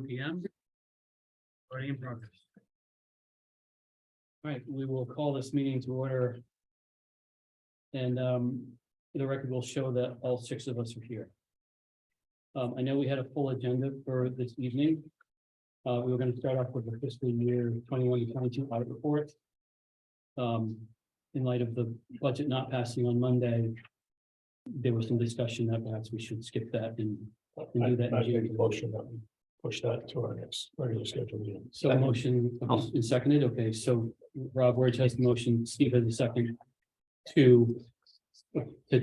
1 p.m. Already in progress. All right, we will call this meeting to order. And the record will show that all 6 of us are here. I know we had a full agenda for this evening. We were going to start off with the fiscal year 21-22 audit report. In light of the budget not passing on Monday, there was some discussion that perhaps we should skip that and do that. I make a motion that we push that to our next regular scheduled meeting. So a motion is seconded. Okay, so Rob Ward has the motion, Steve has the second to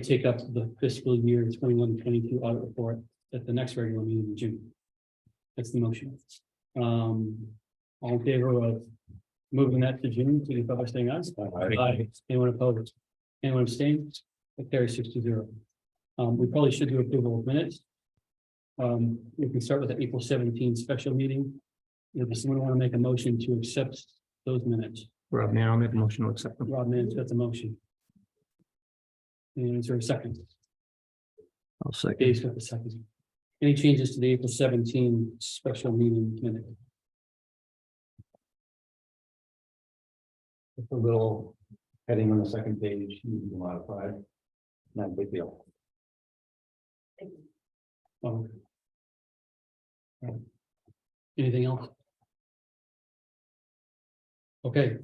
take up the fiscal year 21-22 audit report at the next regular meeting in June. That's the motion. All in favor of moving that to June, signify by saying aye. Aye. Anyone opposed? Anyone abstain? That carries 6-0. We probably should do approval of minutes. We can start with the April 17 special meeting. Does someone want to make a motion to accept those minutes? Rob, now I'll make a motion to accept them. Rob Mann's got the motion. And is there a second? I'll second. Dave's got the second. Any changes to the April 17 special meeting minute? It's a little heading on the second page, needs to be modified. Not a big deal. Oh. Anything else? Okay,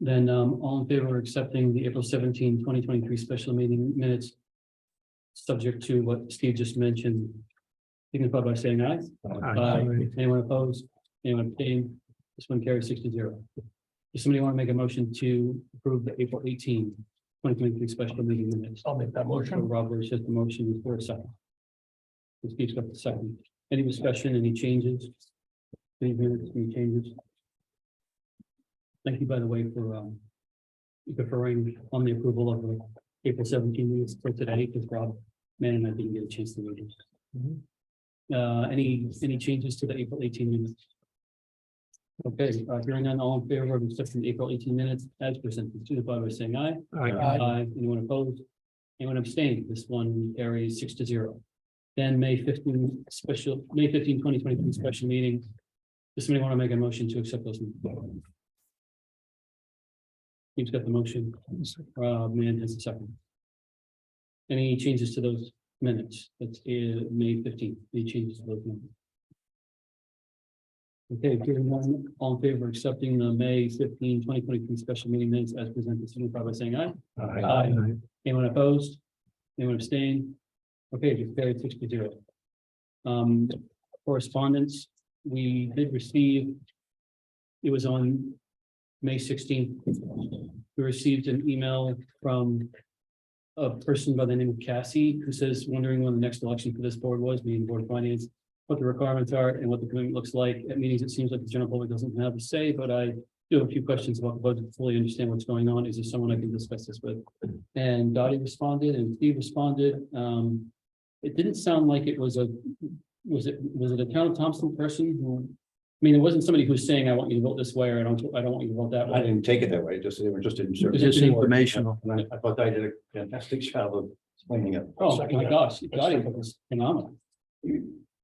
then all in favor of accepting the April 17, 2023 special meeting minutes, subject to what Steve just mentioned, signify by saying aye. Aye. Anyone opposed? Anyone abstained? This one carries 6-0. Does somebody want to make a motion to approve the April 18, 2023 special meeting minutes? I'll make that So motion. Robert has the motion is for a second. Steve's got the second. Any discussion, any changes? Any minutes, any changes? Thank you, by the way, for deferring on the approval of the April 17 minutes for today, because Rob Mann and I didn't get a chance to read it. Any changes to the April 18 minutes? Okay, hearing none, all in favor of accepting the April 18 minutes as presented, signify by saying aye. Aye. Anyone opposed? Anyone abstained? This one carries 6-0. Then May 15, 2023 special meeting. Does somebody want to make a motion to accept those? Steve's got the motion. Mann has a second. Any changes to those minutes? That's May 15th. Any changes to those minutes? Okay, hearing none, all in favor of accepting the May 15, 2023 special meeting minutes as presented, signify by saying aye. Aye. Anyone opposed? Anyone abstain? Okay, just carried 6-0. Correspondence, we did receive. It was on May 16th. We received an email from a person by the name of Cassie, who says, wondering when the next election for this board was, being Board of Finance, what the requirements are and what the commitment looks like. At meetings, it seems like the general public doesn't have a say, but I do have a few questions about the budget to fully understand what's going on. Is there someone I can discuss this with? And Dottie responded and Steve responded. It didn't sound like it was was it a town of Thompson person who, I mean, it wasn't somebody who's saying, I want you to vote this way, or I don't want you to vote that I way. didn't take it that way, just, they were just in. It's just informational. And I thought I did a fantastic job of explaining it. Oh, my gosh, Dottie was phenomenal.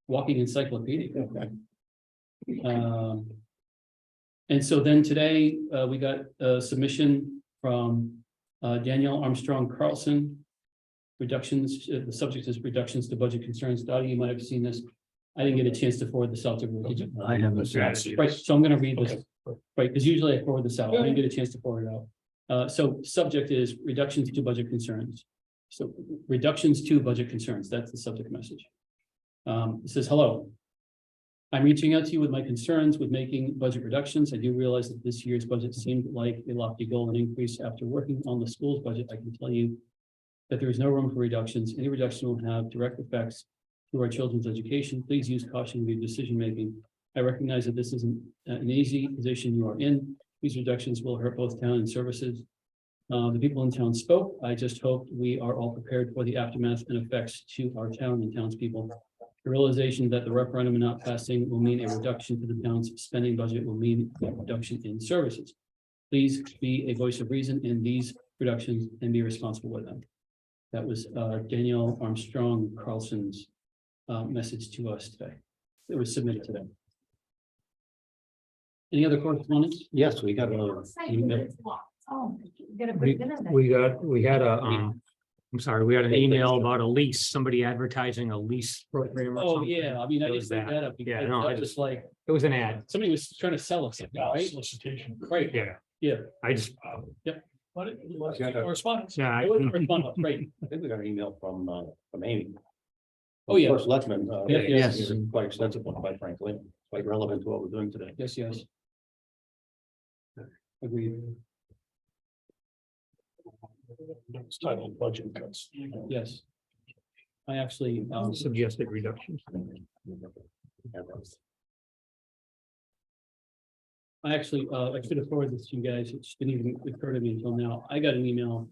Walking encyclopedia. And so then today, we got a submission from Danielle Armstrong Carlson. Reductions, the subject is reductions to budget concerns. Dottie, you might have seen this. I didn't get a chance to forward this out to her. Did you? I haven't. Right, so I'm gonna read this, Okay. right, because usually I forward this out. I didn't get a chance to forward it out. So subject is reductions to budget concerns. So reductions to budget concerns, that's the subject message. It says, hello. I'm reaching out to you with my concerns with making budget reductions. I do realize that this year's budget seemed like a lofty goal and increase. After working on the school's budget, I can tell you that there is no room for reductions. Any reduction will have direct effects to our children's education. Please use caution in your decision making. I recognize that this isn't an easy position you are in. These reductions will hurt both town and services. The people in town spoke. I just hope we are all prepared for the aftermath and effects to our town and townspeople. The realization that the referendum not passing will mean a reduction to the town's spending budget will mean a reduction in services. Please be a voice of reason in these reductions and be responsible with them. That was Danielle Armstrong Carlson's message to us today. It was submitted to them. Any other correspondence? Yes, we got a email. Oh, you gotta put We, it in there. we had a, I'm sorry, we had an email about a lease, somebody advertising a lease program or Oh, something. yeah, I mean, I It just was think that. that up. Yeah, because no, I that was just- like, It was an ad. somebody was trying to sell us something, right? Solicitation. Right, Yeah, yeah. I just, What, Yeah. correspondence? yeah, It was correspondence, right. I think we got an email from Amy. Oh, yeah. First Selectman. Yes. it's a Quite extensive one, quite frankly, quite relevant to what we're doing today. Yes, yes. Agreed. It's titled budget cuts. Yes. I actually, suggested reductions. I should have forwarded this to you guys. It just didn't even occur to me until now. I got an email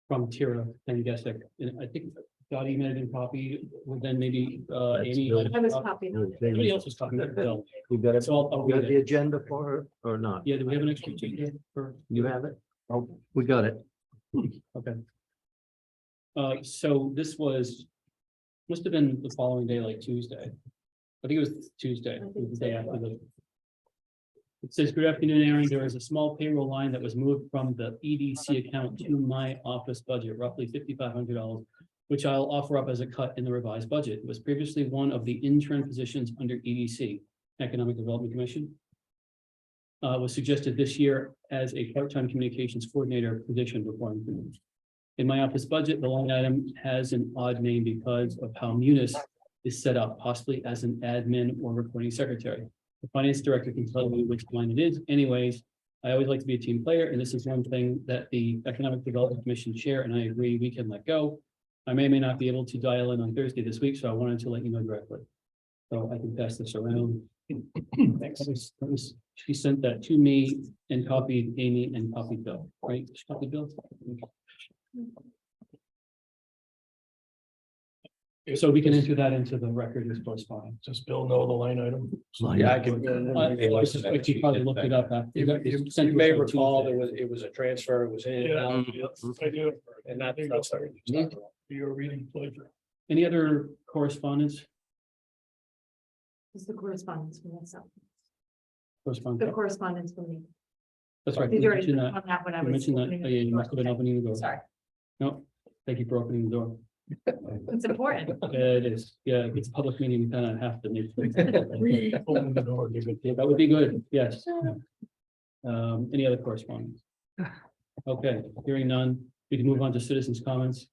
from Tira and Gesick, and I think Dottie might have been copied, well, then maybe Amy. Bill. I was copied. Somebody else was copied. Bill. We got it. So I'll We read got the it. agenda for her or not? Yeah, do we have an extra agenda for? You have it? Oh, we got it. Okay. So this must have been the following day, like Tuesday. I think it was Tuesday, it was the day after the. It says, good afternoon, Aaron. There is a small payroll line that was moved from the EDC account to my office budget, roughly $5,500, which I'll offer up as a cut in the revised budget. It was previously one of the intern positions under EDC, Economic Development Commission. Was suggested this year as a part-time communications coordinator position before I'm finished. In my office budget, the line item has an odd name because of how Munis is set up, possibly as an admin or recording secretary. The finance director can tell me which line it is. Anyways, I always like to be a team player, and this is one thing that the Economic Development Commission chair and I agree we can let go. I may or may not be able to dial in on Thursday this week, so I wanted to let you know directly. So I can pass this around. She sent that to me and copied Amy and copied Bill, right? She copied Bill. So we can enter that into the record as correspondence. Does Bill know the line item? Yeah, I can. This is what you probably looked it up after. You may recall it was a transfer, it was in. Yeah, out, I do. And that's. You're reading pleasure. Any other correspondence? It's the correspondence from myself, the Correspondence. correspondence from me. That's right. Did You you already mentioned put that. on that when I You was? mentioned that. opening Oh, yeah, you must have been Okay. opening the door. Sorry, No, thank you for opening the door. it's important. It is. Yeah, it's a public meeting. We kind of have to make. Open the door, give it. Yeah, that would be good. Yes. Any other correspondence? Okay, hearing none, we can move on to citizens' comments.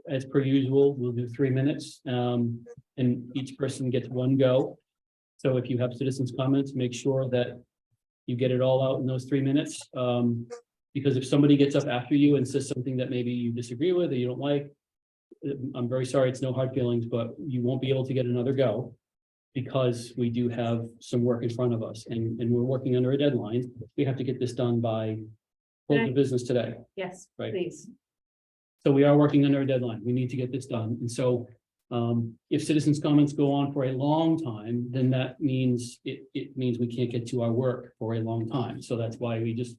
As per usual, we'll do 3 minutes, and each person gets one go. So if you have citizens' comments, make sure that you get it all out in those 3 minutes. Because if somebody gets up after you and says something that maybe you disagree with or you don't like, I'm very sorry, it's no hard feelings, but you won't be able to get another go. Because we do have some work in front of us and we're working under a deadline. We have to get this done by close of business today. Yes, Right. please. So we are working under a deadline. We need to get this done. And so if citizens' comments go on for a long time, then that means it means we can't get to our work for a long time. So that's why we just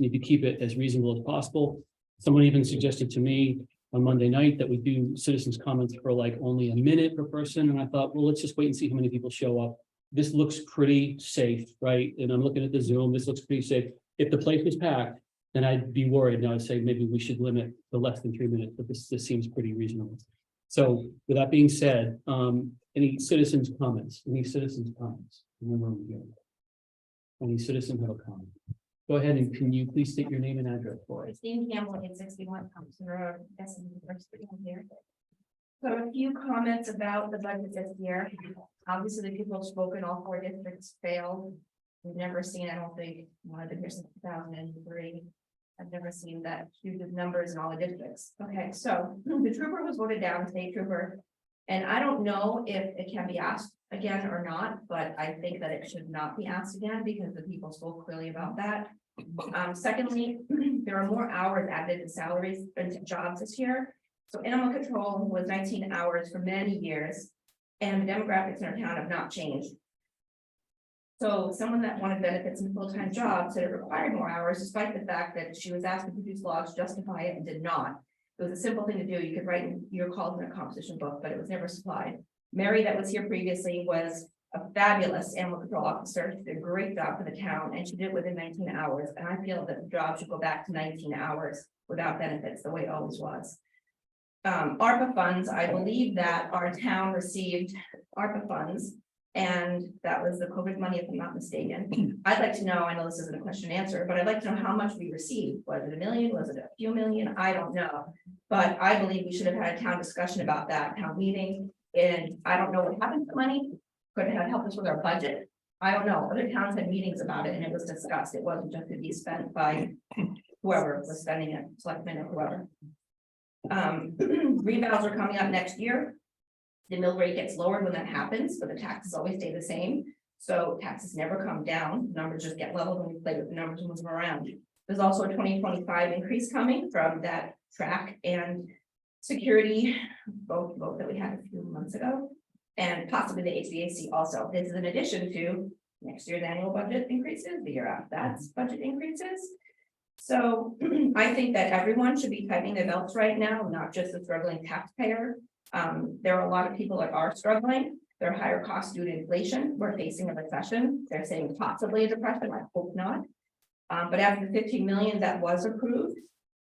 need to keep it as reasonable as possible. Someone even suggested to me on Monday night that we do citizens' comments for like only a minute per person. And I thought, well, let's just wait and see how many people show up. This looks pretty safe, right? And I'm looking at the Zoom. This looks pretty safe. If the place was packed, then I'd be worried. And I'd say maybe we should limit to less than 3 minutes, but this seems pretty reasonable. So with that being said, any citizens' comments, any citizens' comments? In the room here? Any citizen have a comment? Go ahead and can you please state your name and address for us? Christine Campbell, 861 Thompson Road, Essex, first here. So a few comments about the budget this year. Obviously, the people have spoken, all 4 districts failed. We've never seen, I don't think, I've been here since 2003. I've never seen that huge of numbers in all the districts. Okay, so the trooper was voted down, state trooper. And I don't know if it can be asked again or not, but I think that it should not be asked again because the people spoke clearly about that. Secondly, there are more hours added to salaries and to jobs this year. So animal control was 19 hours for many years, and the demographics in our town have not changed. So someone that wanted benefits in a full-time job said it required more hours, despite the fact that she was asked to produce logs, justify it, and did not. It was a simple thing to do. You could write your calls in a composition book, but it was never supplied. Mary, that was here previously, was a fabulous animal control officer. She did a great job for the town, and she did it within 19 hours. And I feel that the job should go back to 19 hours without benefits, the way it always was. ARPA funds, I believe that our town received ARPA funds, and that was the COVID money, if I'm not mistaken. I'd like to know, I know this isn't a question and answer, but I'd like to know how much we received. Was it $1 million? Was it a few million? I don't know. But I believe we should have had a town discussion about that, town meeting, and I don't know what happened to the money. Could it have helped us with our budget? I don't know. Other towns had meetings about it and it was discussed. It wasn't just to be spent by whoever was spending it, selectmen or whoever. Revals are coming up next year. The mill rate gets lowered when that happens, but the taxes always stay the same. So taxes never come down. Numbers just get leveled when we play with the numbers and move them around. There's also a 2025 increase coming from that track and security vote that we had a few months ago. And possibly the HVAC also. This is in addition to next year's annual budget increases, the year after that's budget increases. So I think that everyone should be tightening their belts right now, not just the struggling taxpayer. There are a lot of people that are struggling. They're higher costs due to inflation. We're facing a recession. They're saying possibly a depression. I hope not. But after the 15 million that was approved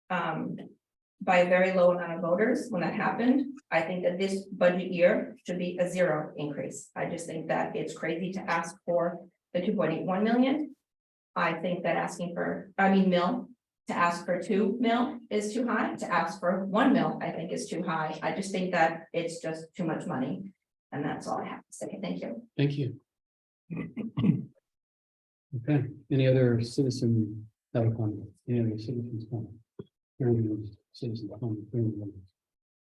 by a very low amount of voters when that happened, I think that this budget year should be a 0 increase. I just think that it's crazy to ask for the 2.81 million. I think that asking for, mil, to ask for 2 mil is too high. To ask for 1 mil, I think is too high. I just think that it's just too much money. And that's all I have to say. Thank you. Thank you. Okay, any other citizen have a comment? Any other citizens comment? Hearing no citizen comment, hearing no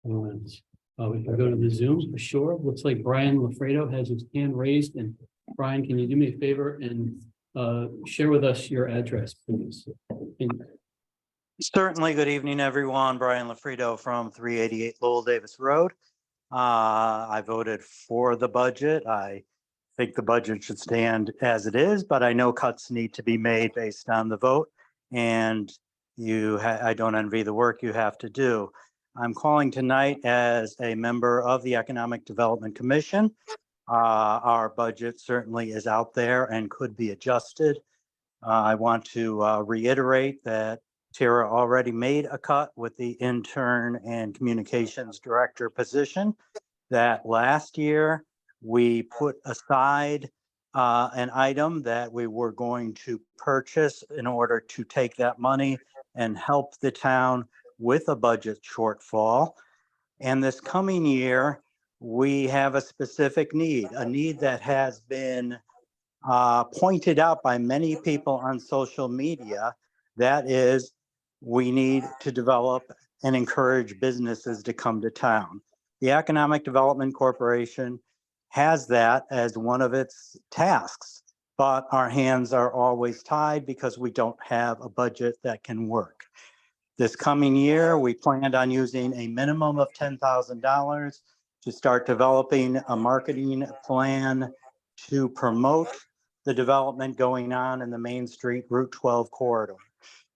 comments. We can go to the Zoom for sure. Looks like Brian Lafredo has his hand raised, and Brian, can you do me a favor and share with us your address, please? Certainly. Good evening, everyone. Brian Lafredo from 388 Lowell Davis Road. I voted for the budget. I think the budget should stand as it is, but I know cuts need to be made based on the vote. And I don't envy the work you have to do. I'm calling tonight as a member of the Economic Development Commission. Our budget certainly is out there and could be adjusted. I want to reiterate that Tara already made a cut with the intern and communications director position. That last year we put aside an item that we were going to purchase in order to take that money and help the town with a budget shortfall. And this coming year, we have a specific need, a need that has been pointed out by many people on social media. That is, we need to develop and encourage businesses to come to town. The Economic Development Corporation has that as one of its tasks, but our hands are always tied because we don't have a budget that can work. This coming year, we planned on using a minimum of $10,000 to start developing a marketing plan to promote the development going on in the Main Street Route 12 corridor.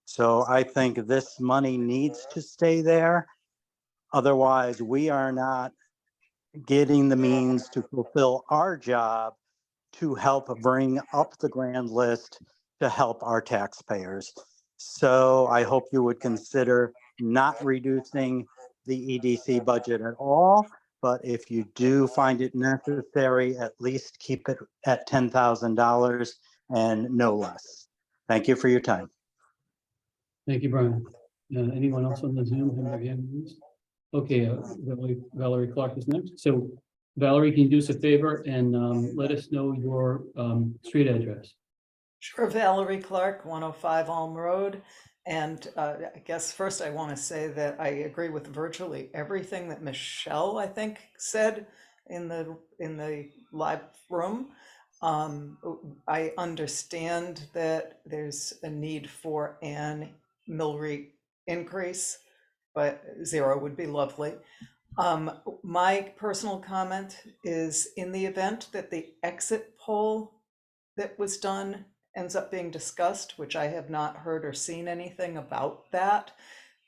So I think this money needs to stay there. Otherwise, we are not getting the means to fulfill our job to help bring up the grand list to help our taxpayers. So I hope you would consider not reducing the EDC budget at all. But if you do find it necessary, at least keep it at $10,000 and no less. Thank you for your time. Thank you, Brian. Anyone else on the Zoom have their hand raised? Okay, Valerie Clark is next. So Valerie, can you do us a favor and let us know your street address? Sure, Valerie Clark, 105 Elm Road. And I guess first I want to say that I agree with virtually everything that Michelle, I think, said in the live room. I understand that there's a need for an mill rate increase, but 0 would be lovely. My personal comment is, in the event that the exit poll that was done ends up being discussed, which I have not heard or seen anything about that,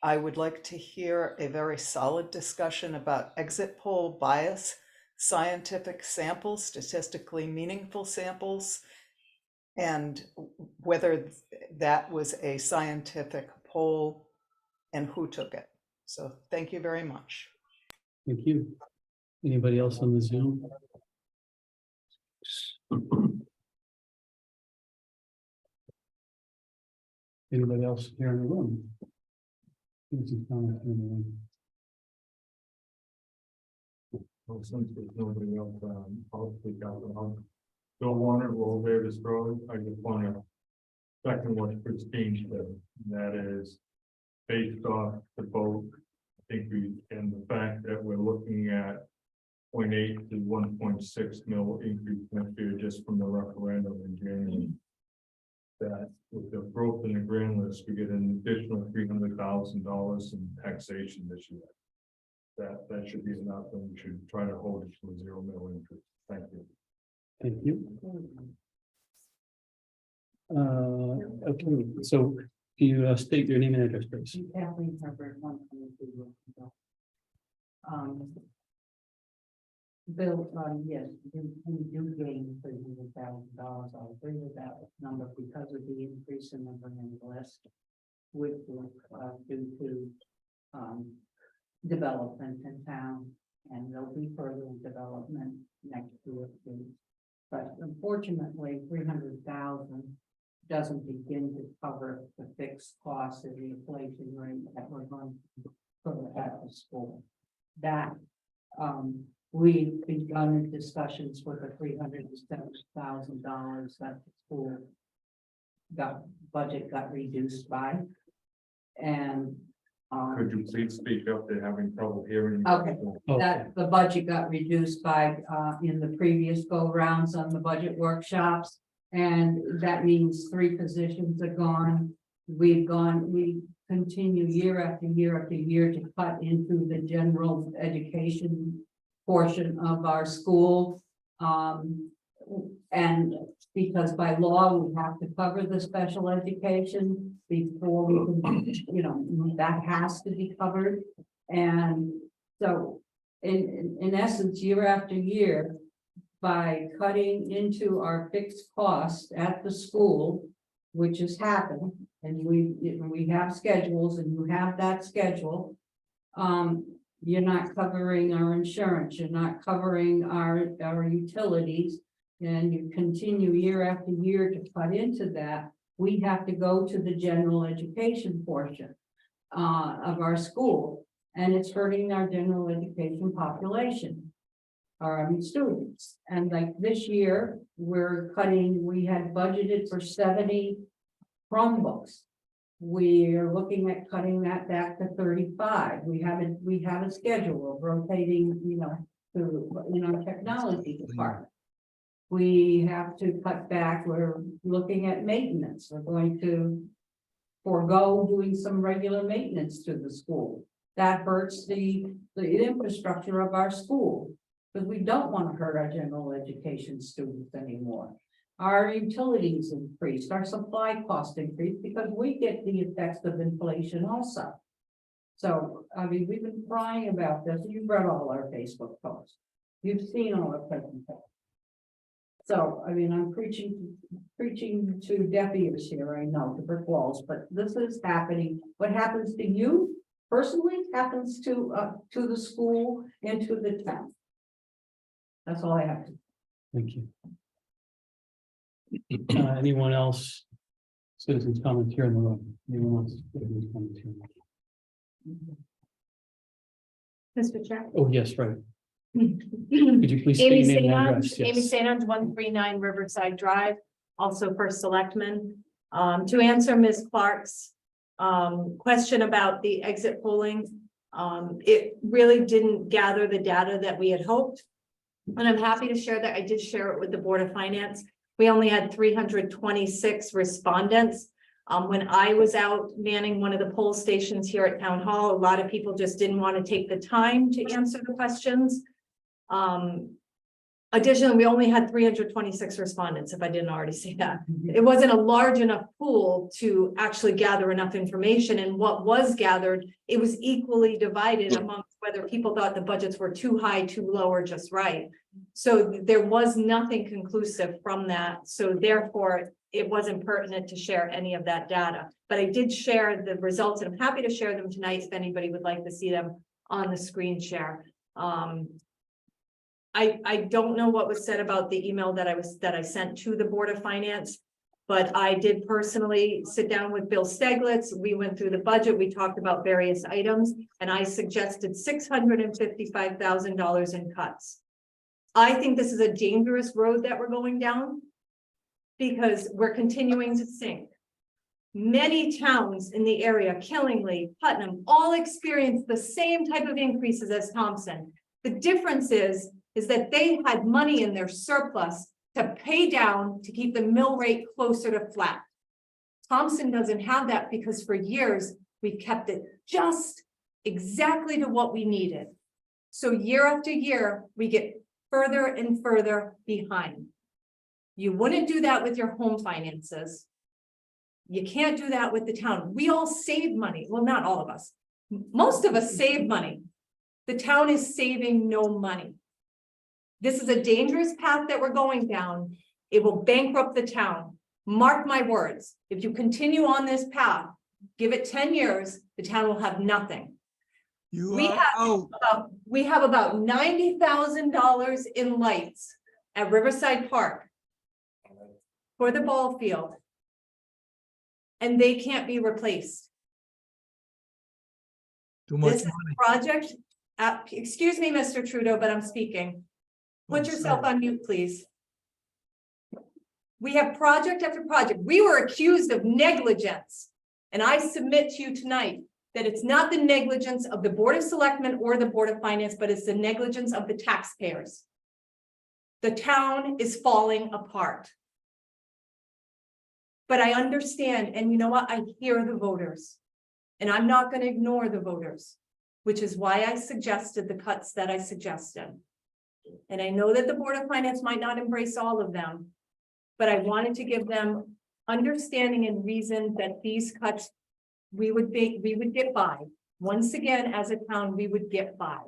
I would like to hear a very solid discussion about exit poll bias, scientific samples, statistically meaningful samples, and whether that was a scientific poll and who took it. So thank you very much. Thank you. Anybody else on the Zoom? Anybody else here in the room? Citizens comment here in the room. Well, since there's nobody else, I'll speak out loud. Bill Warner, Roll Davis Road, I just want to second what Christine said, and that is based off the vote, I think we, and the fact that we're looking at 0.8 to 1.6 mil increase next year just from the referendum in January. That with the growth in the grand list, we get an additional $300,000 in taxation this year. That should be enough, and we should try to hold it to a 0 mil increase. Thank you. Thank you. Okay, so can you state your name and address, please? Kathleen Herbert, 122. Bill, yes, we do gain $300,000. I agree with that number because of the increase in the grand list, which was due to development in town, and there'll be further development next year too. But unfortunately, 300,000 doesn't begin to cover the fixed costs of the inflation rate that we're going to put at the school. That we've begun discussions with the $370,000 that the school budget got reduced by, and Could you please speak up? They're having trouble hearing. Okay. Oh, that the budget got reduced by in the previous go rounds on the budget workshops. And that means 3 positions are gone. We continue year after year after year to cut into the general education portion of our school. And because by law, we have to cover the special education before we can, that has to be covered. And so in essence, year after year, by cutting into our fixed costs at the school, which has happened, and we have schedules and you have that schedule, you're not covering our insurance, you're not covering our utilities, and you continue year after year to cut into that. We have to go to the general education portion of our school, and it's hurting our general education population, our students. And like this year, we had budgeted for 70 Chromebooks. We are looking at cutting that back to 35. We have a schedule of rotating, in our technology department. We have to cut back. We're looking at maintenance. We're going to forego doing some regular maintenance to the school. That hurts the infrastructure of our school, because we don't want to hurt our general education students anymore. Our utilities increased, our supply cost increased because we get the effects of inflation also. So, we've been crying about this. You've read all our Facebook posts. You've seen all our presentations. So, I'm preaching to deaf ears here, I know, to brick walls, but this is happening. What happens to you personally happens to the school and to the town. That's all I have to say. thank you. Anyone else? Citizens comment here in the room. Anyone wants citizens comment here? Mr. Chair. Oh, yes, right. Could you please state Amy your name and Sands, address? Amy Yes. Sands, 139 Riverside Drive, also for selectmen. To answer Ms. Clark's question about the exit polling, it really didn't gather the data that we had hoped. And I'm happy to share that I did share it with the Board of Finance. We only had 326 respondents. When I was out manning one of the poll stations here at Town Hall, a lot of people just didn't want to take the time to answer the questions. Additionally, we only had 326 respondents, if I didn't already say that. It wasn't a large enough pool to actually gather enough information, and what was gathered, it was equally divided amongst whether people thought the budgets were too high, too low, or just right. So there was nothing conclusive from that, so therefore it wasn't pertinent to share any of that data. But I did share the results, and I'm happy to share them tonight if anybody would like to see them on the screen share. I don't know what was said about the email that I sent to the Board of Finance, but I did personally sit down with Bill Steglitz. We went through the budget, we talked about various items, and I suggested $655,000 in cuts. I think this is a dangerous road that we're going down because we're continuing to sink. Many towns in the area, Killingly, Putnam, all experience the same type of increases as Thompson. The difference is that they had money in their surplus to pay down to keep the mill rate closer to flat. Thompson doesn't have that because for years, we've kept it just exactly to what we needed. So year after year, we get further and further behind. You wouldn't do that with your home finances. You can't do that with the town. We all save money. Well, not all of us. Most of us save money. The town is saving no money. This is a dangerous path that we're going down. It will bankrupt the town. Mark my words. If you continue on this path, give it 10 years, the town will have nothing. We have about $90,000 in lights at Riverside Park for the ball field, and they can't be replaced. This project, excuse me, Mr. Trudeau, but I'm speaking. Put yourself on mute, please. We have project after project. We were accused of negligence. And I submit to you tonight that it's not the negligence of the Board of Selectmen or the Board of Finance, but it's the negligence of the taxpayers. The town is falling apart. But I understand, and you know what? I hear the voters. And I'm not going to ignore the voters, which is why I suggested the cuts that I suggested. And I know that the Board of Finance might not embrace all of them, but I wanted to give them understanding and reason that these cuts, we would get by. Once again, as a town, we would get by.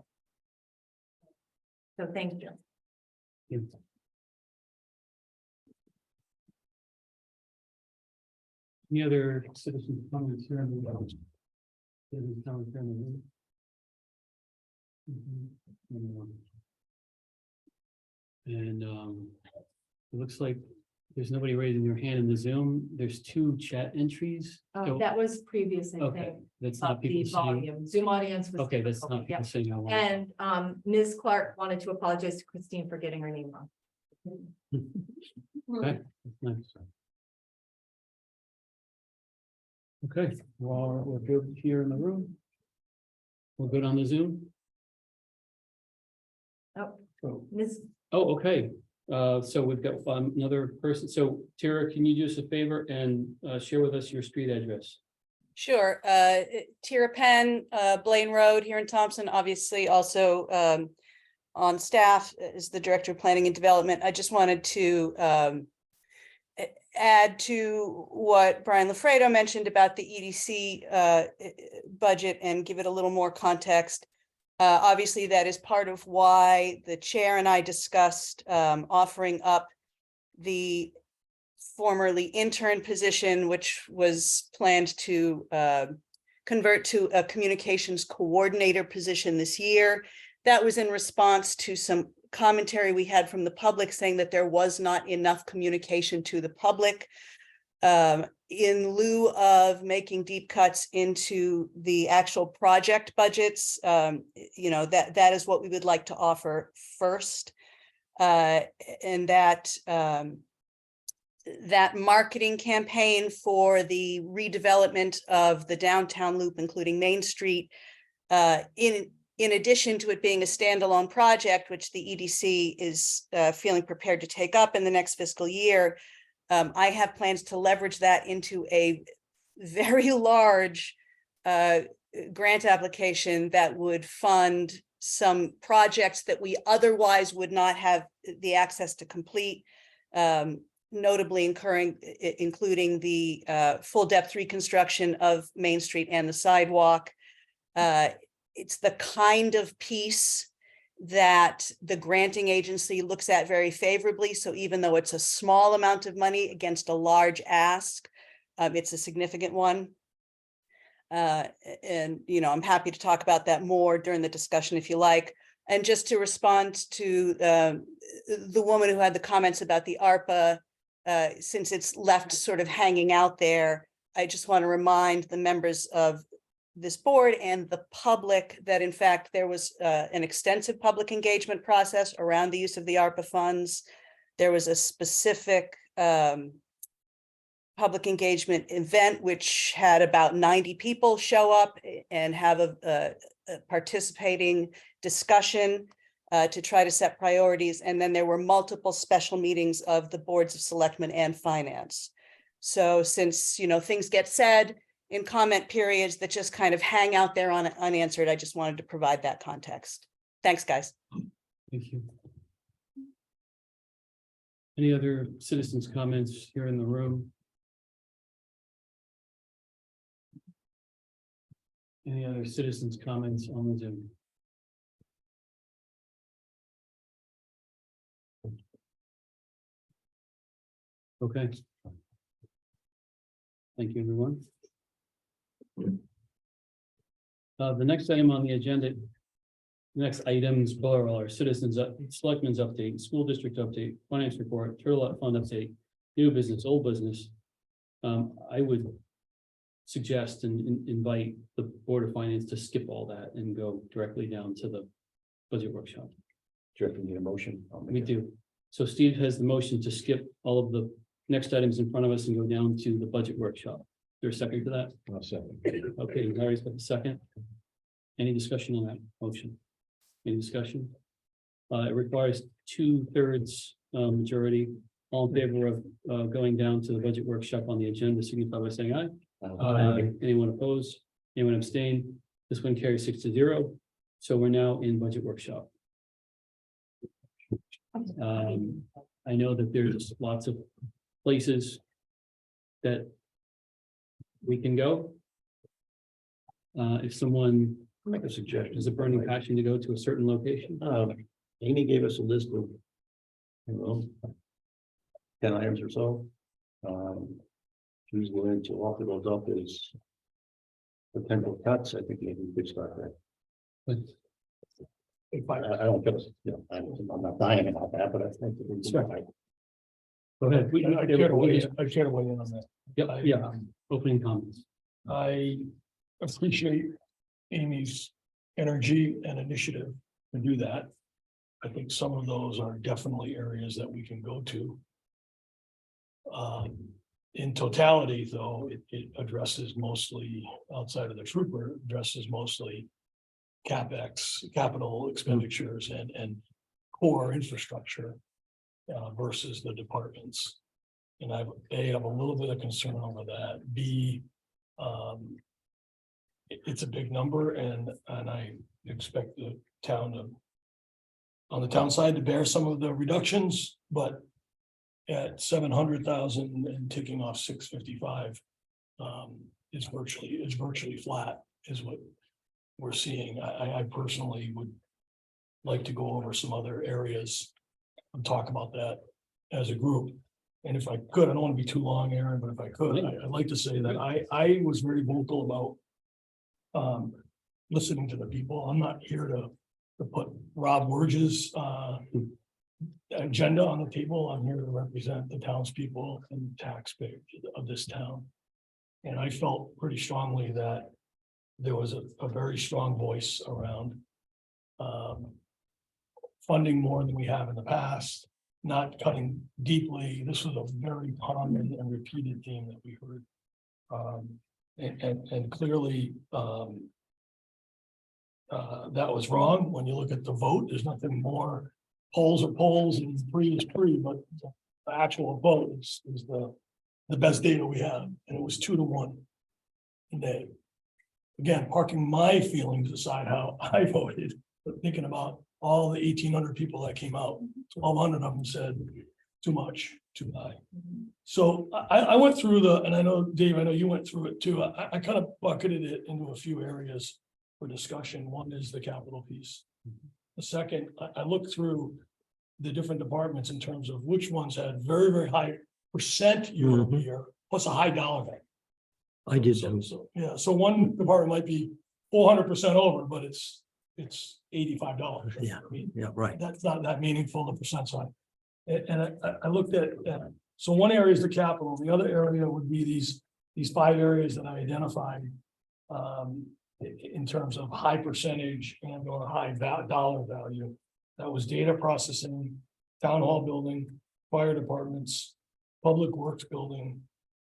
So thank you. Any other citizens comments here in the room? And it looks like there's nobody raising their hand in the Zoom. There's 2 chat entries. So- That was previous, I Okay, think. that's Of not the people saying, volume, Zoom audience was. okay, that's not Yeah. people saying I want. And Ms. Clark wanted to apologize to Christine for getting her name wrong. Okay, that's nice. Okay, well, we're good here in the room. We're good on the Zoom. Ms. Oh, okay. So we've got another person. So Tara, can you do us a favor and share with us your street address? Sure. Tira Penn, Blaine Road here in Thompson, obviously also on staff as the Director of Planning and Development. I just wanted to add to what Brian Lafredo mentioned about the EDC budget and give it a little more context. Obviously, that is part of why the chair and I discussed offering up the formerly intern position, which was planned to convert to a communications coordinator position this year. That was in response to some commentary we had from the public saying that there was not enough communication to the public. In lieu of making deep cuts into the actual project budgets, you know, that is what we would like to offer first. And that that marketing campaign for the redevelopment of the downtown loop, including Main Street, in addition to it being a standalone project, which the EDC is feeling prepared to take up in the next fiscal year, I have plans to leverage that into a very large grant application that would fund some projects that we otherwise would not have the access to complete. Notably including the full depth reconstruction of Main Street and the sidewalk. It's the kind of piece that the granting agency looks at very favorably. So even though it's a small amount of money against a large ask, it's a significant one. And, you know, I'm happy to talk about that more during the discussion if you like. And just to respond to the woman who had the comments about the ARPA, since it's left sort of hanging out there, I just want to remind the members of this board and the public that in fact there was an extensive public engagement process around the use of the ARPA funds. There was a specific public engagement event which had about 90 people show up and have a participating discussion to try to set priorities. And then there were multiple special meetings of the boards of selectmen and finance. So since, you know, things get said in comment periods that just kind of hang out there unanswered, I just wanted to provide that context. Thanks, guys. Thank you. Any other citizens' comments here in the room? Any other citizens' comments on the Zoom? Okay. Thank you, everyone. The next item on the agenda, next items plural are citizens, selectmen's update, school district update, finance report, turtle fund update, new business, old business. I would suggest and invite the Board of Finance to skip all that and go directly down to the budget workshop. Do you have to need a motion? We do. So Steve has the motion to skip all of the next items in front of us and go down to the budget workshop. Is there a second to that? I'll second. Okay, Larry's got the second. Any discussion on that motion? Any discussion? It requires 2/3 majority. All in favor of going down to the budget workshop on the agenda, signify by saying aye. Anyone opposed? Anyone abstain? This one carries 6-0. So we're now in budget workshop. I know that there's lots of places that we can go. If someone Make a suggestion. has a burning passion to go to a certain location, Amy gave us a list of, 10 items or so. She's willing to offer those up as potential cuts. I think maybe we could start that. but I don't feel, I'm not dying about that, but I think. that we can- Sure. Go ahead. I care to weigh in on that. Yeah, opening comments. I appreciate Amy's energy and initiative to do that. I think some of those are definitely areas that we can go to. In totality, though, it addresses mostly outside of the trooper, addresses mostly CapEx, capital expenditures and core infrastructure versus the departments. And I have a little bit of concern over that. B, it's a big number and I expect the town to, on the town side, to bear some of the reductions, but at 700,000 and taking off 655, it's virtually flat is what we're seeing. I personally would like to go over some other areas and talk about that as a group. And if I could, I don't want to be too long, Aaron, but if I could, I'd like to say that I was very vocal about listening to the people. I'm not here to put Rob Wurge's agenda on the table. I'm here to represent the townspeople and taxpayers of this town. And I felt pretty strongly that there was a very strong voice around funding more than we have in the past, not cutting deeply. This was a very common and repeated theme that we heard. And clearly that was wrong. When you look at the vote, there's nothing more. Polls are polls and free is free, but the actual vote is the best data we have, and it was 2-1 today. Again, parking my feelings aside how I voted, But thinking about all the 1,800 people that came out, 1,200 of them said too much, too high. So I went through and I know, Dave, I know you went through it too. I kind of bucketed it into a few areas for discussion. One is the capital piece. The second, I looked through the different departments in terms of which ones had very, very high percent year over year, plus a high dollar value. I did. Yeah, so one department might be 400% over, but it's $85. Yeah. I mean, Yeah, right. that's not that meaningful, the percent side. And I looked at, so one area is the capital, the other area would be these 5 areas that I identified. In terms of high percentage and or high dollar value. That was data processing, town hall building, fire departments, public works building,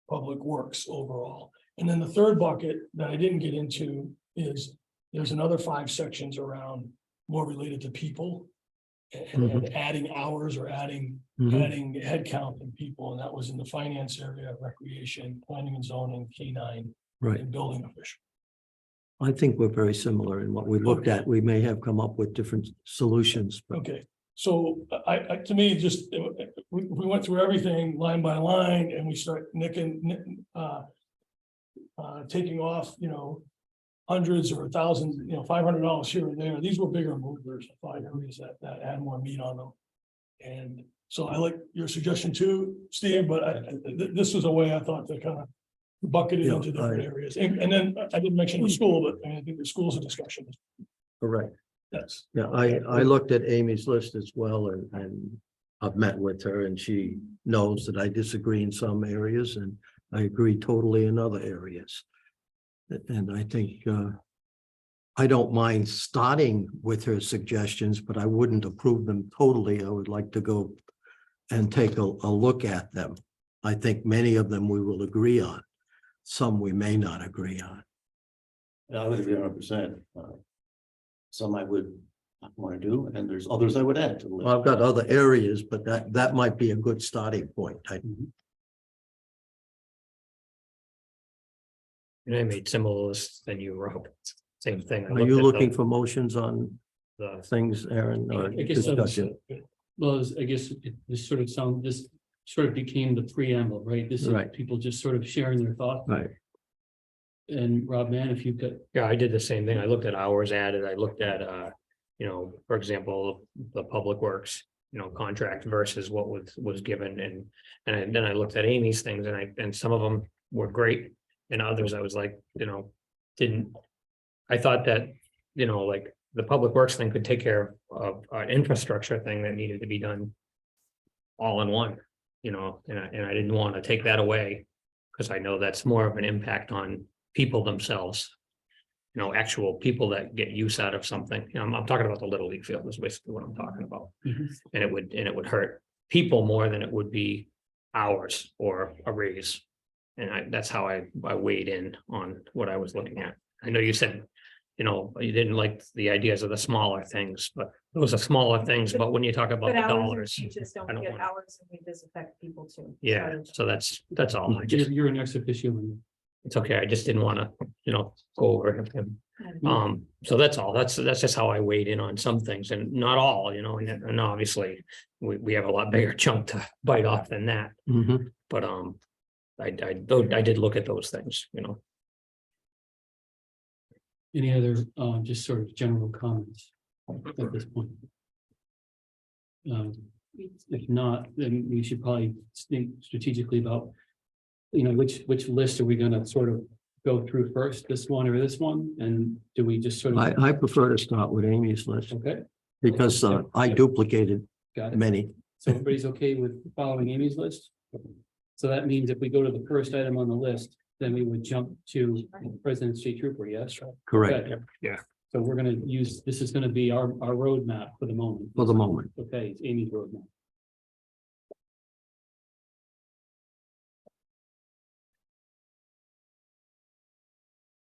public works overall. And then the third bucket that I didn't get into is there's another 5 sections around more related to people. And adding hours or adding headcount in people, and that was in the finance area, recreation, planning and zoning, K9, Right. and building official. I think we're very similar in what we looked at. We may have come up with different solutions, but Okay, so I, to me, just, we went through everything line by line and we start taking off, hundreds or thousands, $500 here and there. These were bigger movers, 5 areas that had more meat on them. And so I like your suggestion too, Steve, but this was a way I thought to kind of bucket it Yeah, into different areas. And then I didn't mention the school, but I think the school's a discussion. correct. That's. Yeah, I looked at Amy's list as well and I've met with her and she knows that I disagree in some areas and I agree totally in other areas. And I think I don't mind starting with her suggestions, but I wouldn't approve them totally. I would like to go and take a look at them. I think many of them we will agree on. Some we may not agree on. I would agree 100%. Some I would want to do, and there's others I would add to the list. Well, I've got other areas, but that might be a good starting point. And I made similar lists than you, Rob. Same thing. I Are looked you at looking for motions on the things, Aaron, or I guess so. discussion? Well, I guess this sort of became the preamble, right? This is Right. people just sort of sharing their thoughts. Right. And Rob, man, if you've got, Yeah, I did the same thing. I looked at hours added. I looked at, for example, the public works, contract versus what was given and then I looked at Amy's things and some of them were great. And others I was like, I thought that, like the public works thing could take care of an infrastructure thing that needed to be done all in one, and I didn't want to take that away because I know that's more of an impact on people themselves. Actual people that get use out of something. I'm talking about the Little League field is basically what I'm talking about. And it would hurt people more than it would be hours or a raise. And that's how I weighed in on what I was looking at. I know you said, you didn't like the ideas of the smaller things, but those are smaller things, but when you talk about But the hours and dollars. wages don't I don't get want- hours and wages affect people too. Yeah, so that's all. I just, you're an ex officio. and- it's okay. I just didn't want to, go over him. So that's all. That's just how I weighed in on some things and not all, and obviously we have a lot bigger chunk to bite off than that. Mhm. But I did look at those things, Any other, just sort of general comments at this point? If not, then we should probably think strategically about, which list are we gonna sort of go through first, this one or this one? And do we just sort of, I prefer to start with Amy's list okay, because I duplicated got it. many. So everybody's okay with following Amy's list? So that means if we go to the first item on the list, then we would jump to President State Trooper, yes? Correct, Okay. Yeah. So we're gonna use, this is gonna be our roadmap for the moment. for the moment. Okay, it's Amy's roadmap.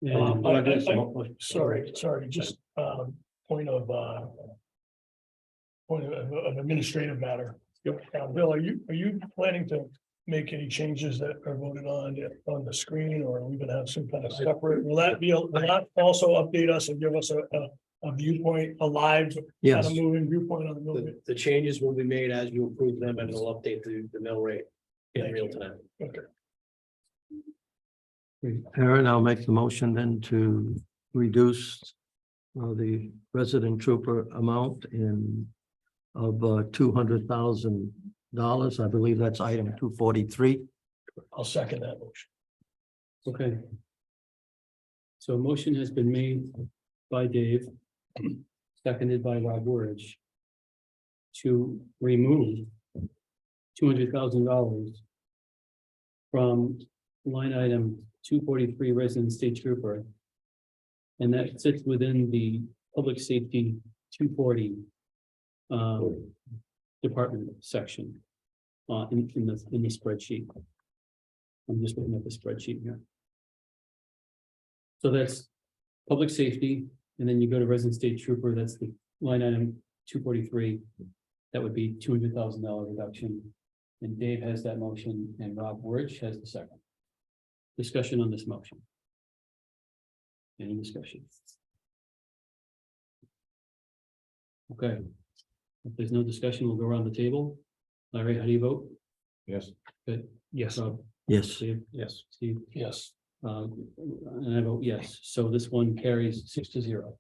And Sorry, just point of administrative matter. Yep. Bill, are you planning to make any changes that are voted on the screen, or are we gonna have some kind of separate, will that also update us and give us a a viewpoint, a live, Yes, kind of moving viewpoint on the movie. The changes will be made as you approve them and it'll update the mill rate in Thank real you. time. Okay. Aaron, I'll make the motion then to reduce the resident trooper amount in of $200,000. I believe that's item 243. I'll second that motion. Okay. So a motion has been made by Dave, seconded by Rob Worge, to remove $200,000 from line item 243 resident state trooper. And that sits within the public safety 240 department section in the spreadsheet. I'm just looking at the spreadsheet here. So that's public safety, and then you go to resident state trooper, that's the line item 243. That would be $200,000 reduction. And Dave has that motion and Rob Worch has the second. Discussion on this motion. Any discussion? Okay. If there's no discussion, we'll go around the table. Larry, how do you vote? Yes. Good. Yes. Rob, Yes, Steve? Yes. Steve? Yes. And I vote yes, so this one carries 6-0.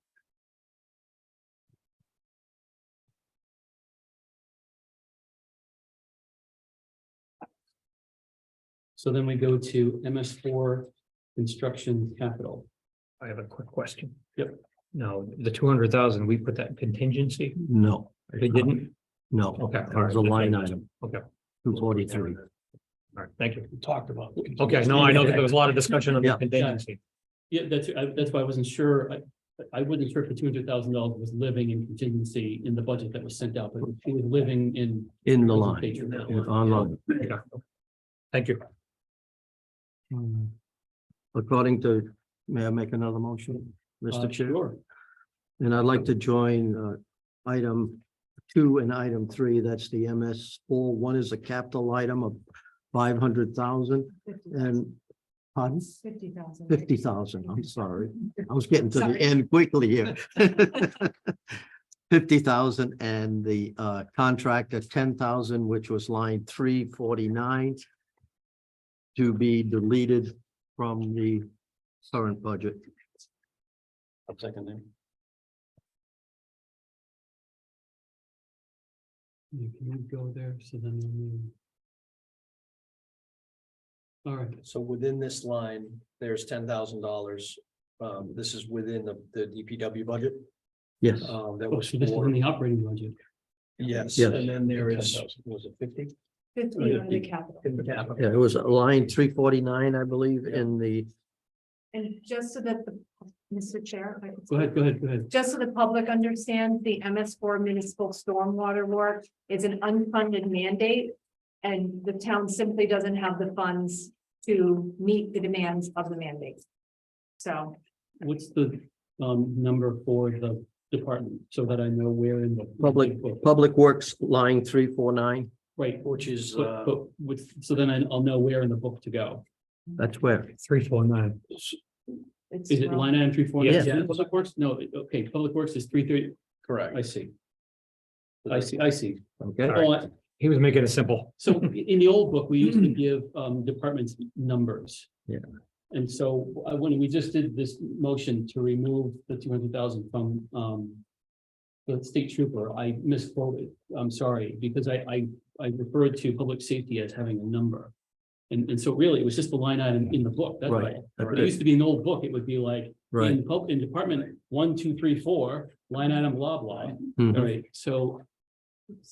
So then we go to MS4 construction capital. I have a quick question. Yep. No, the 200,000, we put that in contingency? no, They didn't? no. Okay. That was a line item. Okay. 243. All right, thank you. We talked about. Okay, no, I know that there was a lot of discussion on the Yeah. contingency. Yeah, that's why I wasn't sure. I wasn't sure if the $200,000 was living in contingency in the budget that was sent out, but it was living in. In the line, presentation. online. Okay. Thank you. According to, may I make another motion, Mr. Chair? Sure. And I'd like to join item 2 and item 3, that's the MS4. One is a capital item of 500,000 and pardon? 50,000. 50,000, I'm sorry. I was getting to the Sorry. end quickly here. 50,000 and the contract at 10,000, which was line 349 to be deleted from the current budget. I'll second that. You can go there, so then. we'll move. All right, So within this line, there's $10,000. This is within the DPW budget. Yes, That oh, was so this is for, in the operating budget. yes, Yes. and then there is, was it 50? 50 on the capital. In the capital. yeah, it was line 349, I believe, in the, And just so that the, Mr. Chair. if I could Go ahead. Just so the public understands, the MS4 municipal stormwater work is an unfunded mandate. And the town simply doesn't have the funds to meet the demands of the mandate. So What's the number for the department, so that I know where in the. Public Works, line 349. Right, Which is, but so then I'll know where in the book to go. That's where. 349. it's. Is it line item 349? Yeah. Public Works? No, okay, Public Works is 330. correct. I see. I see. Okay, Oh, He was making it simple. So in the old book, we used to give departments numbers. Yeah. And so when we just did this motion to remove the 200,000 from the state trooper, I misquoted. I'm sorry, because I referred to public safety as having a number. And so really, it was just the line item in the book. That's Right. right. That's But it used to be an old book. It would be like right. in department 1, 2, 3, 4, line item blah blah. Mhm. All right, so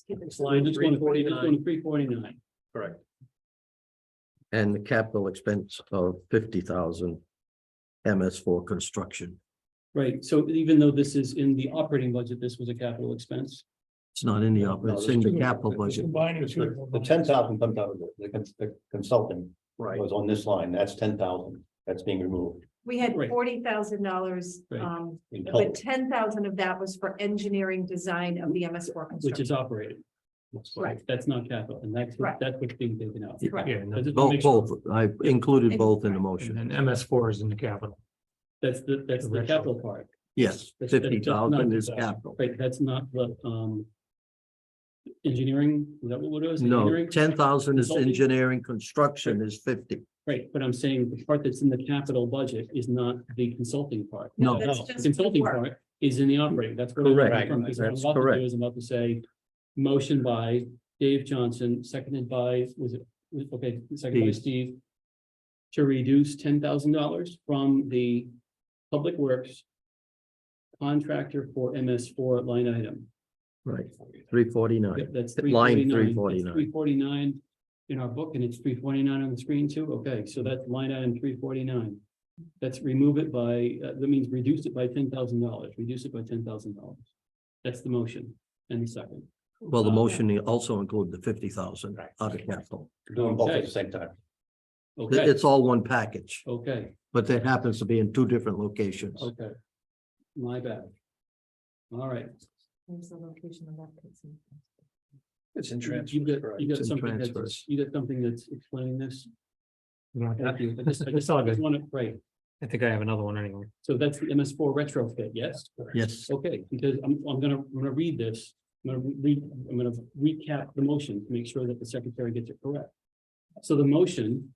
It's line just going to 349. 349. Correct. And the capital expense of 50,000 MS4 construction. Right, so even though this is in the operating budget, this was a capital expense. It's not in the, it's in the capital budget. Combining It's two. The 10,000 comes out of the consulting Right. was on this line. That's 10,000. That's being removed. We had Right. $40,000, Right. in but total. 10,000 of that was for engineering design of the MS4 Which construction. is operating. Right. That's not capital, and that's Right. what's being taken out. Correct. Yeah, and I then- just wanna make sure. Both, I included both in the and motion. then MS4 is in the capital. That's the capital part. Yes, That's- 50,000 is 50,000. capital. Right, that's not the, engineering, is that what it is? No, Engineering? 10,000 is Consulting? engineering, construction is 50. Right, but I'm saying the part that's in the capital budget is not the consulting part. No. That's The just consulting work. part is in the operating, that's what I'm Correct, looking from, because what I'm that's about to correct. do is I'm about to say. Motion by Dave Johnson, seconded by, okay, seconded by Steve. To reduce $10,000 from the Public Works. Contractor for MS4 line item. Right, 349. Yep, that's Line 349. 349. 349 in our book, and it's 349 on the screen too. Okay, so that's line item 349. That's remove it by, that means reduce it by $10,000, reduce it by $10,000. That's the motion and the second. Well, the motion also include the 50,000 out of capital. Doing both at Okay. the same time. Okay, It's all one package, okay, but it happens to be in two different locations. okay. My bad. All right. It's in You transfer. got, you got It's in something that's, transfers. you got something that's explaining this? Yeah, Thank you. I just It's all good. want to, right. I think I have another one anyway. So that's the MS4 retrofit, yes? Yes, Okay, because I'm gonna read this. I'm gonna recap the motion to make sure that the secretary gets it correct. So the motion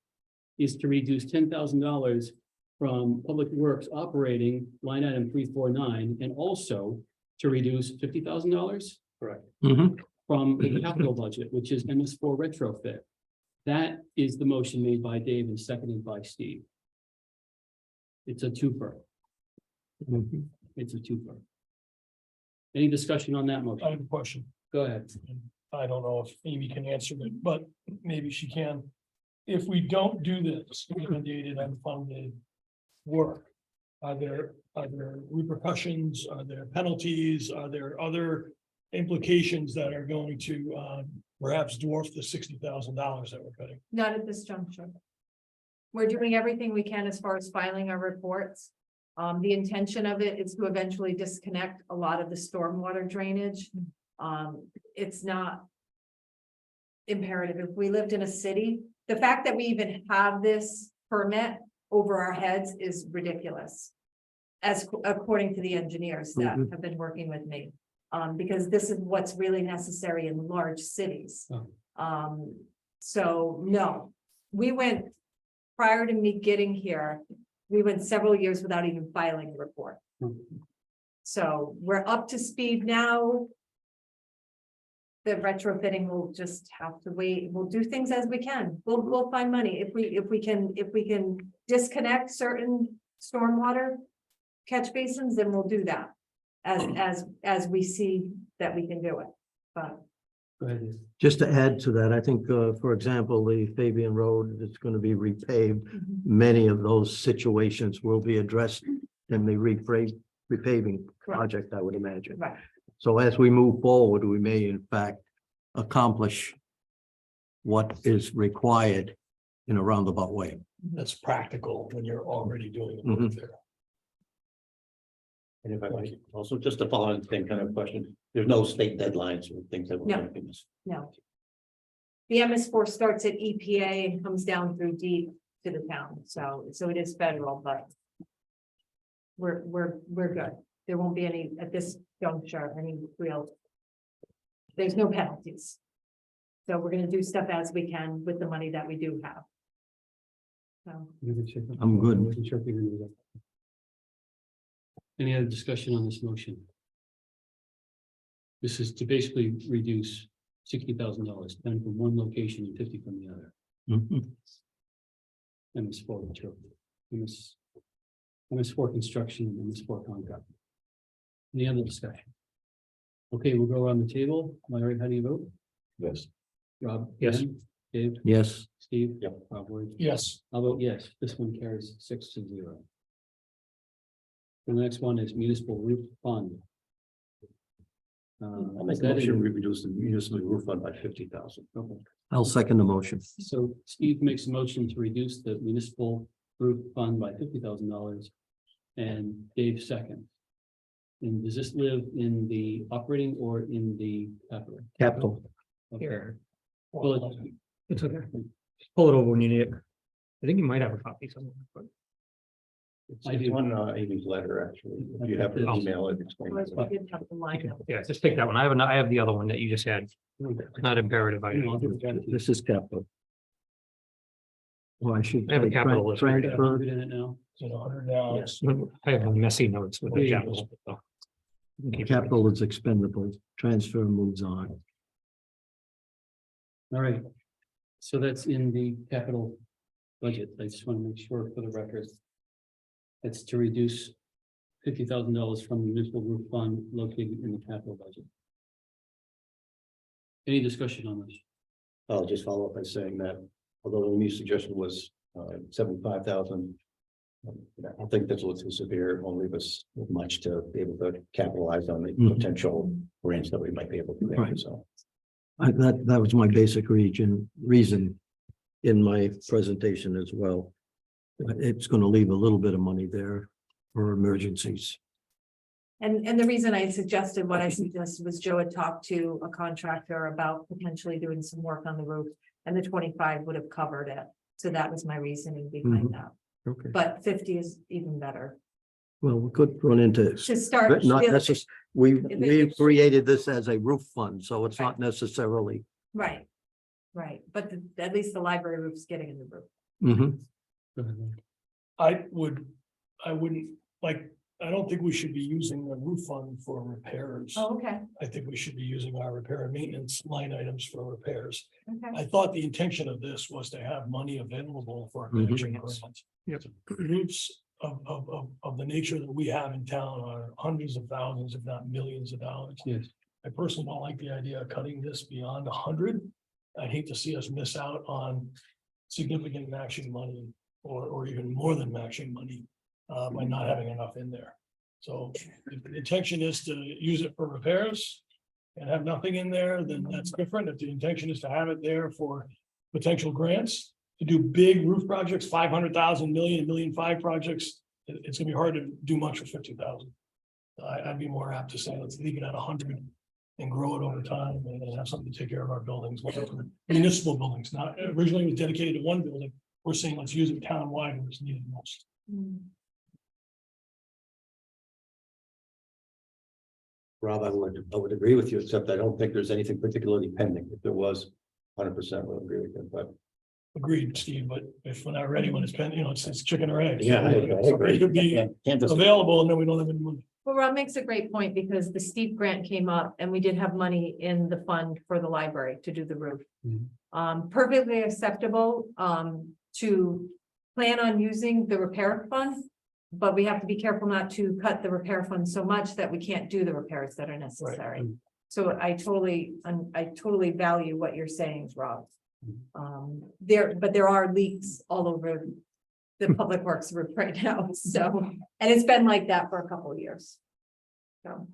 is to reduce $10,000 from Public Works operating line item 349 and also to reduce $50,000 Mhm. from the capital budget, which is MS4 retrofit. That is the motion made by Dave and seconded by Steve. It's a twofer. It's a twofer. Any discussion on that I motion? have a question. Go ahead. I don't know if Amy can answer it, but maybe she can. If we don't do this mandated unfunded work, are there repercussions? Are there penalties? Are there other implications that are going to perhaps dwarf the $60,000 that we're cutting? Not at this juncture. We're doing everything we can as far as filing our reports. The intention of it is to eventually disconnect a lot of the stormwater drainage. It's not imperative. If we lived in a city, the fact that we even have this permit over our heads is ridiculous. As according to the engineers that have been working with me, because this is what's really necessary in large cities. Oh. So no, we went, prior to me getting here, we went several years without even filing a report. So we're up to speed now. The retrofitting will just have to wait. We'll do things as we can. We'll find money if we can disconnect certain stormwater catch basins, then we'll do that as we see that we can do it. But Go ahead. just to add to that, I think, for example, the Fabian Road is going to be repaved. Many of those situations will be addressed in the repaving project, I would imagine. right, So as we move forward, we may in fact accomplish what is required in a roundabout way. That's practical when you're already doing the work there. And if I might, also just to follow on the same kind of question, there's no state deadlines or things that we're No. going to miss. no. The MS4 starts at EPA and comes down through deep to the town, so it is federal, but we're good. There won't be any, at this juncture, any real. There's no penalties. So we're gonna do stuff as we can with the money that we do have. So, I'm good. I wasn't sure if you were gonna do that. Any other discussion on this motion? This is to basically reduce $60,000, 10 from one location and 50 from the other. Mhm. MS4 material. MS4 construction, and MS4 contract. Any other discussion? Okay, we'll go around the table. Larry, how do you vote? Yes. Rob? Yes. Ben, Dave? Yes, Steve? Yep. Rob Word? Yes, I'll vote yes. This one carries 6-0. The next one is municipal roof fund. I'll make is a that motion, in- we reduce the municipal roof fund by 50,000. Okay. I'll second the motion. So Steve makes a motion to reduce the municipal roof fund by $50,000 and Dave second. And does this live in the operating or in the capital? Capital. Okay. Well, It's okay. Just pull it over when you need it. I think you might have a copy somewhere, but It's I do. on Amy's letter, actually. If you have to email it, explain it. We did have the line up. Yeah, just take that one. I have the other one that you just had. Not imperative. I'll give it back to you. This is capital. Well, I should. I have a say capital list. I got transfer. 100 in it now. So 100 now. Yes, I have messy notes with the capital. so. Capital is expendable, transfer moves on. All right. So that's in the capital budget. I just want to make sure for the record. It's to reduce $50,000 from the municipal roof fund located in the capital budget. Any discussion on this? I'll just follow up by saying that although Amy's suggestion was 75,000. I don't think that's a little too severe. It won't leave us with much to be able to capitalize on the Mhm. potential grants that we might be able to make, Right. so. That was my basic reason in my presentation as well. It's gonna leave a little bit of money there for emergencies. And the reason I suggested what I suggested was Joe had talked to a contractor about potentially doing some work on the roof. And the 25 would have covered it. So that was my reasoning behind Mhm. that. Okay, But 50 is even better. well, we could run into, To start. but not really- necessarily, we created this as a roof fund, so it's not necessarily. Right. Right, but at least the library roof's getting in the roof. Mhm. Go ahead, Ron. I wouldn't, like, I don't think we should be using the roof fund for repairs. Oh, okay, I think we should be using our repair and maintenance line items for repairs. okay. I thought the intention of this was to have money available for Mhm. matching grants. Yep. Roofs of the nature that we have in town are hundreds of thousands, if not millions of dollars. Yes. I personally don't like the idea of cutting this beyond 100. I'd hate to see us miss out on significant matching money or even more than matching money by not having enough in there. So if the intention is to use it for repairs and have nothing in there, then that's different. If the intention is to have it there for potential grants, to do big roof projects, 500,000, million, 1.5 million projects, it's gonna be hard to do much for 50,000. I'd be more apt to say, let's leave it at 100 and grow it over time and then have something to take care of our buildings, municipal buildings, not originally it was dedicated to one building. We're saying let's use it townwide where it's needed most. Rob, I would agree with you, except I don't think there's anything particularly pending. If there was, 100% would agree with you, but. Agreed, Steve, but if we're not ready when it's been, it's chicken or egg. Yeah, I agree. It could be Can't disagree. available and then we don't have any money. Well, Rob makes a great point because the steep grant came up and we did have money in the fund for the library to do the roof. Perfectly acceptable, to plan on using the repair fund. But we have to be careful not to cut the repair fund so much that we can't do the repairs that are necessary. So I totally value what you're saying, Rob. But there are leaks all over the public works roof right now, so, and it's been like that for a couple of years. So,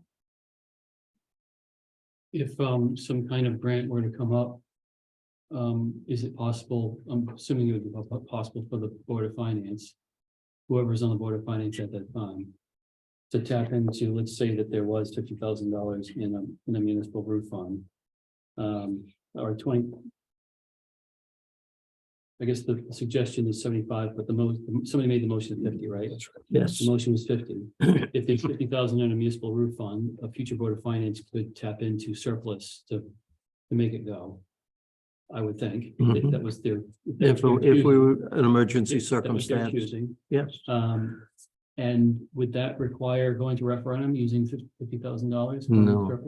If some kind of grant were to come up, is it possible, I'm assuming it would be possible for the Board of Finance, whoever's on the Board of Finance at that time, to tap into, let's say that there was $50,000 in a municipal roof fund, or 20. I guess the suggestion is 75, but somebody made the motion at 50, right? Yes, The motion was 50. If there's 50,000 in a municipal roof fund, a future Board of Finance could tap into surplus to make it go. I would think, if that was their. if we were an emergency if that was their circumstance, choosing. yes. And would that require going to referendum using $50,000? No.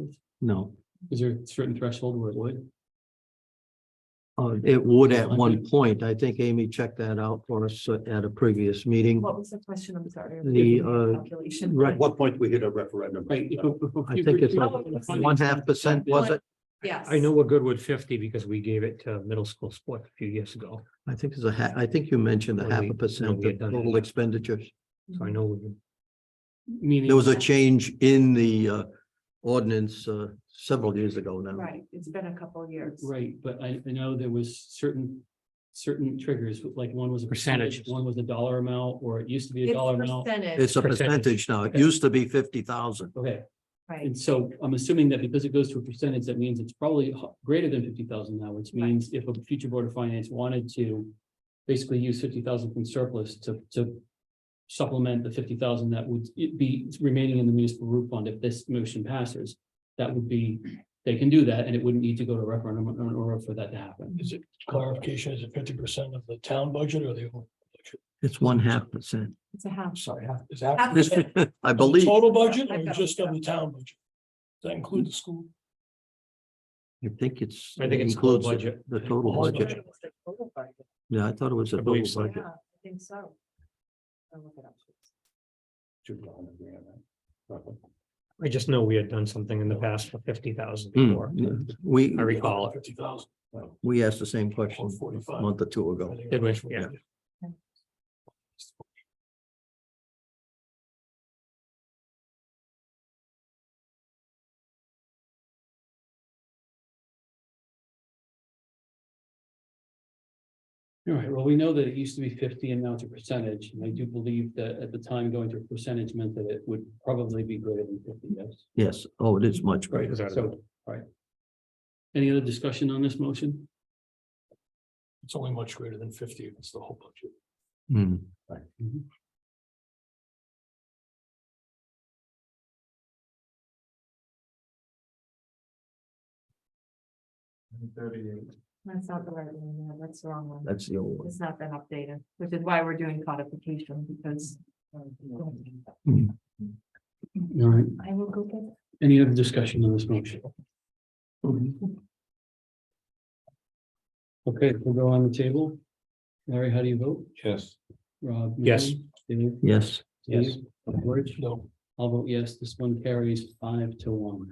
No, Is there a certain threshold where it would? it would at one point. I think Amy checked that out for us at a previous meeting. what was the question? I'm sorry. The, Calculation. right. At what point we hit a referendum? Right. I think it's like 1.5%, was it? Yes. I know we're good with 50 because we gave it to middle school sports a few years ago. I think it's I think you mentioned a When 0.5% we had of done total it. expenditures. So I know we Meaning. There was a change in the ordinance several years ago now. Right, it's been a couple of years. Right, but I know there was certain triggers, like one was a percentage, Percentage. one was a dollar amount, or it used to be a It's dollar amount. percentage, It's a Percentage. percentage now. It Okay. used to be 50,000. Okay, right, and so I'm assuming that because it goes to a percentage, that means it's probably greater than 50,000 now, which Right. means if a future Board of Finance wanted to basically use 50,000 from surplus to supplement the 50,000 that would be remaining in the municipal roof fund if this motion passes. That would be, they can do that and it wouldn't need to go to referendum in order for that to happen. Is it clarification, is it 50% of the town budget or the? It's 0.5%. It's a house. Sorry, is that half percent of I the believe, total budget I've or got just it. of the town budget? Does that include the school? I think it's. I think it's total includes budget. The total Whole budget. Yeah, I thought it was a I total believe so. budget. Yeah, I think so. I'll look it up. Should be 100 grand, roughly. I just know we had done something in the past for 50,000 Hmm, before. yeah. We, I recall it. 50,000. we asked the same question Or a 45. month or two ago. Did we? Yeah. All right, well, we know that it used to be 50 and now it's a percentage, and I do believe that at the time going to a percentage meant that it would probably be greater than 50, yes. Yes, oh, it is much Right, greater. so, all right. Any other discussion on this motion? It's only much greater than 50 if it's the whole budget. Hmm. Mhm. That's not the right one, no, that's the wrong one. That's the old one. It's not been updated, which is why we're doing codification, because. All right, I will go get it. any other discussion on this motion? Okay, we'll go on the table. Larry, how do you vote? Yes. Rob? Yes. Dave? Yes, Yes. George? No, I'll vote yes. This one carries 5-1.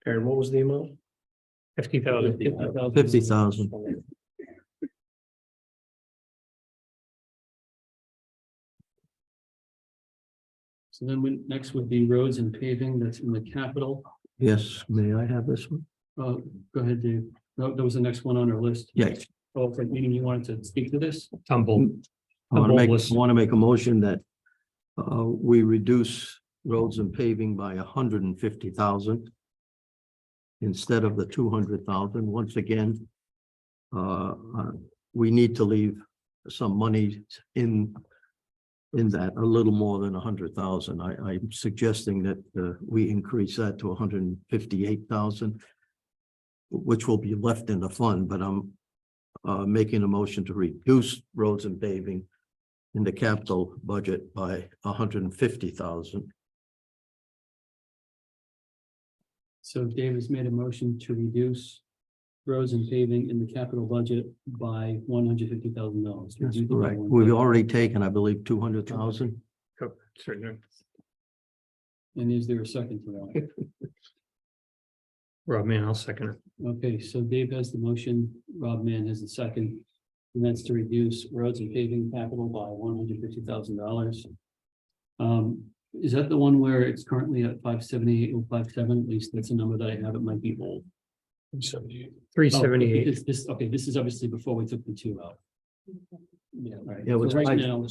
Aaron, what was the amount? 50,000. 50,000. So then next would be roads and paving. That's in the capital. Yes, may I have this one? Go ahead, Dave. No, that was the next one on our list. Yes. Oh, for meeting, you wanted to speak to this? Tumble. I want to make, List. want to make a motion that we reduce roads and paving by 150,000 instead of the 200,000. Once again, we need to leave some money in that, a little more than 100,000. I'm suggesting that we increase that to 158,000, which will be left in the fund, but I'm making a motion to reduce roads and paving in the capital budget by 150,000. So Dave has made a motion to reduce roads and paving in the capital budget by $150,000. That's correct. We've already taken, I believe, 200,000. Certainly. And is there a second to that? Rob, man, I'll second it. Okay, so Dave has the motion, Rob Mann has the second, and that's to reduce roads and paving capital by $150,000. Is that the one where it's currently at 578,057? At least that's a number that I have. It might be old. 78. 378. Because this, okay, this is obviously before we took the two out. Yeah, right. Yeah, it was So right five- now,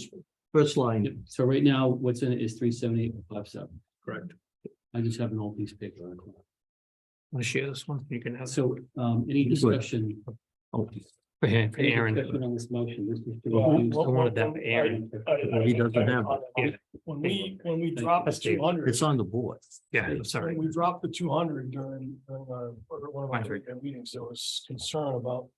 First line, yep, so right now, what's in it is 378,057. Correct. I just have an old piece of paper. Want to share this one? You can have. So, any Good. discussion? oh, For Any Aaron. discussion on this motion? This is to Well, reduce- I wanted that for Aaron. He doesn't have it. When we drop the That's Dave. 200. it's on the board. Yeah, sorry. When we dropped the 200 during one of my Fine. meetings, there was concern about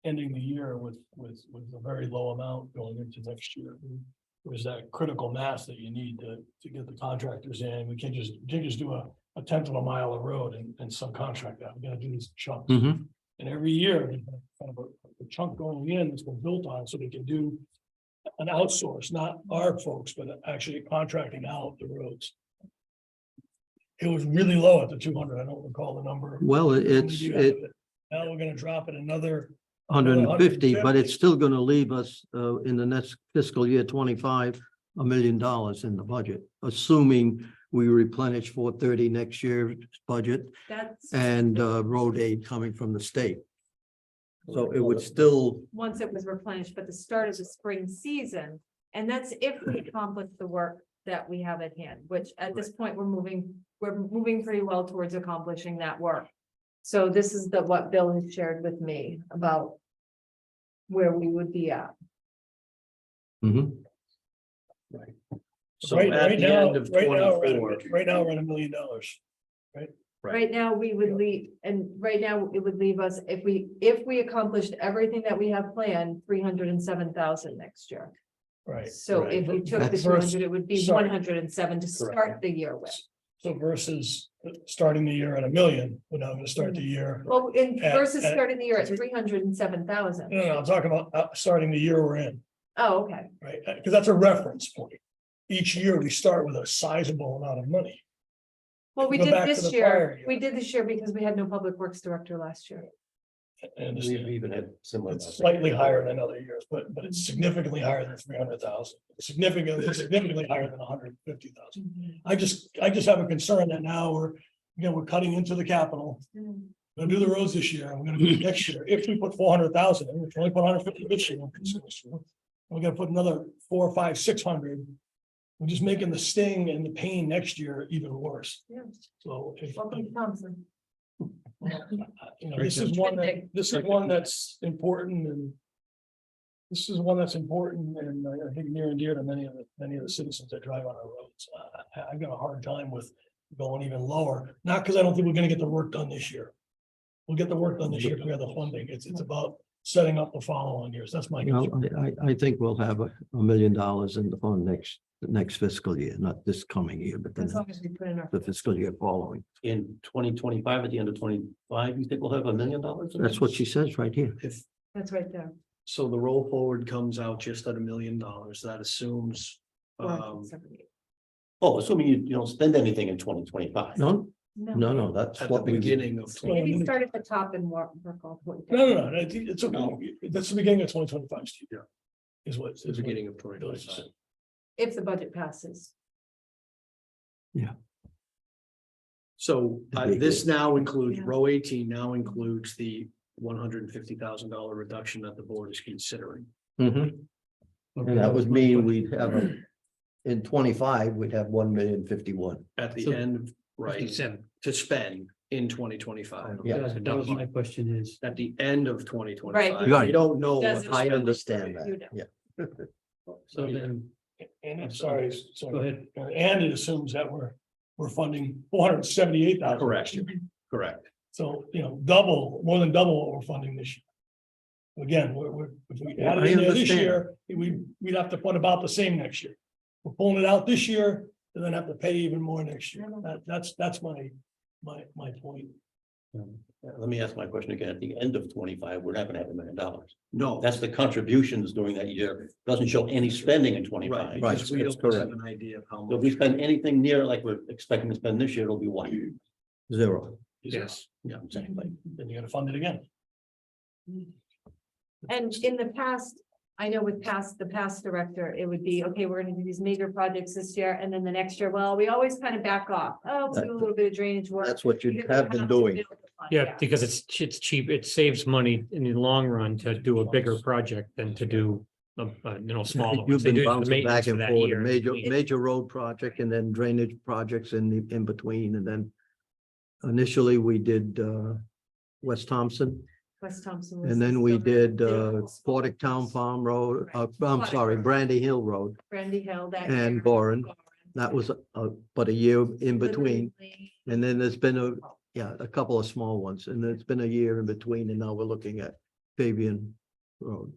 ending the year with a very low amount going into next year. There's that critical mass that you need to get the contractors in. We can't just do a tenth of a mile of road and subcontract that. We gotta do these chunks. Mhm. And every year, there's kind of a chunk going in that's been built on, so they can do an outsource, not our folks, but actually contracting out the roads. It was really low at the 200. I don't recall the number. Well, How many it's, do you have it, of it? Now we're gonna drop it another. 150, but it's still gonna leave us, in the next fiscal year 25, $1 million in the budget, assuming we replenish 430 next year's budget That's, and, road aid coming from the state. So it would still, once it was replenished, but the start of the spring season, and that's if we accomplish the work that we have at hand, which at this point, we're moving pretty well towards accomplishing that work. So this is what Bill has shared with me about where we would be at. Mhm. So Right, at right the now, end of right now, 24, right now, we're at $1 million. Right now, we would leave, and right now, it would leave us, if we accomplished everything that we have planned, 307,000 next year. Right. So if you took the That's- 200, it would be Sorry. 107 to start the year with. So versus starting the year at $1 million, we're now gonna start the year. Well, in At- versus at- starting the year at 307,000. No, I'm talking about starting the year we're in, Oh, okay. right? Because that's a reference point. Each year we start with a sizable amount of money. Well, we Go did back to this the year, prior year. we did this year because we had no public works director last year. And We've even had similar. it's slightly higher than other years, but it's significantly higher than 300,000. Significantly higher than 150,000. I just have a concern that now we're cutting into the capital. We're gonna do the roads this year, and we're gonna do it next year. If we put 400,000, in, we can only put 150 this year. We're gonna put another 4, 5, 600. We're just making the sting and the pain next year even worse. Yeah. So if, Welcome to Thompson. this is one that's important and. This is one that's important and I think near and dear to many of the citizens that drive on our roads. I've got a hard time with going even lower, not because I don't think we're gonna get the work done this year. We'll get the work done this year if we have the funding. It's about setting up the following years. That's my. Well, concern. I think we'll have $1 million in the fund next fiscal year, not this coming year, but As then long as we put in our. the fiscal year following. In 2025, at the end of 25, you think we'll have $1 million? That's what she says right here. if, That's right there. so the roll forward comes out just at $1 million, that assumes. 478. Oh, assuming you don't spend anything in 2025. No, no, that's At the what we. beginning of. Maybe start at the top and work off. No, it's okay. That's the beginning of 2025, Steve. Yeah. Is what. The beginning of 2025. If the budget passes. So That'd be this now includes, Yeah. row 18 now includes the $150,000 reduction that the board is considering. Mhm. And that would mean we'd have in 25, we'd have 1,051,000. At the So- end, right, 57. to spend in 2025. Yeah. That was my question is, At the end of 2025. Right. We don't know. Doesn't- what- I understand You that, know. yeah. so then, And I'm sorry, go sorry. ahead. And it assumes that we're funding 478,000. Correct. Correct. So, more than double what we're funding this year. Again, if we Yeah, add I it in there this understand. year, we'd have to fund about the same next year. We're pulling it out this year, and then have to pay even more next year. That's my point. Let me ask my question again. At the end of 25, we're not gonna have $1 million. No, That's the contributions during that year. Doesn't show any spending in 25. right, Right, because we that's don't have correct. an idea of how So if we much. spend anything near like we're expecting to spend this year, it'll be what? 0. Yes. Yeah, exactly. Then you gotta fund it again. And in the past, I know with the past director, it would be, okay, we're gonna do these major projects this year, and then the next year, well, we always kind of back off. Oh, we'll do a little bit of drainage work. That's what you because we have been to doing. build the fund, Yeah, because it's cheap, it saves money in the long run to do a bigger project than to do, smaller. You've ones. They been do the bouncing back maintenance for and that forth, year in major, between. major road project and then drainage projects in between, and then initially we did West Thompson, West Thompson. was and then we still did the- Portic Town Farm Road, I'm sorry, Brandy Hill Road. Brandy Hill that. and year. Boren. That was but a year in between, Literally, and then there's been a couple of small ones, and it's been a year in between, and now we're looking at Fabian Road.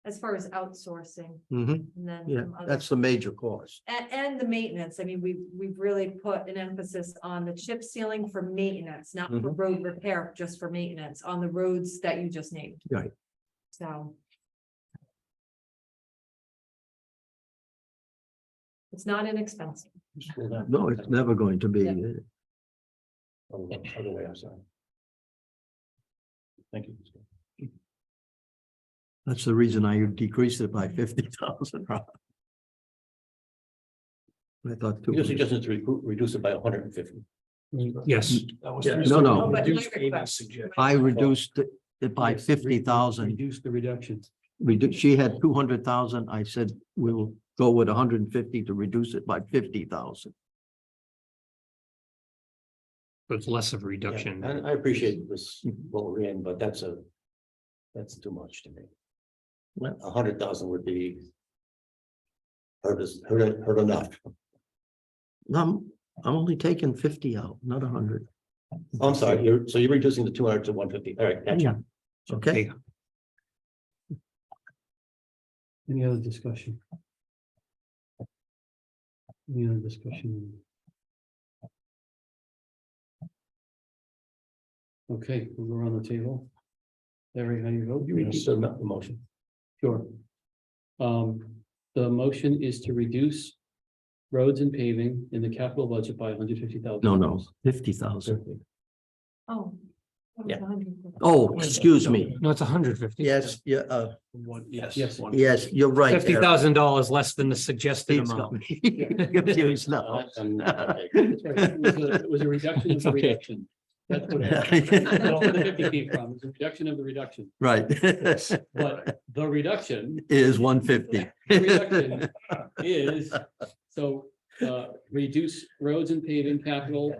As far as outsourcing, Mhm. and then. Yeah, some other- that's the major cost. And the maintenance, I mean, we've really put an emphasis on the chip sealing for maintenance, not for road repair, just for maintenance on the roads that you just named. Right. So. It's not inexpensive. No, it's never going to be. Yeah. Other way, I'm sorry. Thank you. That's the reason I decreased it by 50,000. I thought. You're suggesting to reduce it by 150. Yes, That was. Yeah. the No, reason- no. But Reduce my Amy's request- suggestion. I reduced it by Yes, 50,000. reduce the reductions. She had 200,000. I said, we'll go with 150 to reduce it by 50,000. So it's less of a reduction. And I appreciate this, what we're in, but that's too much to me. 100,000 would be. Hurt enough. I'm only taking 50 out, not 100. I'm sorry, you're reducing the 200 to 150. All right, gotcha. Okay, Any other discussion? Any other discussion? Okay, we'll go around the table. Larry, how do you vote? You repeat the motion. Sure. The motion is to reduce roads and paving in the capital budget by $150,000. no, 50,000. Oh. Yeah. Oh, excuse me. No, it's 150. Yes, yeah, Yes. yes, you're right. $50,000 less than the suggested Steve's amount. got me confused now. That's right. It was a reduction of the Okay. reduction. That's what it is. That's where the 50 came from. It's a reduction of the reduction, Right. but the reduction Is 150. The reduction is, so, reduce roads and paving capital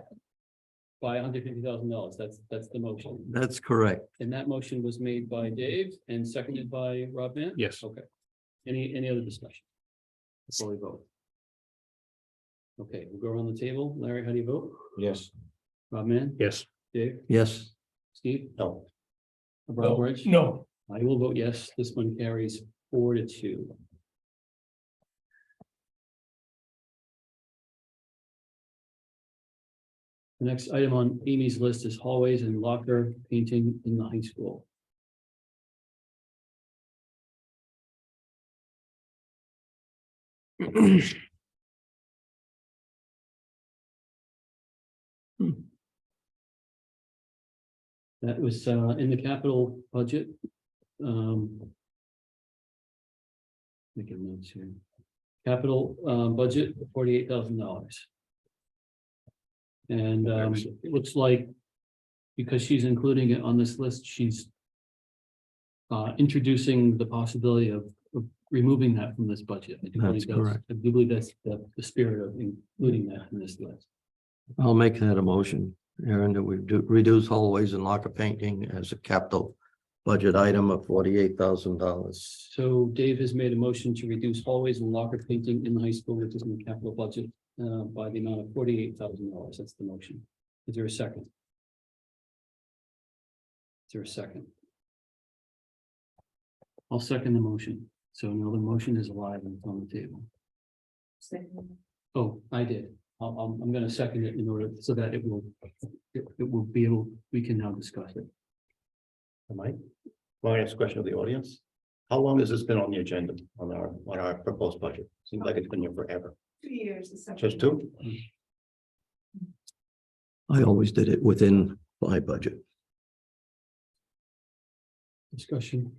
by $150,000. That's the motion. That's correct. And that motion was made by Dave and seconded by Rob Mann? Yes. Okay. Any other discussion? Before we vote? Okay, we'll go around the table. Larry, how do you vote? Yes. Rob Mann? Yes. Dave? Yes. Steve? No. Rob Rich? No, I will vote yes. This one carries 4-2. The next item on Amy's list is hallways and locker painting in the high school. That was in the capital budget. Making notes here. Capital budget, $48,000. And it looks like, because she's including it on this list, she's introducing the possibility of removing that from this budget. I do That's believe correct. I do believe that's the spirit of including that in this list. I'll make that a motion, Aaron, that we do reduce hallways and locker painting as a capital budget item of $48,000. So Dave has made a motion to reduce hallways and locker painting in the high school, which is in the capital budget, by the amount of $48,000. That's the motion. Is there a second? Is there a second? I'll second the motion. So now the motion is alive and it's on the table. Oh, I did. I'm gonna second it in order so that it will be able, we can now discuss it. Mike, my next question of the audience. How long has this been on the agenda on our proposed budget? Seems like it's been here forever. 2 years. is something. Just two? I always did it within my budget. Discussion.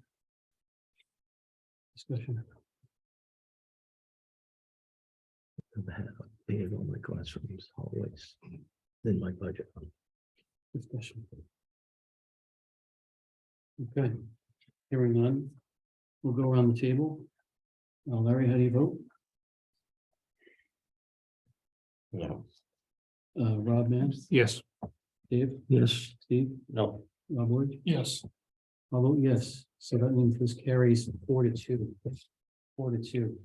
Discussion. I've had a big on my classrooms, hallways, in my budget. Discussion. Okay, hearing none, we'll go around the table. Larry, how do you vote? No. Rob Mann, Yes. Dave, Yes. Steve, No. Rob Ward? yes, I'll vote yes, so that means this carries 4-2. 4-2.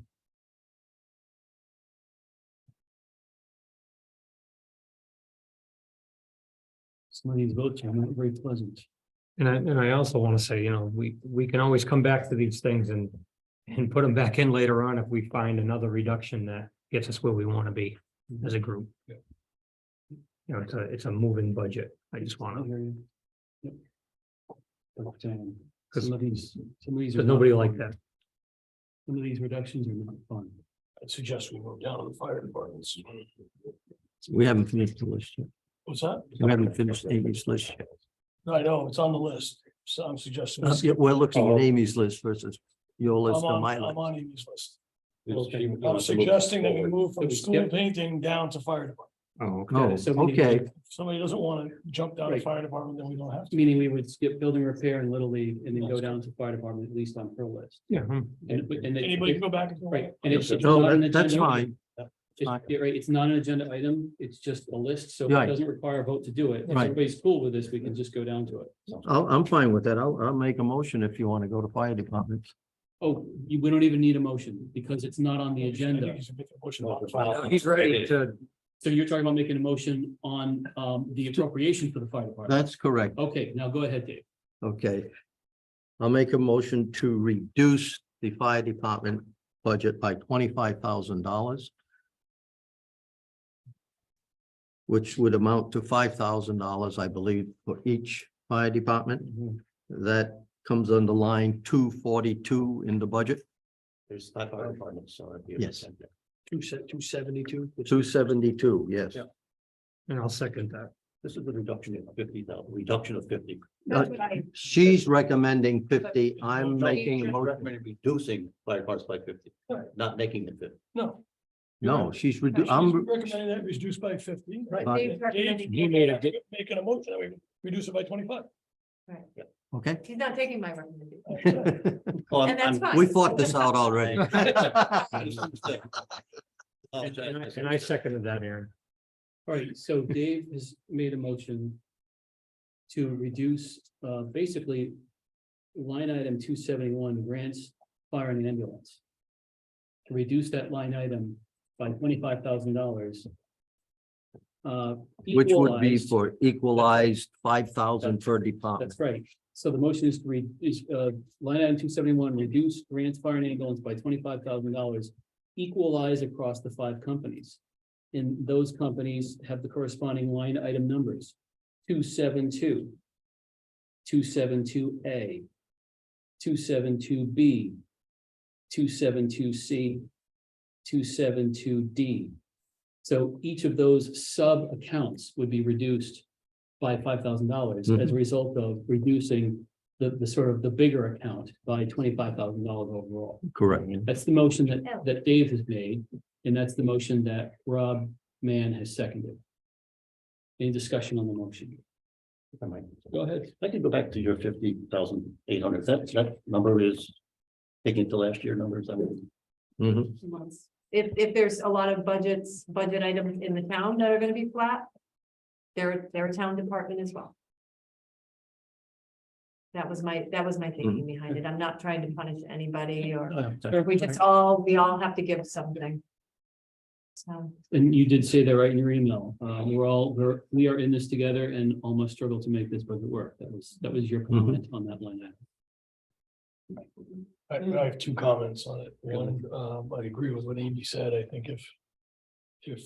Some of these votes are not very pleasant. And I also want to say, we can always come back to these things and put them back in later on if we find another reduction that gets us where we want to be as a group. It's a moving budget. I just want to, hear you. Yep. But, Because some of these are. but nobody not like fun. that. Some of these reductions are not fun. I'd suggest we move down to the fire departments. We haven't finished the list yet. What's that? We haven't finished Amy's list yet. I know, it's on the list, so I'm suggesting. Yeah, we're looking at Amy's list versus your list and my I'm list. on Amy's list. Okay. I'm suggesting that we move from So we school skip- painting down to fire department. Oh, Oh, so we- okay. If somebody doesn't want to jump down to Right. fire department, then we don't have to. Meaning we would skip building repair and little league and then go down to fire department, at least on her list. Yeah. And it- Anybody can go back and. Right, and it's No, not an that's agenda- fine. It's not an agenda item, it's just a list, so if it Right. doesn't require a vote to do it. If Right. everybody's cool with this, we can just go down to it. I'm fine with that. I'll make a motion if you want to go to fire departments. Oh, we don't even need a motion because it's not on the I think agenda. he's making a motion about the file. He's ready to, So you're talking about making a motion on the appropriation for the fire department? That's correct. Okay, now go ahead, Dave. Okay. I'll make a motion to reduce the fire department budget by $25,000. Which would amount to $5,000, I believe, for each fire department. That comes under line 242 in the budget, There's five fire departments, so. it'd be a Yes. percent. 272. 272, yes. Yeah. and I'll second that. This is the reduction of 50,000, reduction of 50. That's what I, She's recommending 50, I'm making a She's motion. recommending reducing fire departments by 50, not making it 50. No. No, she's She's I'm, recommending that reduced by 50. Right. Dave's recommending. He made a, Making a motion that we reduce it by 25. okay. He's not taking my recommendation. Oh, And that's fine. We fought this out already. and I seconded that, Aaron. All right, so Dave has made a motion to reduce, basically, line item 271 grants, fire and ambulance. To reduce that line item by $25,000. Which would be equalized- for equalized 5,000 per department. That's right. So the motion is to line item 271, reduce grants, fire and ambulance by $25,000. Equalize across the 5 companies. And those companies have the corresponding line item numbers. 272. 272A. 272B. 272C. 272D. So each of those sub accounts would be reduced by $5,000 as a result of reducing the sort of the bigger account by $25,000 overall. Correct. That's the motion that Dave has made, and that's the motion that Rob Mann has seconded. Any discussion on the motion? If I might. Go ahead. I can go back to your 50,800. That number is taking to last year numbers. I mean, Mhm. If there's a lot of budget items in the town that are gonna be flat, they're a town department as well. That was my thinking behind it. I'm not trying to punish anybody or we all have to give something. So, And you did say that right in your email. We are in this together and all must struggle to make this budget work. That was your comment on that line item. I have 2 comments on it. One, I agree with what Amy said. I think if the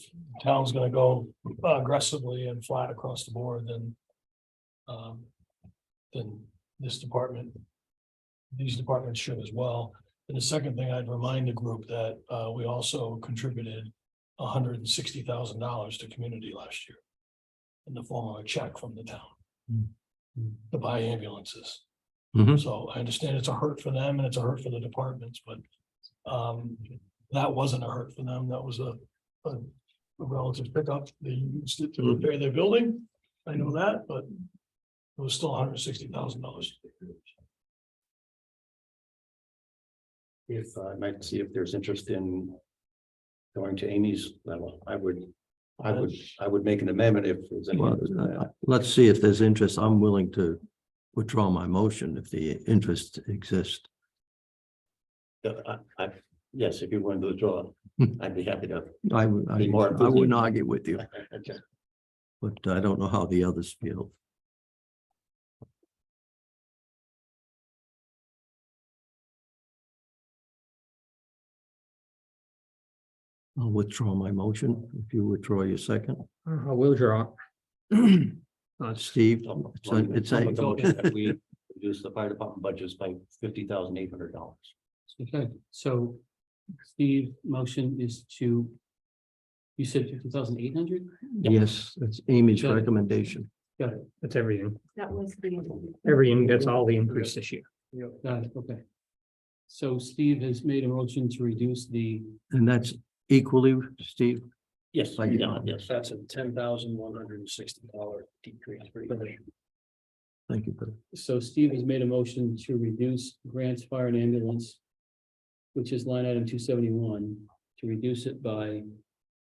town's gonna go aggressively and flat across the board, then these departments should as well. And the second thing, I'd remind the group that we also contributed $160,000 to community last year in the form of a check from the town to buy ambulances. Mhm. So I understand it's a hurt for them and it's a hurt for the departments, but that wasn't a hurt for them. That was a relative pickup. They used it to repair their building. I know that, but it was still $160,000. If I might see if there's interest in going to Amy's level, I would make an amendment if there's any. Well, interest in that. let's see if there's interest. I'm willing to withdraw my motion if the interest exists. Yes, if you're going to withdraw, I'd be happy to. I Be more wouldn't argue with you, Okay. but I don't know how the others feel. I'll withdraw my motion if you withdraw your second. I will draw. Steve, it's We reduce the fire department budgets by $50,800. Okay, so Steve, motion is to. You said 50,800? yes, that's Amy's Got it. recommendation. Got it, That's everything. that was the. Everything gets all the increase this year. got it, okay. So Steve has made a motion to reduce the, And that's equally, Steve? Yes, Thank you. yeah, yes. That's a $10,160 decrease. Thank you. Bill. so Steve has made a motion to reduce grants, fire and ambulance. Which is line item 271, to reduce it by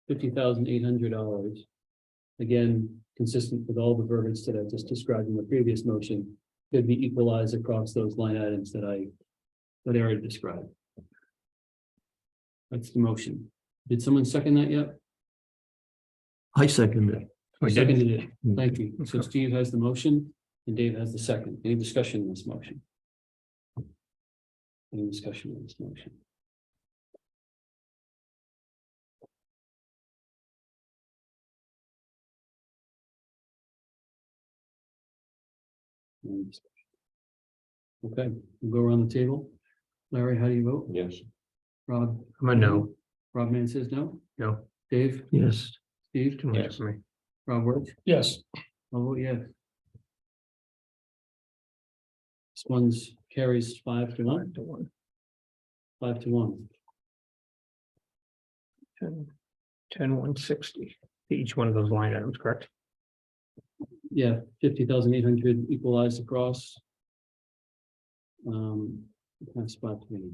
$50,800. Again, consistent with all the verbiage that I just described in the previous motion, could be equalized across those line items that I already described. That's the motion. Did someone second that yet? I second it. I did. seconded it. Thank you. So Steve has the motion and Dave has the second. Any discussion on this motion? Any discussion on this motion? Any discussion? Okay, we'll go around the table. Larry, how do you vote? Yes. Rob? I'm a no. Rob Mann says no. No. Dave? Yes. Steve? Too much for me. Rob Worth? Yes, I'll vote yes. This one's carries 5-1. 5-1. 10,160, each one of those line items, correct? Yeah, 50,800 equalized across. That's 5-3.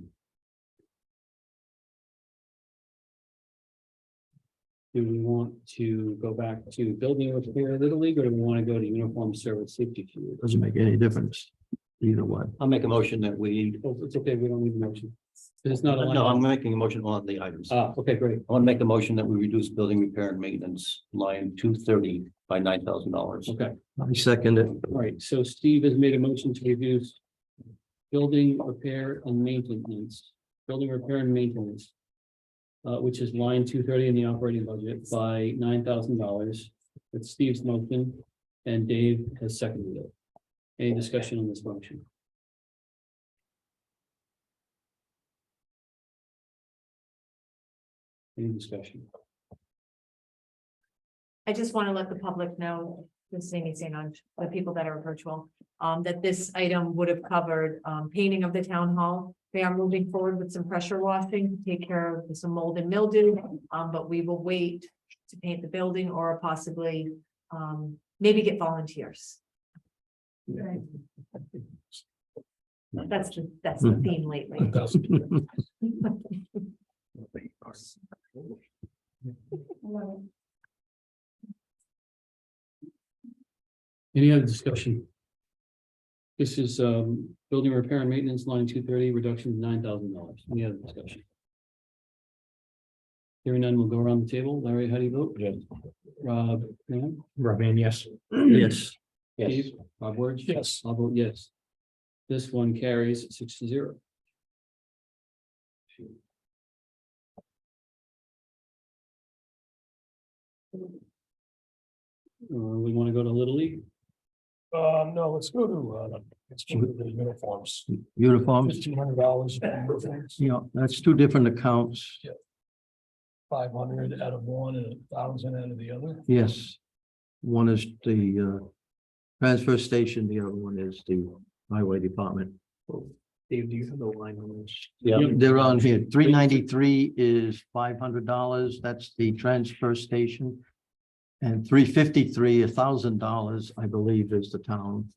Do we want to go back to building repair Little League, or do we want to go to uniform service safety? Fuel? Doesn't make any difference. Either one. I'll make a motion that we, Oh, it's okay, we don't need a motion. It's not a line. no, I'm item. making a motion on the items. I Okay, great. want to make a motion that we reduce building repair and maintenance line 230 by $9,000. Okay, I second it. all right. So Steve has made a motion to reduce building repair and maintenance, which is line 230 in the operating budget by $9,000. That's Steve's motion, and Dave has seconded it. Any discussion on this motion? Any discussion? I just want to let the public know, this is Amy St. Ange, the people that are virtual, that this item would have covered, painting of the town hall. They are moving forward with some pressure washing to take care of some mold and mildew, but we will wait to paint the building or possibly, maybe get volunteers. That's the theme lately. Any other discussion? This is building repair and maintenance line 230, reduction of $9,000. Any other discussion? Hearing none, we'll go around the table. Larry, how do you vote? Yes. Rob? Mann? Robin, yes. Yes. Yes. Steve? Rob Ward? yes. I'll vote yes. This one carries 6-0. We want to go to Little League? No, let's go to the uniforms. Uniforms, $1,500. you know, that's two different accounts. 500 out of one and 1,000 out of the other. Yes. One is the transfer station, the other one is the highway department. Dave, do you have the line on this? Yeah. They're on here. 393 is $500. That's the transfer station. And 353, $1,000, I believe, is the town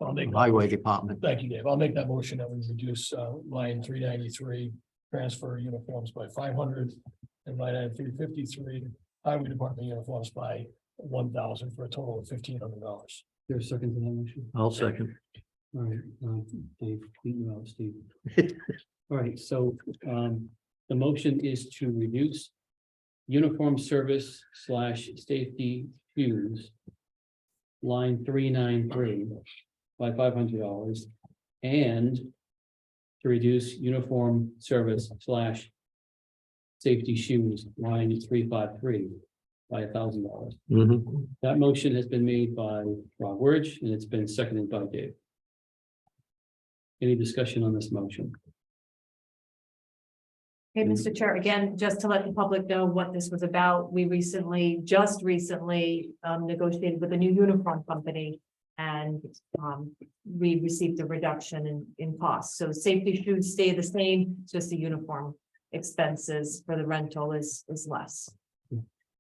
I'll make that highway motion. department. Thank you, Dave. I'll make that motion that we reduce line 393, transfer uniforms by 500, and line item 353, highway department uniforms by 1,000 for a total of $1,500. There's a second to that motion? I'll second. All right, Dave, beat you out, Steve. All right, so the motion is to reduce uniform service / safety shoes line 393 by $500 and to reduce uniform service / safety shoes line 353 by $1,000. Mhm. That motion has been made by Rob Wirch and it's been seconded by Dave. Any discussion on this motion? Hey, Mr. Chair, again, just to let the public know what this was about, we just recently negotiated with a new uniform company. And we received a reduction in cost. So safety shoes stay the same, just the uniform expenses for the rental is less.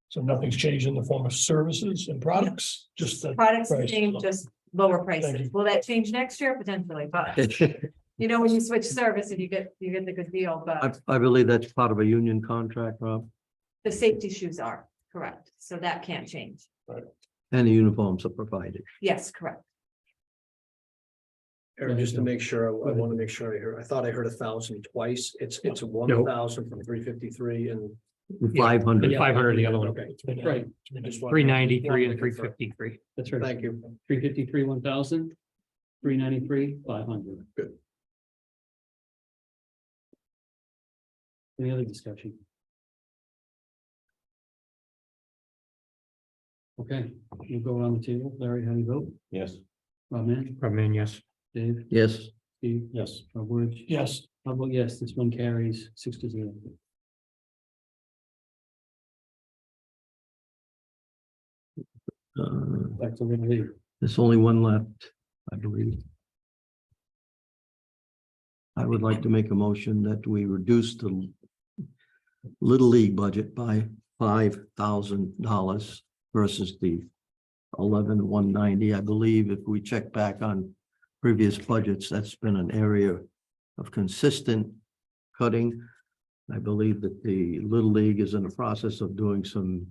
So nothing's changed in the form of services and products, just the Products the price. same, just lower Thank prices. you. Will that change next year? Potentially, but you know, when you switch service and you get the good deal, but I believe that's part of a union contract, Rob. The safety shoes are, correct. So that can't change. And the uniforms are provided. Yes, correct. Eric, just to make sure, I want to make sure I heard, I thought I heard 1,000 twice. It's 1,000 from 353 and. 500. 500 the other one. Okay. Right. Just wanted- 393 and wanted to confirm. 353. That's right. Thank you. 353, 1,000, 393, 500. Good. Any other discussion? Okay, you go around the table. Larry, how do you vote? Yes. Rob Man, Man, yes. Dave, Yes, Steve, Yes. Rob Woods. Yes, How about yes, this one carries 6-0. Back to Little League. there's only one left, I believe. I would like to make a motion that we reduce the Little League budget by $5,000 versus the 11,190. I believe if we check back on previous budgets, that's been an area of consistent cutting. I believe that the Little League is in the process of doing some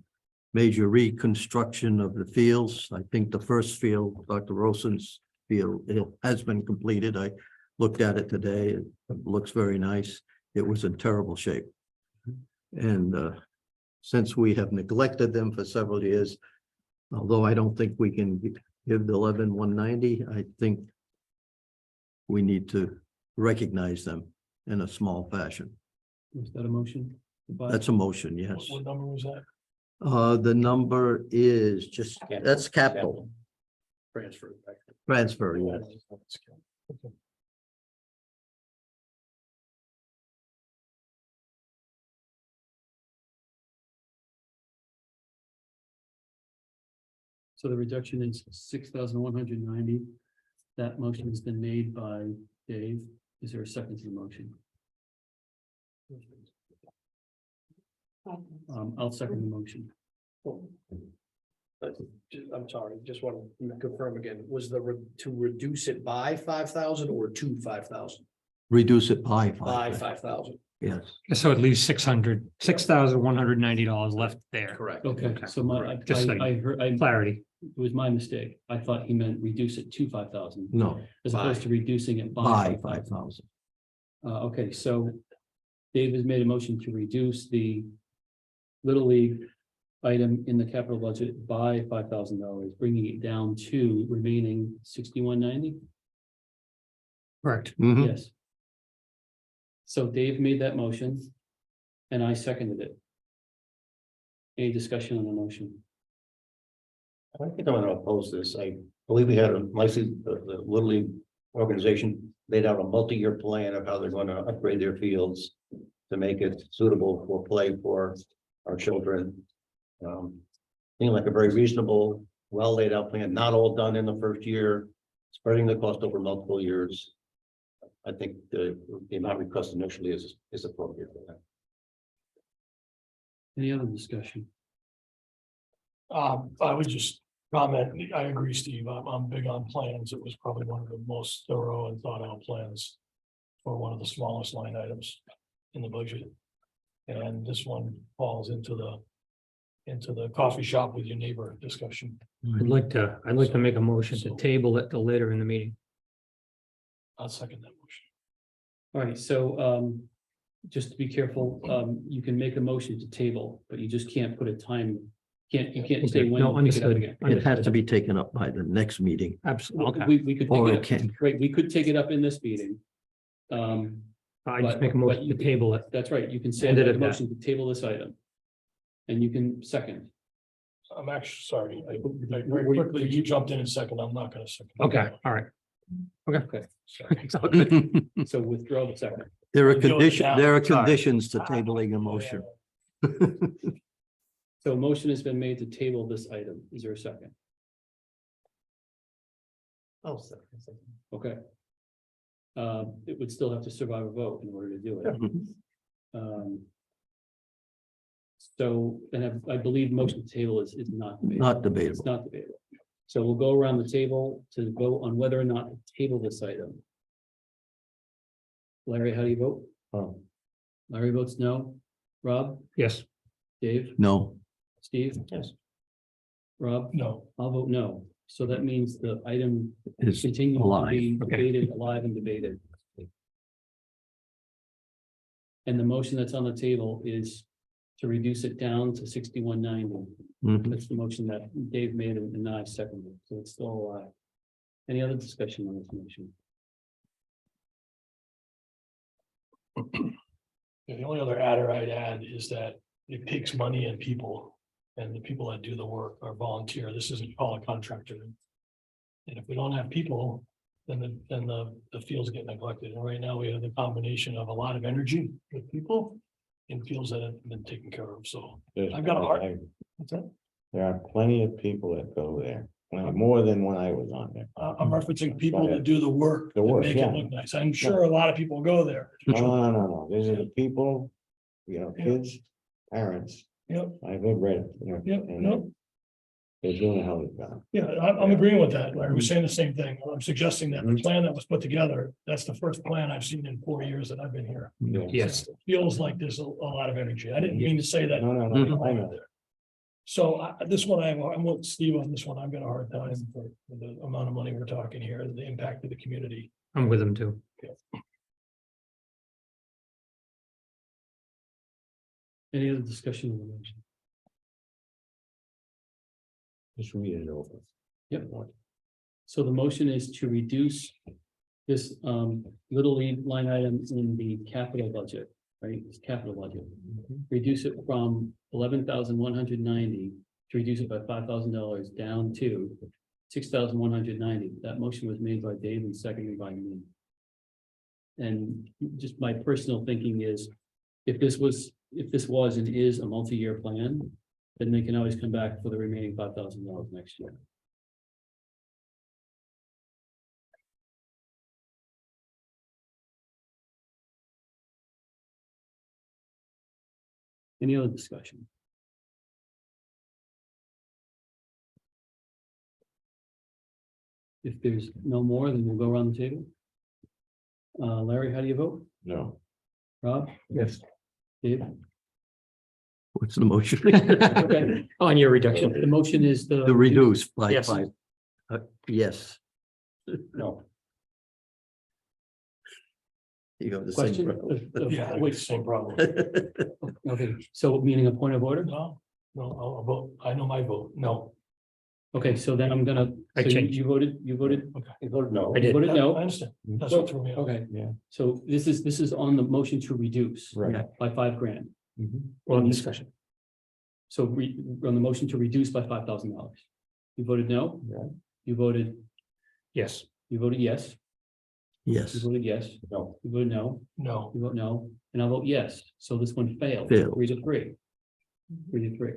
major reconstruction of the fields. I think the first field, Dr. Rosen's field, it has been completed. I looked at it today. It looks very nice. It was in terrible shape. And since we have neglected them for several years, although I don't think we can give the 11,190, I think we need to recognize them in a small fashion. Is that a motion? That's a motion, yes. what number was that? The number is just, that's capital Transfer. transfer, yes. So the reduction is 6,190. That motion has been made by Dave. Is there a second to the motion? I'll second the motion. I'm sorry, just want to confirm again, was to reduce it by 5,000 or to 5,000? Reduce it by By 5. 5,000, Yes, So it leaves $6,190 left there. correct. Okay, so Just so I heard, Clarity. it was my mistake. I thought he meant reduce it to 5,000 no, as opposed to reducing it by by 5,000. Okay, so Dave has made a motion to reduce the Little League item in the capital budget by $5,000, bringing it down to remaining 6,190. Correct. Mhm. Yes. So Dave made that motion and I seconded it. Any discussion on the motion? I think I'm gonna oppose this. I believe we had a nicely, the Little League organization laid out a multi-year plan of how they're gonna upgrade their fields to make it suitable for play for our children. Seemed like a very reasonable, well laid out plan, not all done in the first year, spreading the cost over multiple years. I think the amount requested initially is appropriate for that. Any other discussion? I would just comment, I agree, Steve, I'm big on plans. It was probably one of the most thorough and thought out plans for one of the smallest line items in the budget. And this one falls into the coffee shop with your neighbor discussion. I'd like to make a motion to table it till later in the meeting. I'll second that motion. All right, so just to be careful, you can make a motion to table, but you just can't put a time. You can't say when. No, you pick it up understood. again. It has to be taken up by the next meeting. Absolutely. Okay. We could. Or take it up- can. Right, we could take it up in this meeting. I just make a but motion you to can- table it. That's right, you can say End it a at that. motion to table this item. And you can second. I'm actually sorry, very quickly, you jumped in a second, I'm not gonna second. Okay, all right. Okay, It's all good. so withdraw the second. There are We'll do it conditions, now. there are Sorry. conditions to tabling a motion. So a motion has been made to table this item. Is there a second? Oh, Okay. It would still have to survive a vote in order to do it. So, and I believe motion to table is not. debatable. Not It's debatable. not debatable. So we'll go around the table to vote on whether or not to table this item. Larry, how do you vote? Oh. Larry votes no. Rob, Yes. Dave, No, Steve, Yes. Rob, No, I'll vote no. So that means the item it's continues to alive. be Okay. debated, alive and debated. And the motion that's on the table is to reduce it down to 6190. Mhm. That's the motion that Dave made and I seconded, so it's still alive. Any other discussion on this motion? the only other adder I'd add is that it takes money and people. And the people that do the work are volunteer. This isn't call a contractor. And if we don't have people, then the fields get neglected. And right now we have the combination of a lot of energy with people in fields that have been taken care of. So I've got a heart. What's that? There are plenty of people that go there, more than when I was on there. I'm referencing people that do the work. The that work, make it yeah. look nice. I'm sure a lot of people go there. No. These are the people, Yeah. kids, parents. Yep, I've read, yep, and no, they're doing a hell of a job. yeah, I'm agreeing with that. Larry was saying the same thing. I'm suggesting that the plan that was put together, that's the first plan I've seen in 4 years that I've been here. Yeah. Yes, So it Feels like there's a lot of energy. I didn't mean to say that. No, I know. So this one, I'm with Steve on this one. I've got a hard time for the amount of money we're talking here, the impact of the community. I'm with them too. Any other discussion on the motion? Just read it over. Yep. So the motion is to reduce this Little League line item in the capital budget, right? It's capital budget. Reduce it from 11,190 to reduce it by $5,000 down to 6,190. That motion was made by Dave and seconded by me. And just my personal thinking is, if this was and is a multi-year plan, then they can always come back for the remaining $5,000 next year. Any other discussion? If there's no more, then we'll go around the table. Larry, how do you vote? No. Rob? Yes. Dave? What's the motion? Okay. On your reduction. The motion is The reduce by Yes. 5. Yes. No. You have the Question? same. problem. Yeah, wait, same problem. Okay, so meaning a point of order? No, I'll vote. I know my vote. No. Okay, so then I'm gonna, I so you- changed. you voted, You voted no. I you did. voted I no? understand. That's what threw me off. Okay. Yeah. So this is on the motion to reduce. Right. By $5,000. Well, discussion. So on the motion to reduce by $5,000. You voted no? Yeah. You voted, Yes, you voted yes, you Yes, voted yes, No. you voted no, No, you vote no, and I vote yes. So this one failed. Failed. 3-3. 3-3.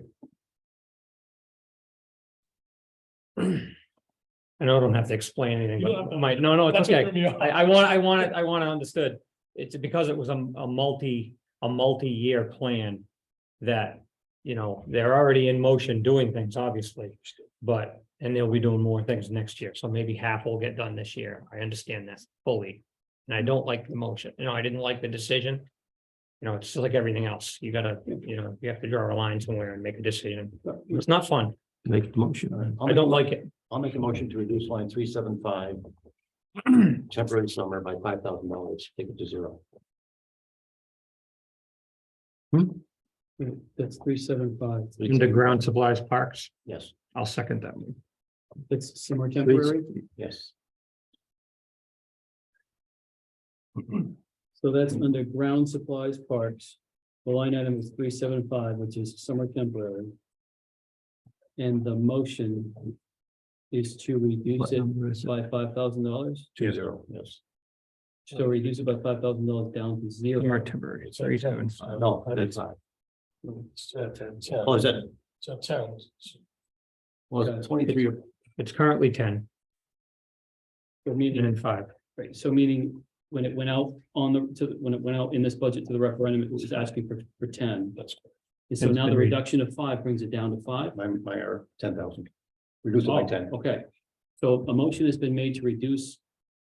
I know I don't have to explain anything, You don't but have my, no, it's that's what okay. threw me off. I want it understood. It's because it was a multi-year plan that, they're already in motion doing things, obviously. And they'll be doing more things next year. So maybe half will get done this year. I understand that fully. And I don't like the motion. I didn't like the decision. It's just like everything else. You gotta, you have to draw a line somewhere and make a decision. It's not fun. make the motion. I don't like it. I'll make a motion to reduce line 375. Temporary summer by $5,000, take it to 0. That's 375. Underground supplies parks. Yes, I'll second that one. That's summer temporary. yes. So that's under ground supplies parks. The line item is 375, which is summer temporary. And the motion is to reduce What it number is it? by $5,000. 2-0, yes. So reduce it by $5,000 down to 0. Summer temporary, it's 37. No, that's not. It's at 10. Oh, is that, It's at 10. well, it's 23, It's currently 10 So and meaning, then 5. right, so meaning when it went out when it went out in this budget to the referendum, it was asking for 10. That's. And so It's now been the re- reduction of 5 brings it down to 5. my error, 10,000. Reduce it by Oh, 10. okay, so a motion has been made to reduce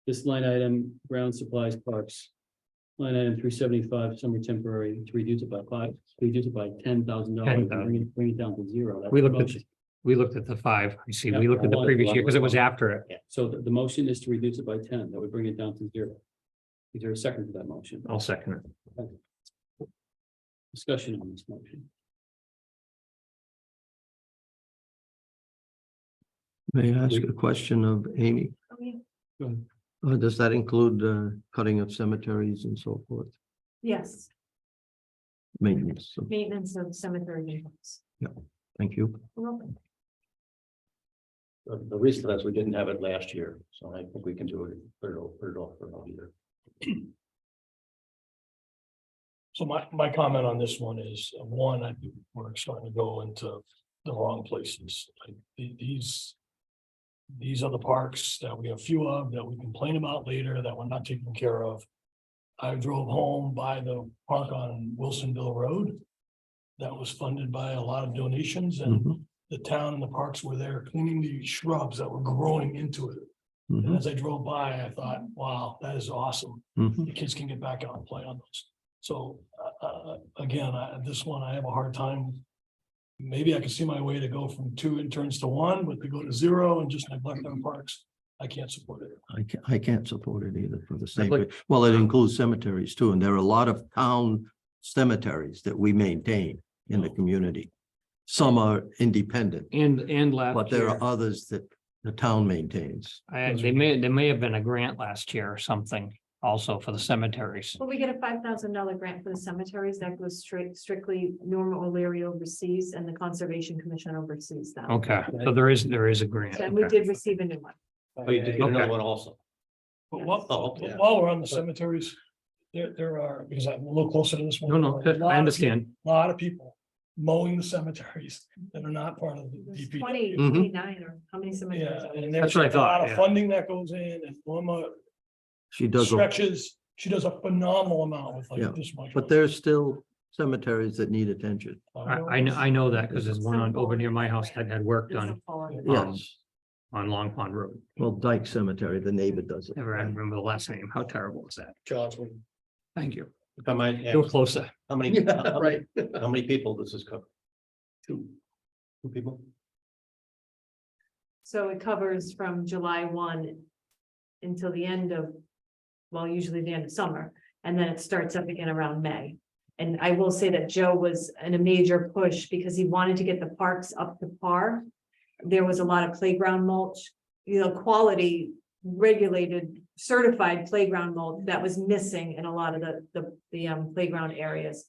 this line item, ground supplies parks, line item 375, summer temporary, to reduce it by $10,000, bring it down to zero. That's We the looked at, motion. we looked at the 5. I see. We Yeah, looked at the previous year because it was after it. So the motion is to reduce it by 10. That would bring it down to zero. Is there a second to that motion? I'll second it. Discussion on this motion. May I ask a question of Amy? Go ahead. Does that include cutting of cemeteries and so forth? Yes, Maintenance, so, maintenance of cemetery maintenance. thank you. The reason for that is we didn't have it last year, so I think we can do it, put it off for another year. So my comment on this one is, one, I think we're starting to go into the wrong places. Like these are the parks that we have few of, that we complain about later, that we're not taking care of. I drove home by the park on Wilsonville Road. That was funded by a lot of donations, and Mhm, the town and the parks were there cleaning the shrubs that were growing into it. And mhm, as I drove by, I thought, wow, that is awesome. mhm. The kids can get back out and play on those. So, again, this one, I have a hard time. Maybe I can see my way to go from 2 interns to 1, but to go to 0 and just neglect our parks, I can't support it. I can't support it either for the same, like- well, it includes cemeteries too, and there are a lot of town cemeteries that we maintain in the community. Some are independent, And last but there year, are others that the town maintains. there may have been a grant last year or something also for the cemeteries. Well, we get a $5,000 grant for the cemeteries that goes strictly Norma O'Leary oversees and the Conservation Commission oversees that. Okay, so there is a grant. And we Okay. did receive a new one. Oh, you did get another Okay. one also. But Yes. while we're on the cemeteries, there are, because I'm a little closer to this one. No, there are a lot I of understand. Lot of people mowing the cemeteries that are not part of the There's DP. 29 or how many cemeteries? Yeah, are there? and That's there's what I a lot thought, of yeah. funding that goes in, and Norma She does, stretches, she does a phenomenal amount with Yeah, like this much. but there's still cemeteries that need attention. I know that because there's one over near my house that had work There's a done fall. Yes, on Long Pond Road. well, Dyke Cemetery, the neighbor does it. Never I remember the last name. How terrible was that? Johnson. Thank you. If I might Go ask, closer. how many, Yeah, right. how many people does this cover? 2. 2 people? So it covers from July 1 until the end of, well, usually the end of summer, and then it starts up again around May. And I will say that Joe was in a major push because he wanted to get the parks up to par. There was a lot of playground mulch, quality, regulated, certified playground mulch that was missing in a lot of the playground areas.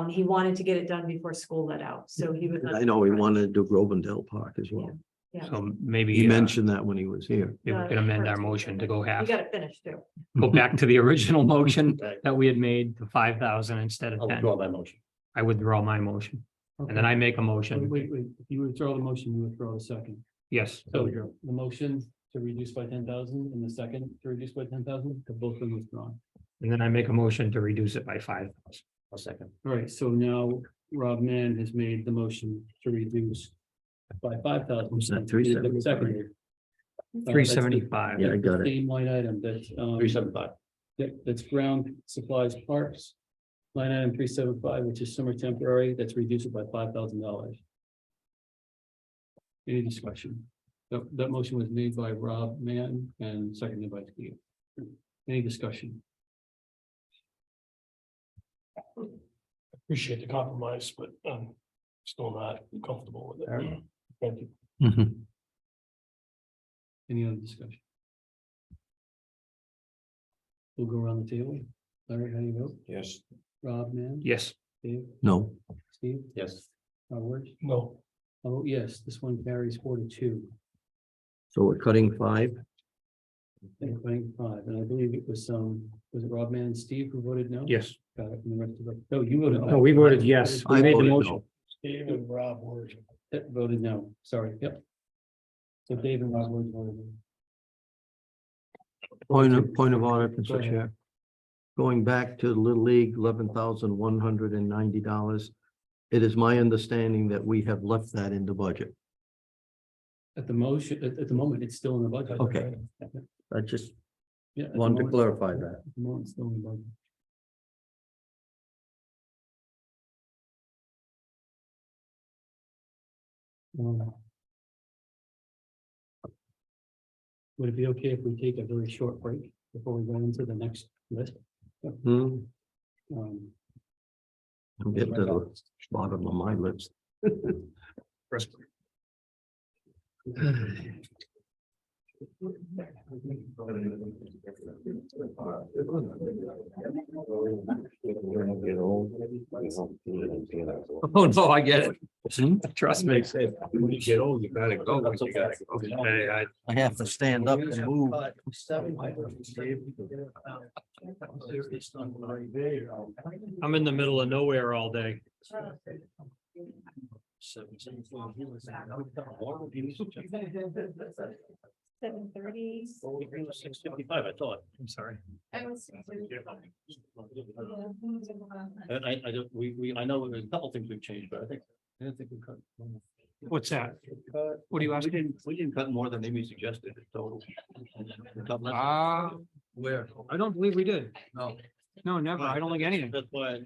He wanted to get it done before school let out, so he would. I know he wanted to do Grovendale Park as well. Yeah. So maybe. He mentioned that when he was here. Maybe we can amend our motion to go You half, got it finished too. go back to the original motion Okay, that we had made to 5,000 instead of I'll 10. withdraw my motion. I withdraw my motion and then I make a motion. Wait. If you withdraw the motion, you withdraw the second. Yes. So the motion to reduce by 10,000 and the second to reduce by 10,000, to both been withdrawn. And then I make a motion to reduce it by 5,000. A second. All right, so now Rob Mann has made the motion to reduce by 5,000. Was that 375? Seconded. 375. Yeah, I got it. Same line item, that's, 375. that's ground supplies parks. Line item 375, which is summer temporary, that's reduced by $5,000. Any discussion? That motion was made by Rob Mann and seconded by Steve. Any discussion? Appreciate the compromise, but still not comfortable with it. Thank you. Mhm. Any other discussion? We'll go around the table. Larry, how do you vote? Yes. Rob, man? Yes. Dave, No, Steve, Yes. Howard? No, Oh, yes, this one carries 4-2. so we're cutting 5. And putting 5, and I believe it was was it Rob, man, and Steve who voted no? Yes. Got it, and the rest of it, no, you voted. No, we voted yes. We I made the voted motion. no. Steve and Rob were. Voted no, sorry, yep. So Dave and Rob voted no. Point of order, Go Mr. ahead. Chair. Going back to Little League, $11,190. It is my understanding that we have left that in the budget. At the motion, at the moment, it's still in the budget. Okay. I just Yeah. at the wanted to moment- clarify that. at the moment, it's still in the budget. Would it be okay if we take a very short break before we go into the next list? Hmm, Um, I'm getting to the bottom of my list. Oh, no, I get it. Trust me. When you get old, you gotta go. You gotta go. I have to stand up and move. I'm in the middle of nowhere all day. 7:30. 6:55, I thought. I'm sorry. I was. And I don't, I know there's a couple things we've changed, but I didn't think we cut. What's that? What do you ask? We didn't cut more than Amy suggested in total. We cut less. Where? I don't believe we did. No. No, never. I don't think anything. That's why.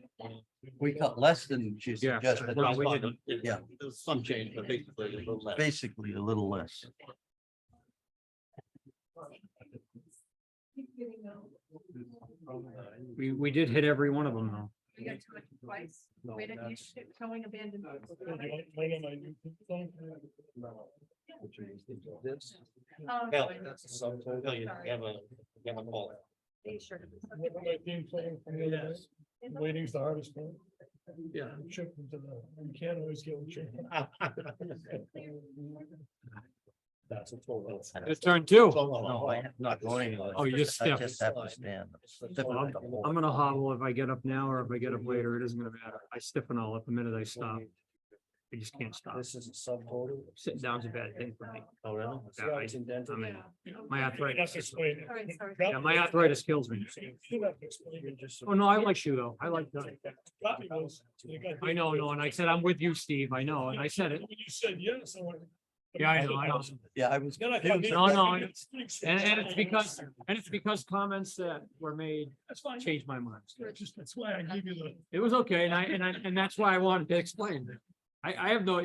We cut less than she Yeah. suggested. Well, we didn't. Yeah. There's some change, but basically a little less. Basically, a little less. We did hit every one of them though. We got to it twice. Wait, you showing abandoned. Oh, Hell, sorry. that's a subtotal. No, you have a call. Sure. Waiting's the hardest part. Yeah. Chip into the, you can't always get what you. That's a total. It's turn two. No, I'm not going anywhere. Oh, you just I stiff. just have to stand. I'm gonna hobble if I get up now or if I get up later. It isn't gonna matter. I stiffen all up the minute I stop. I just can't stop. This is a subtotal. Sitting down's a bad thing for me. Oh, really? Yeah, I mean, my arthritis. Sorry, sorry. Yeah, my arthritis kills me. Oh, no, I like you though. I like that. I know, no, and I said, I'm with you, Steve. I know, and I said it. When you said yes, I went. Yeah, I know. Yeah, I was. Then I confused. No, no, and it's because comments that were made That's fine. changed my mind. That's why I give you the. It was okay, and that's why I wanted to explain it. I have no,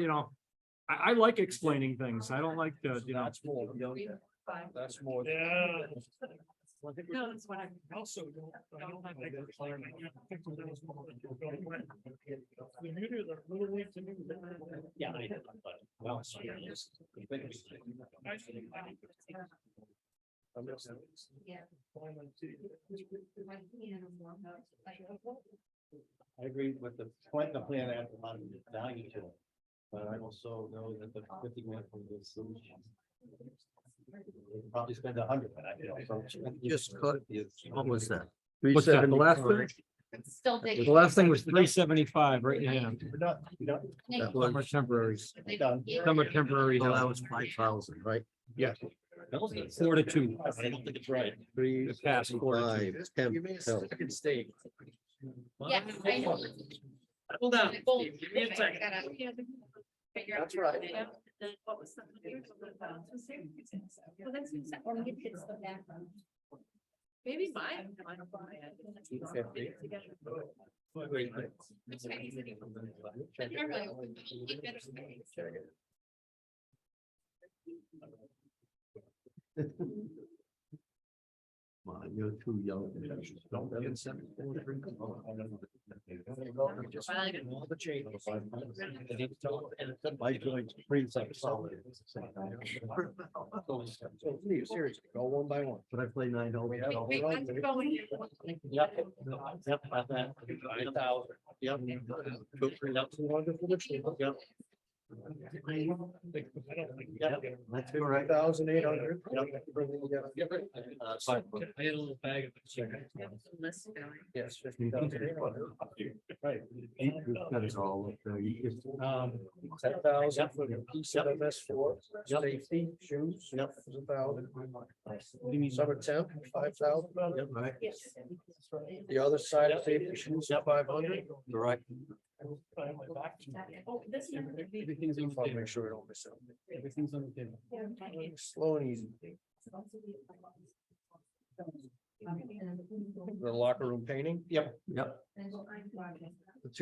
I like explaining things. I don't like the, That's more. That's more. Yeah. No, that's what I. Also, I don't have. The beauty of the little league to me. Yeah. I know, but, well, Yeah. I agree with the point, the plan, I have a lot of value to it. But I also know that the 50 grand from the solution. Probably spend 100, but I Just cut. What was that? what's that, the last thing? It's still digging. The last thing was 375 right now. Some are temporaries. Some are temporary. Oh, that was 5,000, right? Yeah. 4 to 2. I don't think it's right. Three, The past quarter. 5, 10, Give me a no. second stake. Yeah, I know. Hold on. Well, Give me a second. Figure out That's right. what was the. Well, that's. Or maybe it's the background. Maybe mine. It's crazy. But normally it would be better space. Come on, you're too young. Don't get sent. All the changes. My joints freeze up solid. Seriously, go one by one. But I play 9 holes. Wait, I'm going. Yep. Yep, about that. 5,000. Yep. Yep. That's correct. 1,800. Fine. I had a little bag of Yes, 50,800. Right. That is all up there. You just- 10,000 for the piece of MS4, safety, shoes. Yep. 1,000. Summer temp, 5,000. Right, The other side of safety shoes, 500. correct. Oh, this is. Everything's on the I'll table. make sure I don't miss out. Everything's on the table. Slow and easy. The locker room painting. Yep. Yep.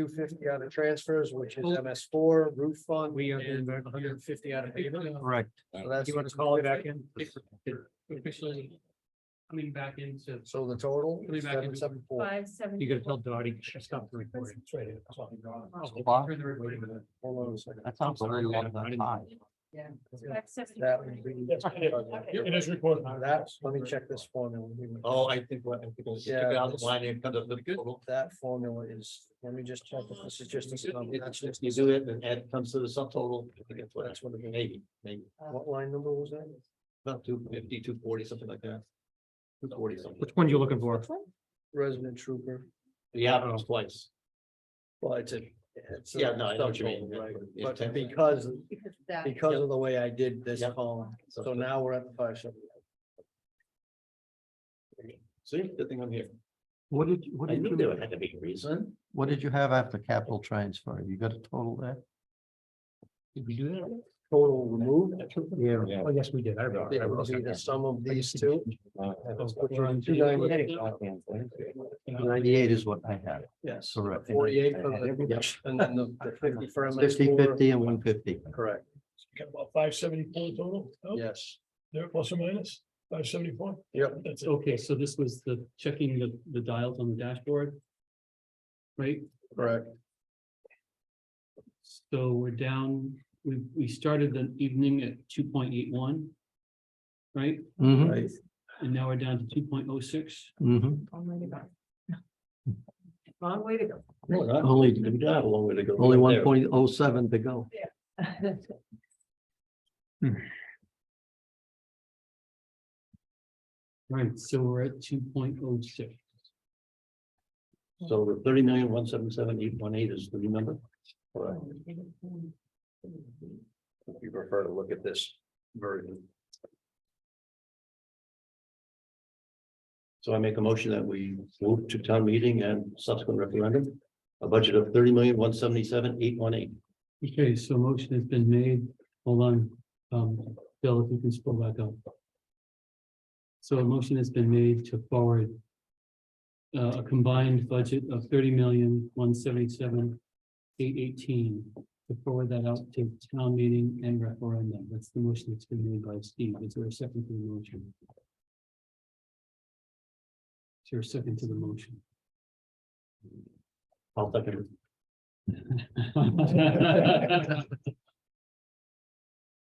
250 out of transfers, which is MS4, roof fund. We are and doing 150 out of pavement. Correct. So that's. You want to call it back in? Officially coming back into. So the total, Coming back in. 774. 570. You gotta tell Dottie, stop the recording. It's right here. Hold on a second. That sounds very long, that's high. Yeah. That would be. It is recorded. That, let me check this formula. Oh, I think what, I think we'll stick it out the line and come up with the total. That formula is, let me just check if this is just a sum. That's just, You do it and add comes to the subtotal. I think that's what, That's what it is. maybe, what line number was that? about 250, 240, something like that. 240 something. Which one you looking for? Resident trooper. Yeah, it was twice. Well, it's a. Yeah, no, I know what you mean. subtotal, right? Yeah, But 10. because That. of the way I did this Yep. column, so now we're at the 570. See, good thing I'm here. What did I knew there had to be a reason. what did you have after capital transfer? You got a total there? Did we do that? Total removed. Yeah. Oh, yes, we did. I wrote it. It would be the sum of these two. We're on 298. 98 is what I had. Yes. Correct. 48 for Yep. the, and then the 50 for 50, MS4. 50 and 150. Correct, Got about 574 total. Oh, yes. there, plus or minus 574. Yep. That's it. Okay, so this was the checking the dials on the dashboard. Right? Correct. So we're down, we started the evening at 2.81. Right? Mhm, Right. And now we're down to 2.06. mhm. Long way to go. Long way to go. No, not. Only, We got a long way to go. only Right there. 1.07 to go. Right, so we're at 2.06. So the 30,177,818 is the new number. Correct. If you prefer to look at this version. So I make a motion that we move to town meeting and subsequent referendum. A budget of 30,177,818. Okay, so motion has been made. Hold on, Bill, if you can scroll back up. So a motion has been made to forward a combined budget of 30,177,818 to forward that out to town meeting and referendum. That's the motion that's been made by Steve. Is there a second to the motion? Is there a second to the motion? I'll second it.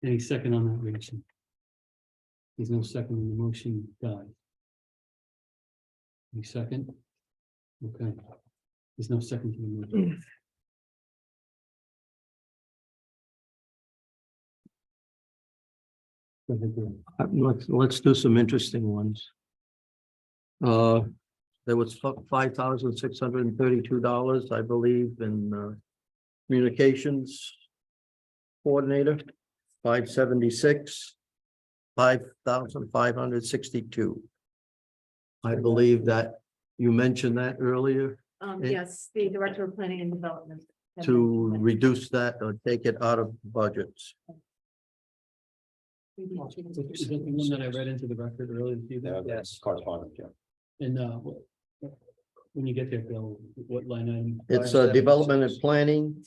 Any second on that motion? There's no second on the motion, died. Any second? Okay. There's no second to the motion. Go ahead, Bill. Let's do some interesting ones. There was $5,632, I believe, in communications coordinator, 576, 5,562. I believe that you mentioned that earlier, Yes, the Director of Planning and Development. to reduce that or take it out of budgets. Is that the one that I read into the record earlier? this evening? Yes. Correspondence, yeah. And when you get there, Bill, what line item? It's development and planning.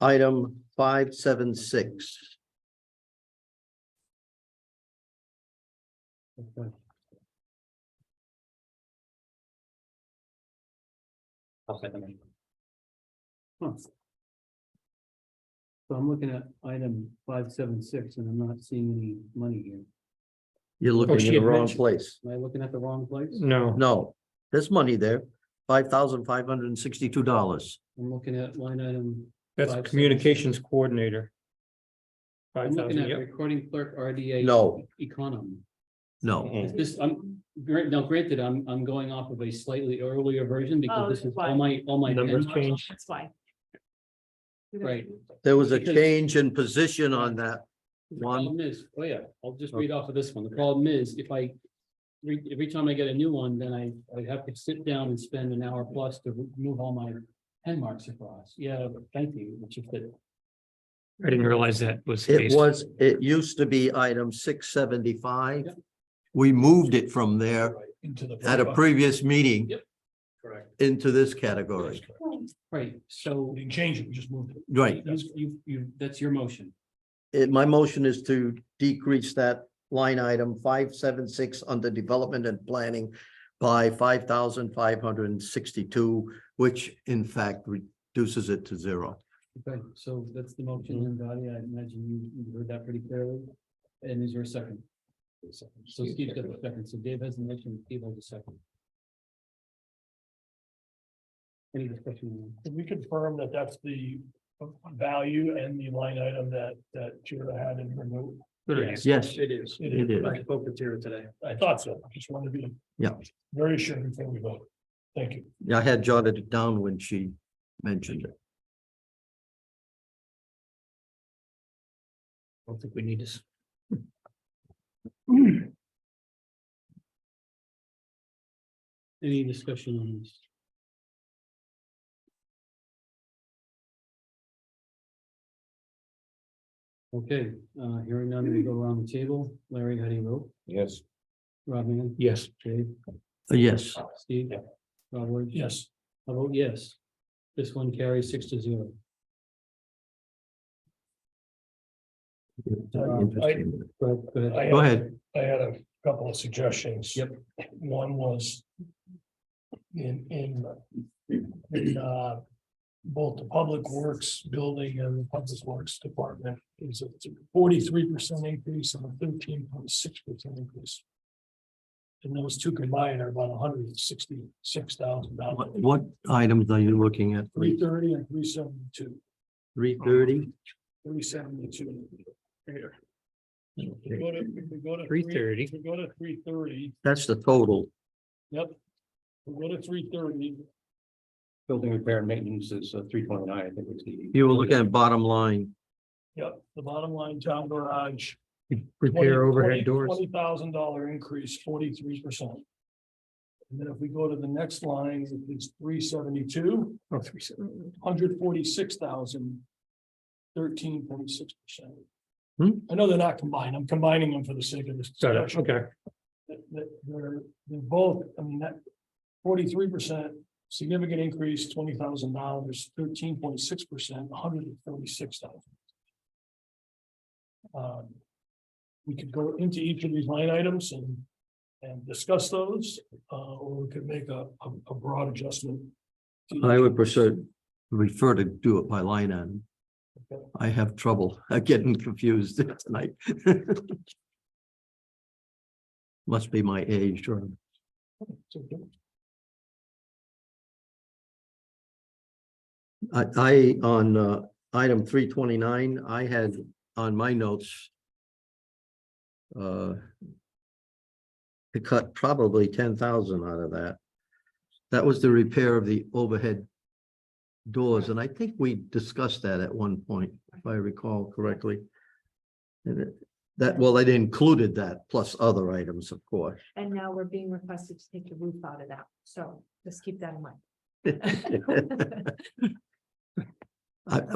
Item 576. Okay. I'll second it. Huh. So I'm looking at item 576 and I'm not seeing any money here. You're looking she in the had wrong mentioned- place. Am I looking at the wrong place? No, No, there's money there, $5,562. I'm looking at line item. that's 576. communications coordinator. I'm looking 5,000, at yep. recording clerk RDA. No. Economy. No, Is this, now granted, I'm going off of a slightly earlier version Oh, because this is why? all my. Numbers pen- change. That's why. Right. there was a Because- change in position on that The one. problem is, oh yeah, I'll just read off of this one. The problem is if every time I get a new one, then I have to sit down and spend an hour plus to move all my pen marks across. Yeah, but thank you. It's just that. I didn't realize that was. It phased. was, it used to be item 675. Yep. We moved it from there Into the. at a previous meeting Yep. Correct. into this category. Right, so We didn't change it, we just moved it. Right. that's your motion. My motion is to decrease that line item 576 under development and planning by 5,562, which in fact reduces it to zero. Okay, so that's the motion, and Dottie, I imagine you heard that pretty clearly. And is there a second? So Steve got the second, so Dave has the motion, Steve has the second. Any discussion? Can we confirm that that's the value and the line item that Tira had in her note? Yes, It is. it is. I spoke with Tara today. I thought so. I just wanted to be. Yeah. Very sure before we vote. Thank you. I had jotted it down when she mentioned it. I don't think we need this. Any discussion on this? Okay, hearing none, we go around the table. Larry, how do you vote? Yes. Rob Mann? Yes. Dave? Yes, Steve? Rob Woods? Yes. I vote yes. This one carries 6-0. interesting. Go ahead. Go ahead. I had a couple of suggestions. Yep. One was in both the Public Works Building and the Public Works Department is a 43% increase and a 13.6% increase. And those two combined are about $166,000. What items are you looking at? 330 and 372. 330? 372. Here. If we go to 330. If we go to 330, That's the total. yep. We go to 330, Building repair and maintenance is 329, I think it's the. You were looking at bottom line. yep, the bottom line, town garage. Repair overhead doors. $20,000 increase, 43%. And then if we go to the next line, it's 372, Oh, 370. 146,000. 13.6%. Hmm? I know they're not combined. I'm combining them for the sake of this Got it, discussion. okay. They're both, I mean, that 43%, significant increase, $20,000, 13.6%, $146,000. We could go into each of these line items and discuss those, or we could make a broad adjustment. to I each would of those. prefer to do it by line item. Okay. I have trouble getting confused tonight. Must be my age, or So, I on item 329, I had on my notes. To cut probably 10,000 out of that. That was the repair of the overhead doors, and I think we discussed that at one point, if I recall correctly. And well, it included that plus other items, of course. And now we're being requested to take the roof out of that, so just keep that in mind.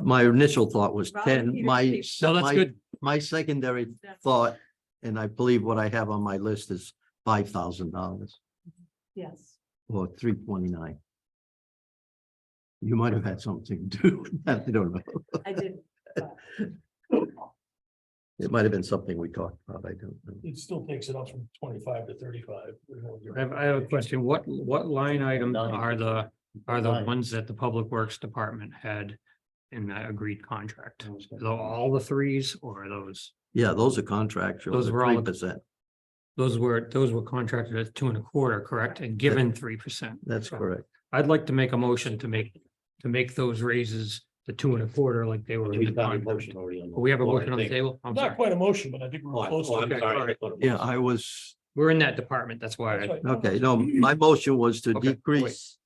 My initial thought was Robert 10, Peters, my, Steve. No, that's my- good. my secondary thought, and I believe what I have on my list is $5,000 Yes. or 329. You might have had something to do with that, I don't know. I did. It might have been something we talked about, I don't know. It still takes it up from 25 to 35. I have a question. What line items are the Line. ones that the Public Works Department had in that agreed contract? All the threes or are those? Yeah, those are contractual, Those were all- 3%. Those were contracted at 2.25, correct? And given 3%. That's correct. I'd like to make a motion to make those raises to 2.25 like they were. in We the got a contract. motion already on the We have a floor, I motion on the think. table. I'm Not sorry. quite a motion, but I think Oh, we're close to I'm it. sorry. Yeah, I was, We're in that department. That's why. That's right. okay, no, my motion was to Okay, decrease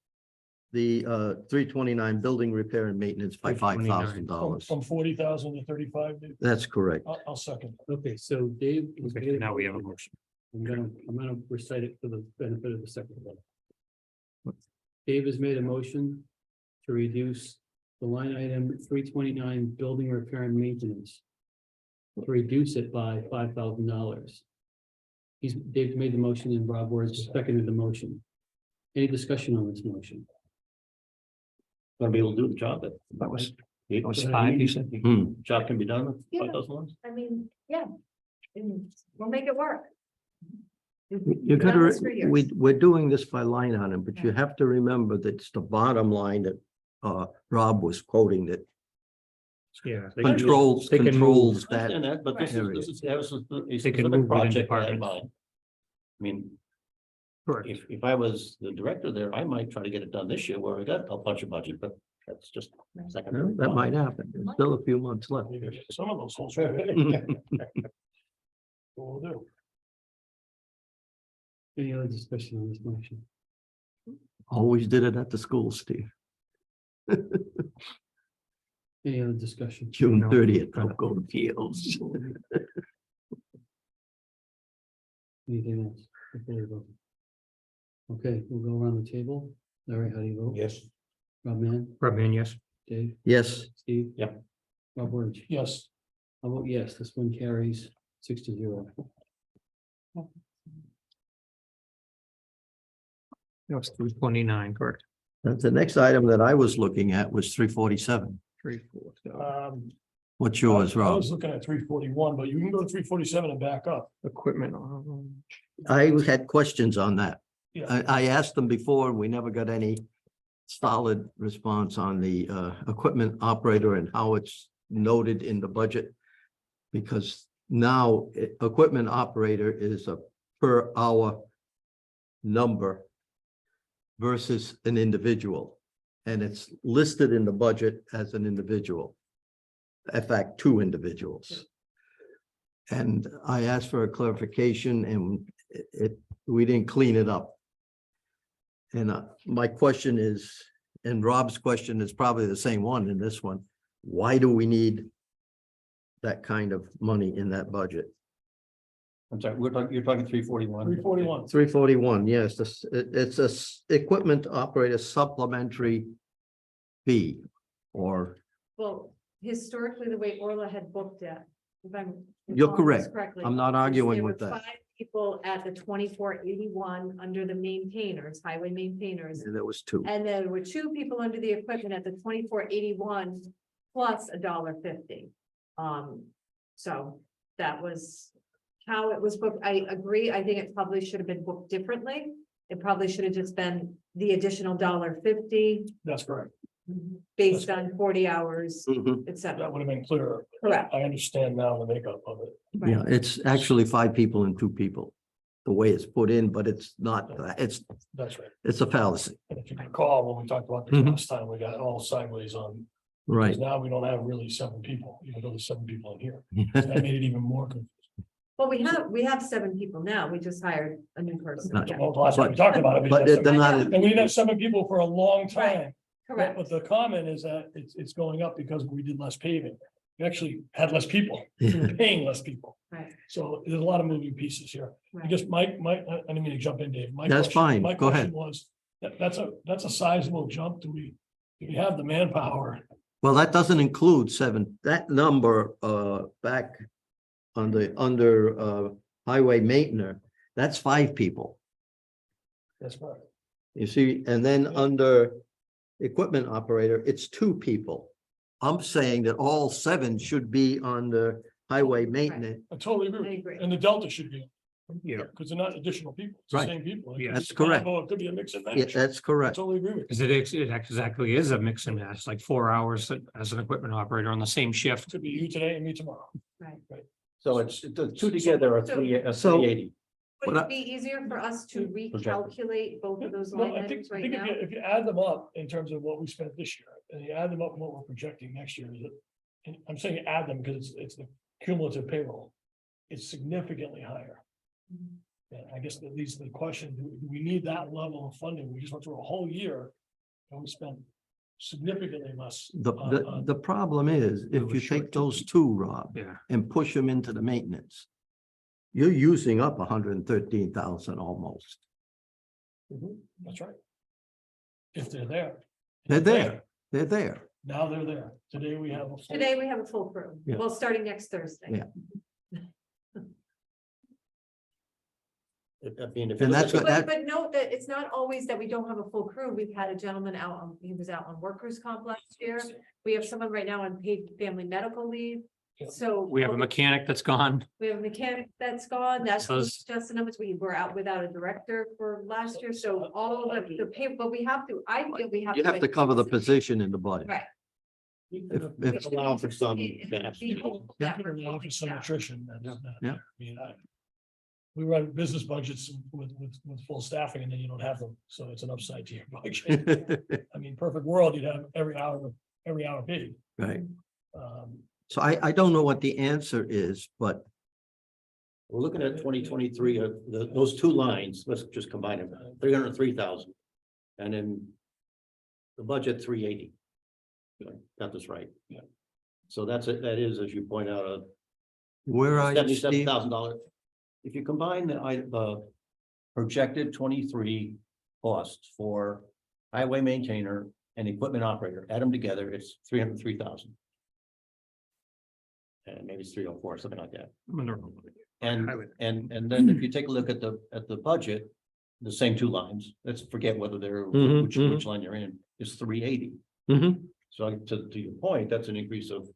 the 329 building repair and maintenance by $5,000. From 40,000 to 35, dude. That's correct. I'll second. Okay, so Dave. Okay, now we have a motion. I'm gonna recite it for the benefit of the secretary. Dave has made a motion to reduce the line item 329 building repair and maintenance. To reduce it by $5,000. Dave's made the motion and Rob Woods seconded the motion. Any discussion on this motion? gonna be able to do the job that. That was, It was 5, you said? Job can be done with Yeah. 5,000. I mean, yeah. And we'll make it work. You We've done gotta, this for years. we're doing this by line item, but you have to remember that it's the bottom line that Rob was quoting that Yeah. controls, they can controls I that. understand that, but Area. this is, that was a They can specific move within project I had in departments. mind. I mean, Correct. if I was the director there, I might try to get it done this year where we got a bunch of budget, but that's just. No, secondary that thought. might happen. There's still a few months left. Maybe get some of those holes. We'll do. Any other discussion on this motion? Always did it at the school, Steve. Any other discussion? June No. 30th, don't go to fields. Anything else? before we vote? Okay, we'll go around the table. Larry, how do you vote? Yes. Rob Man, Robin, yes. Dave, Yes, Steve? Yep. Rob Word. Yes, I vote yes, this one carries 6-0. That was 329, correct? the next item that I was looking at was 347. 3, 4. What's yours, I Rob? was looking at 341, but you can go to 347 and back up. Equipment. I had questions on that. Yeah. I asked them before, and we never got any solid response on the equipment operator and how it's noted in the budget. Because now equipment operator is a per hour number versus an individual. And it's listed in the budget as an individual. In fact, 2 individuals. And I asked for a clarification and we didn't clean it up. And my question is, and Rob's question is probably the same one in this one. Why do we need that kind of money in that budget? I'm sorry, you're talking 341. 341. 341, yes, it's a equipment operator supplementary fee or, Well, historically, the way Orla had booked it, if I'm. You're recalling this correct. correctly, I'm not is arguing there with were that. 5 people at the 2481 under the maintainers, highway maintainers. and there was 2. And there were 2 people under the equipment at the 2481 plus $1.50. So that was how it was booked. I agree. I think it probably should have been booked differently. It probably should have just been the additional $1.50 That's correct. based on 40 hours, Mhm. et cetera. That would have been clearer. Correct. I understand now the makeup of it. Right. Yeah, it's actually 5 people and 2 people. The way it's put in, but it's not, That's right. it's a fallacy, And if you recall, when we talked about this Mhm. last time, we got all sideways on, right? because now we don't have really 7 people, even though there's 7 people in here. That made it even more confusing. Well, we have 7 people now. We just hired a new person. Not- Yeah, Well, the last time we talked about it. we But had they're 7 not, And we didn't have 7 people for a long time. correct. But the comment is that it's going up because we did less paving. We actually had less people. We were paying less people. Right. So there's a lot of moving pieces here. I Right. guess I didn't mean to jump in, Dave. That's fine. My Go question ahead. was, that's a sizable jump. Do we have the manpower? well, that doesn't include 7, that number back under highway maintenance, that's 5 people. That's right. You see, and then under equipment operator, it's 2 people. I'm saying that all 7 should be on the highway maintenance. I totally agree. I with you. agree. And the delta should be, Yeah, because they're not additional people. It's the Right. same people. It Yeah, could that's be correct. combo, It could be a mix and Yeah, match. that's I correct. totally agree with you. because it exactly is a mix and match, like 4 hours as an equipment operator on the same shift. Could be you today and me tomorrow. So it's the 2 together are So- 380. Would What it be easier for us to recalculate both of those No, line I think, items I right think now? if you add them up in terms of what we spent this year, and you add them up and what we're projecting next year, is it? And I'm saying add them because it's the cumulative payroll. It's significantly higher. Mhm. And I guess that leads to the question, do we need that level of funding? We just went through a whole year. And we spent significantly less. The problem is, if was you short take those 2, Rob, Yeah. and push them into the maintenance, you're using up 113,000 almost. That's right. If they're there. They're there, they're there. Now they're there. Today we have a. full- Today, we have a full crew. Yeah. Well, starting next Thursday. Yeah. I mean, if you And look that's at what- the- But note that it's not always that we don't have a full crew. We've had a gentleman out on, he was out on workers' comp last year. We have someone right now on paid family medical leave. Yeah. So. We have a mechanic that's gone. We have a mechanic that's gone, that's So is- just the numbers, we were out without a director for last year, so all of the pay, but we have to, I feel we have. You have to cover the position in the budget. Right. If- Allow for some It's gaps. people Yeah, that we're allow for keeping some down. attrition. Yeah. I mean, we run business budgets with full staffing and then you don't have them, so it's an upside to your budget. I mean, perfect world, you'd have every hour paid. Right. Um, So I don't know what the answer is, but We're looking at 2023, those two lines, let's just combine them, 303,000. And then the budget 380. Got this right? Yeah. So that's it, that is, as you point out, a where are you, $77,000. Steve? If you combine the projected 23 costs for highway maintainer and equipment operator, add them together, it's 303,000. And maybe it's 304, something like that. And then if you take a look at the budget, the same two lines, let's forget whether they're, which line you're in, is 380. Mhm. So to your point, that's an increase of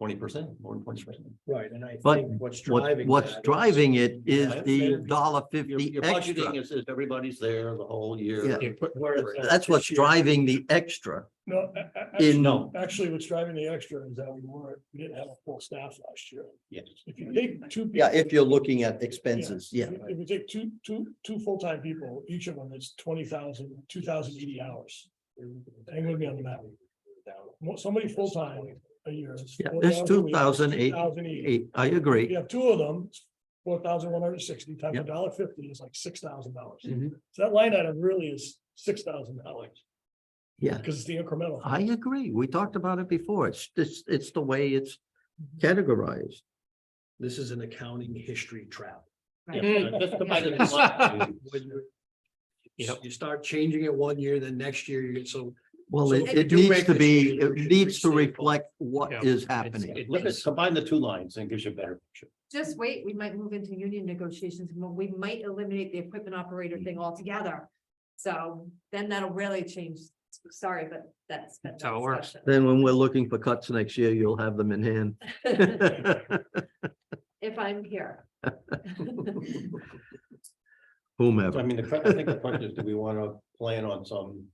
20%, more than 20%. Right, and I But think what's driving. What's that is- driving it is Yeah, the your- $1.50 Your budgeting extra. is everybody's there the whole year. Yeah. Whereas, That's what's this year- driving the extra. No, In- No, actually, what's driving the extra is that we didn't have a full staff last year. yes. If you take two. Yeah, if people- you're looking at expenses, yeah. If you take two full-time people, each of them is 2,080 hours. Hang with me on the map. Somebody full-time a year. is Yeah, 40 it's hours a week, 2,080. 2,080. I If agree. you have two of them, it's 4,160 times Yep. $1.50 is like $6,000. Mhm. So that line item really is $6,000 Yeah, because it's the incremental. I agree. We talked about it before. It's the way it's categorized. This is an accounting history trap. Yeah, just combine the two lines. When you- Yep. You start changing it one year, then next year you get so. Well, So it if you it do needs make to the be, change, it we should needs to restate reflect what Yeah. is It's- happening. it- Look at, combine the two lines and gives you a better picture. Just wait, we might move into union negotiations, we might eliminate the equipment operator thing altogether. So then that'll really change, sorry, but that's. how it works. Then when we're looking for cuts next year, you'll have them in hand. If I'm here. Whomever. I mean, I think the question is, do we want to plan on some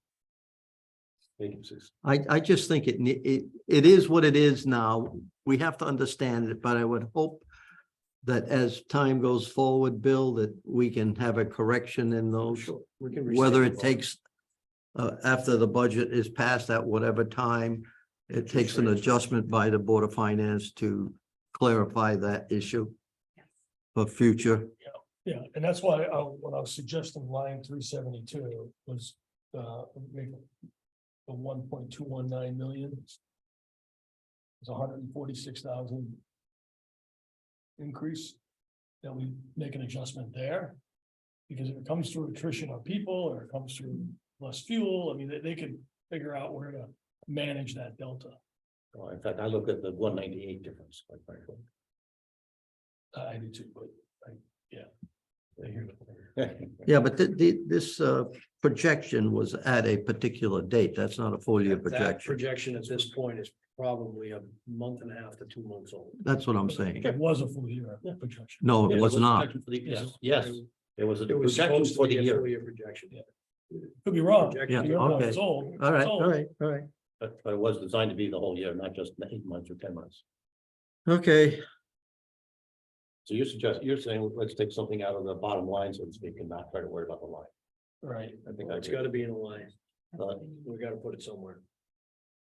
vacancies? I just think it is what it is now. We have to understand it, but I would hope that as time goes forward, Bill, that we can have a correction in those, We can whether restate it the takes after the budget is passed at whatever time, it takes an adjustment by the Board of Finance to clarify that issue for future. Yeah, and that's why what I was suggesting line 372 was make the 1.219 million. It's 146,000 increase that we make an adjustment there. Because if it comes through attrition of people or it comes through less fuel, I mean, they can figure out where to manage that delta. In fact, I look at the 198 difference, quite frankly. I do too, but yeah. I hear you. Yeah, but this projection was at a particular date. That's not a full year That projection. projection at this point is probably a month and a half to 2 months old. That's what I'm saying. It was a full year projection. No, it was not. Yes, yes, it was a It was projection supposed to for be the a year, full year projection. Could be wrong. Yeah, You're wrong. okay. It's old. All right, It's old. all right, all right. but it was designed to be the whole year, not just 8 months or 10 months. Okay, So you're saying, let's take something out of the bottom line, so to speak, and not try to worry about the line. Right. I think I It's agree. gotta be in a line. But, We gotta put it somewhere.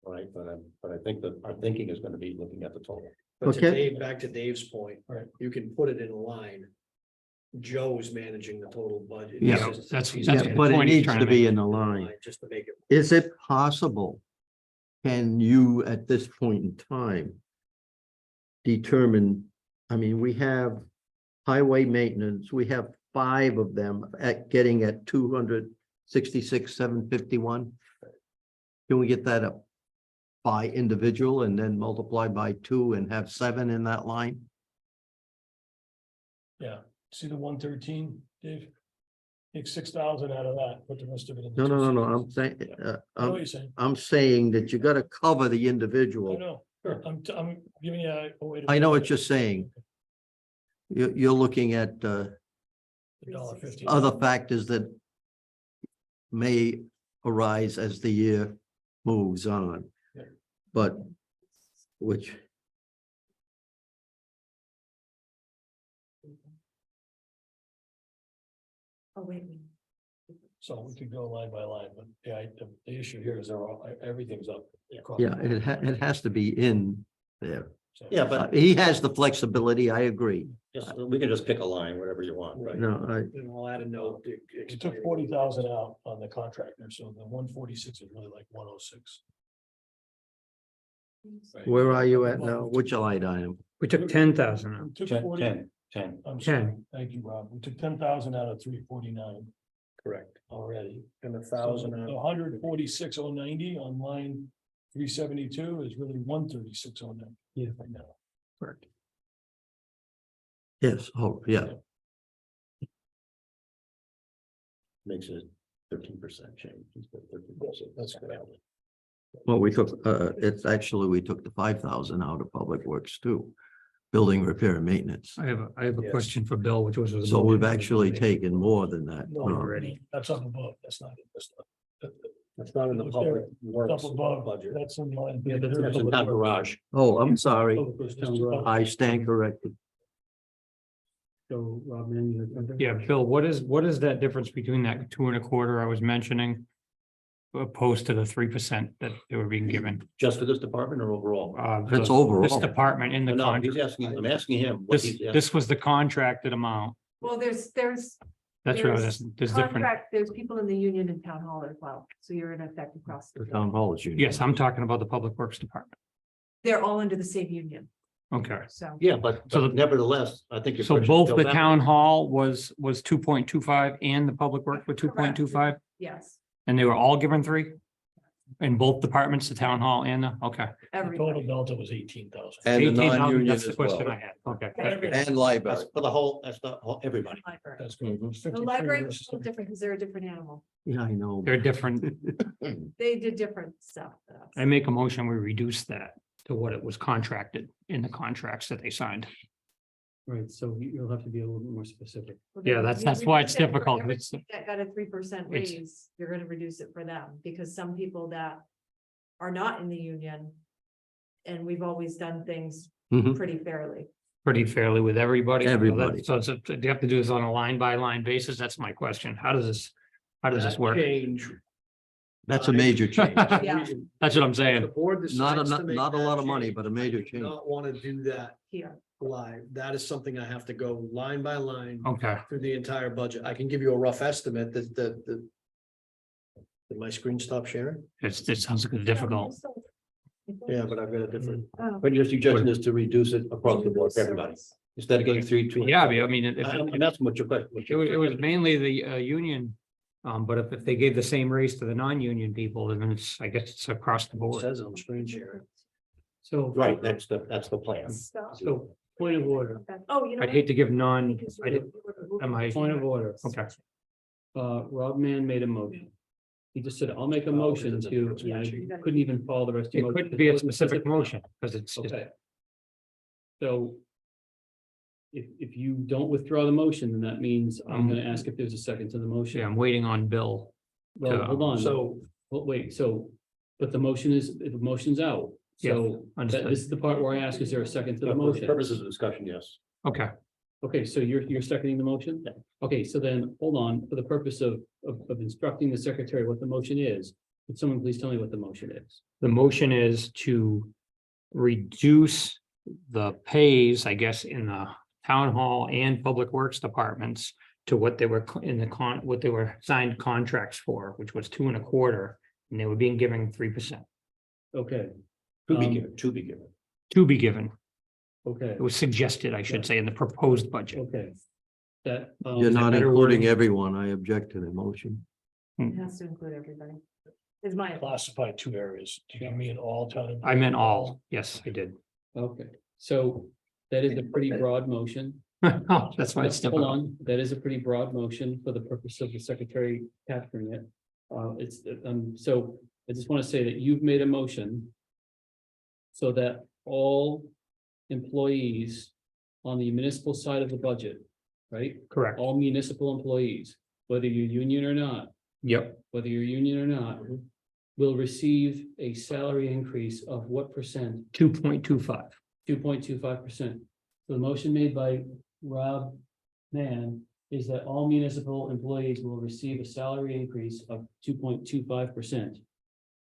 right, but I think that our thinking is going to be looking at the total. But to Okay. Dave, back to Dave's point, Right. you can put it in a line. Joe's managing the total budget. Yeah, He's just- that's- he's that's just yeah, the but it point he's needs trying to to be make. in the in a line. Just to make it. Is it possible? Can you, at this point in time, determine, I mean, we have highway maintenance, we have 5 of them at getting at 266, 751. Can we get that up by individual and then multiply by 2 and have 7 in that line? Yeah. See the 113? Dave. Take 6,000 out of that, put the rest of it in. the No, no, no, no, 260. I'm saying, I know what you're saying. I'm saying that you gotta cover the I individual. know, I'm giving you a way to. I know what you're saying. You're looking at, $1.50. other factors that may arise as the year moves on. Yeah. But which, Oh, wait. So we could go line by line, but yeah, the issue here is they're all, everything's up. across yeah, the board. it has to be in there. So- Yeah, but He has the flexibility, I agree. just, we can just pick a line, whatever you want. Right. No, And I'll add a note. to You took explain- 40,000 out on the contractor, so the 146 is really like 106. Right. where are you at now? Which line item? We took 10,000 out. We took 10, 40 10. I'm 10. sorry, thank you, Rob. We took 10,000 out of 349 Correct. already. And So 1,000. the 146,090 on line 372 is really 136,090. Yeah. Right now. Correct. Yes, oh, yeah, Makes it 13% change. instead of 13%. That's correct. well, we took, it's actually, we took the 5,000 out of Public Works too. Building, repair and maintenance. I have a Yes. question for Bill, which was. So we've actually taken more than that. No, Already. That's up above. That's not. That's not in the Up public Up works above, budget. that's in line. Yeah, that's That's in town garage. Oh, I'm sorry. Public Works Town Garage. I stand corrected. So Rob, man, Yeah, Bill, what is that difference between that 2.25 I was mentioning? Opposed to the 3% that they were being given? Just for this department or overall? That's This overall. department in the No, contract. he's asking, I'm asking him. what This, he's asking. this was the contracted amount. Well, there's That's what there's different. contract, there's people in the union and town hall as well, so you're in effect across. The town hall is union. Yes, I'm talking about the Public Works Department. They're all under the same union, Okay. so. Yeah, but So the- nevertheless, I think. your So question both still the valid. town hall was 2.25 and the Public Works were 2.25, Yes, and they were all given 3? In both departments, the town hall and the, okay. The total everybody. delta was 18,000. And the 18,000, non-union that's the as well. question I had. Okay. And library. That's for the whole, that's the whole, everybody. Library. That's good. Mhm. The 53 library was versus a little different because they're a different animal. Yeah, I know. They're different. They did different stuff. than us. I make a motion, we reduce that to what it was contracted in the contracts that they signed. right, so you'll have to be a little bit more specific. We're Yeah, gonna- that's you why it's reduce it for difficult. every- It's, That got a 3% It's- raise, you're gonna reduce it for them, because some people that are not in the union. And we've always done things Mhm. pretty fairly. pretty fairly with everybody. Everybody. So it's, do you have to do this on a line by line basis? That's my question. How does this That work? Change. That's a major change. Yeah. That's what I'm The saying. board Not a, decides to make not a that lot of money, change, but a major change. Not want to do that Here, live. That is something I have to go line by line Okay, through the entire budget. I can give you a rough estimate that Did my screen stop sharing? it sounds like it's difficult. Yeah, but I've got a different. Oh. But your suggestion is to reduce it across the board for everybody, instead of getting 3, 2. Yeah, I mean, And that's what your question. it was mainly the union. But if they gave the same raise to the non-union people, then it's, I guess it's across the It board. says on screen sharing. So. Right, that's the plan. Stop. So, point of order, Oh, you know. I'd hate to give non, Because I did, am I, point of order. okay, Rob Mann made a motion. He just said, I'll make a motion to, and I couldn't even follow the rest of it your motion. could be a specific motion, because it's, Okay. So. If you don't withdraw the motion, then that means I'm gonna ask if there's a second to the motion. yeah, I'm waiting on Bill. Well, hold on. So Well, wait, so, but the motion is, the motion's out. So Understood. this is the part where I ask, is there a second to the For the motion? purposes of discussion, yes. Okay, Okay, so you're seconding the motion? Yeah. Okay, so then, hold on, for the purpose of instructing the secretary what the motion is, would someone please tell me what the motion is? the motion is to reduce the pays, I guess, in the town hall and public works departments to what they were what they were signed contracts for, which was 2.25, and they were being given 3%. Okay, To be Um, given, to be given. To be given, okay, it was suggested, I should say, in the proposed budget. okay. That. You're not better including wording? everyone. I object to the motion. It has to include everybody. Is my. Classified 2 areas. Do you mean all town? I meant all, yes, I did. Okay, so that is a pretty broad motion. Oh, that's why it's Hold difficult. on, that is a pretty broad motion for the purpose of the secretary capturing it. So I just want to say that you've made a motion so that all employees on the municipal side of the budget, right? Correct. All municipal employees, whether you're union or not, Yep. whether you're union or not, will receive a salary increase of what percent? 2.25. 2.25%. So the motion made by Rob Mann is that all municipal employees will receive a salary increase of 2.25%.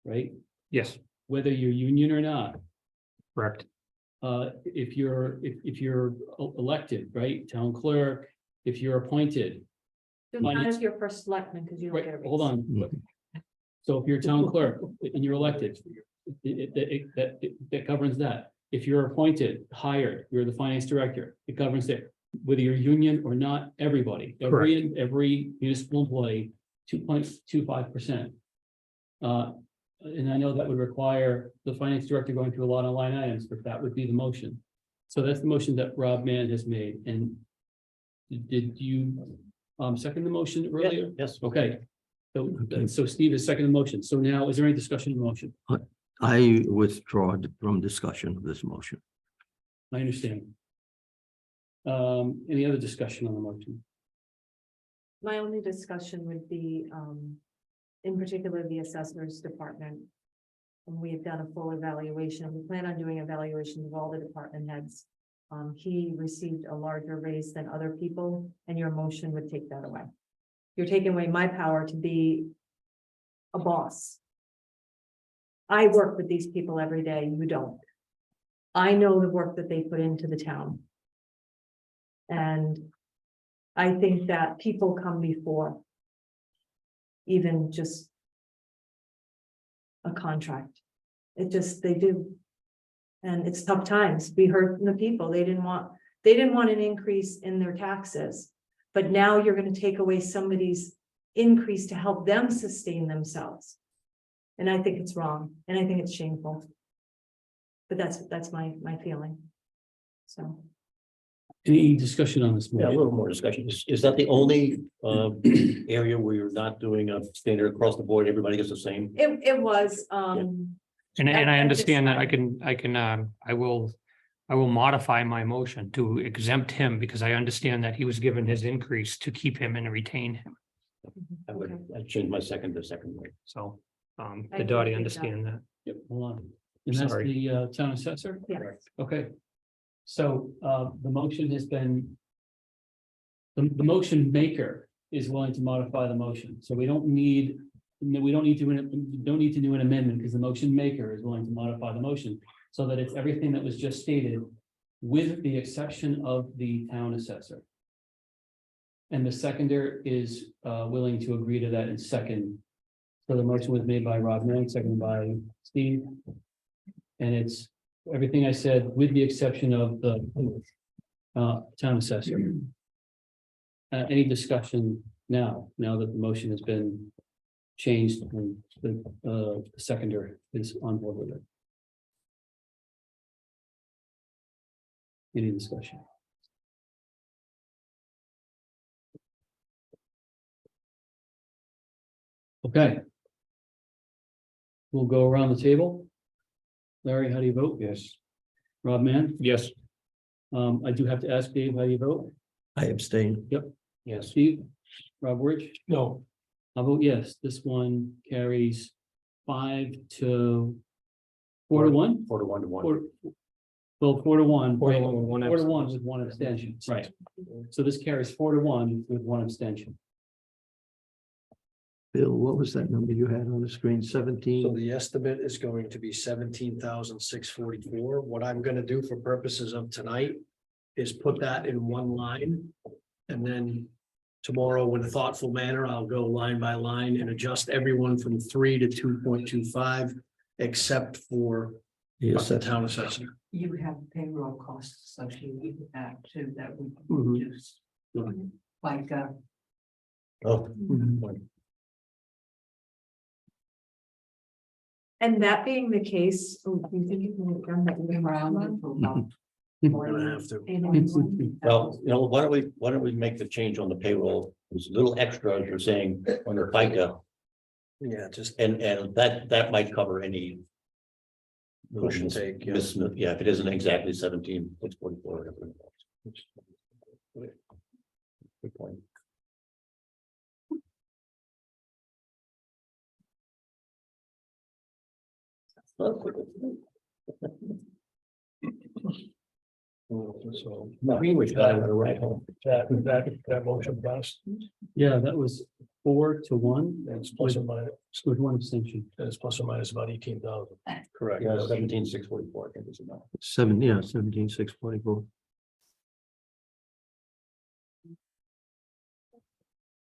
Right? Yes, Whether you're union or not, correct. if you're elected, right, town clerk, if you're appointed. Not if you're first selectman, because you don't Right, get a raise. hold on. So if you're town clerk and you're elected, that governs that. If you're appointed, hired, you're the finance director, it governs that. Whether you're union or not, everybody, every municipal employee, 2.25%. And I know that would require the finance director going through a lot of line items, but that would be the motion. So that's the motion that Rob Mann has made. And did you second the motion earlier? Yes. Okay. So Steve has seconded the motion. So now is there any discussion of the motion? I withdraw from discussion of this motion. I understand. Any other discussion on the motion? My only discussion would be, in particular, the assessors department. And we have done a full evaluation, we plan on doing evaluations of all the department heads. He received a larger raise than other people, and your motion would take that away. You're taking away my power to be a boss. I work with these people every day, you don't. I know the work that they put into the town. And I think that people come before even just a contract. They do. And it's tough times. We heard from the people, they didn't want an increase in their taxes. But now you're going to take away somebody's increase to help them sustain themselves. And I think it's wrong, and I think it's shameful. But that's my feeling. So. Any discussion on this? Yeah, a motion? little more discussion. Is that the only area where you're not doing a standard across the board? Everybody gets the same? It was, And At I this understand that time. I will modify my motion to exempt him because I understand that he was given his increase to keep him and retain him. I'd change my second to second. Way. So, I did Dottie agree with understand that? Yep, hold on. And that's Sorry. the town assessor? yeah. Okay. So the motion has been. The motion maker is willing to modify the motion, so we don't need to do an amendment because the motion maker is willing to modify the motion. So that it's everything that was just stated, with the exception of the town assessor. And the seconder is willing to agree to that in second. So the motion was made by Rob Mann, seconded by Steve. And it's everything I said, with the exception of the town assessor. Any discussion now that the motion has been changed and the seconder is on board with it? Any discussion? Okay. We'll go around the table. Larry, how do you vote? Yes. Rob Mann? Yes. I do have to ask Dave, how do you vote? I abstain. Yes. Steve? Rob Rich? No, I vote yes. This one carries 5 to 4 to 1? 4 to 1 to 1. Well, 4 to 1. 4 to 1 with one 4 to 1 with one abstention, right? So this carries 4 to 1 with one abstention. Bill, what was that number you had on the screen? So 17? the estimate is going to be 17,644. What I'm gonna do for purposes of tonight is put that in one line. And then tomorrow, in a thoughtful manner, I'll go line by line and adjust everyone from 3 to 2.25, except for Yes, the town assessor. You have payroll costs associated with that too, that we Mhm. reduce. Like, Oh. And that being the case, oh, you think you can have done that around one? it for about We're gonna have to. Well, why don't we make the change on the payroll, there's a little extra, as you're saying, under FICA, Yeah, just and that might cover any. push and take, yeah. Yeah, if it isn't exactly 17,644, whatever. it was. Good point. So We wish I would have right home. that motion passed, Yeah, that was 4-1. it's plus or minus, With one abstention. it's plus or minus about 18,000. correct. Yeah, 17,644, I think is enough. 17,644.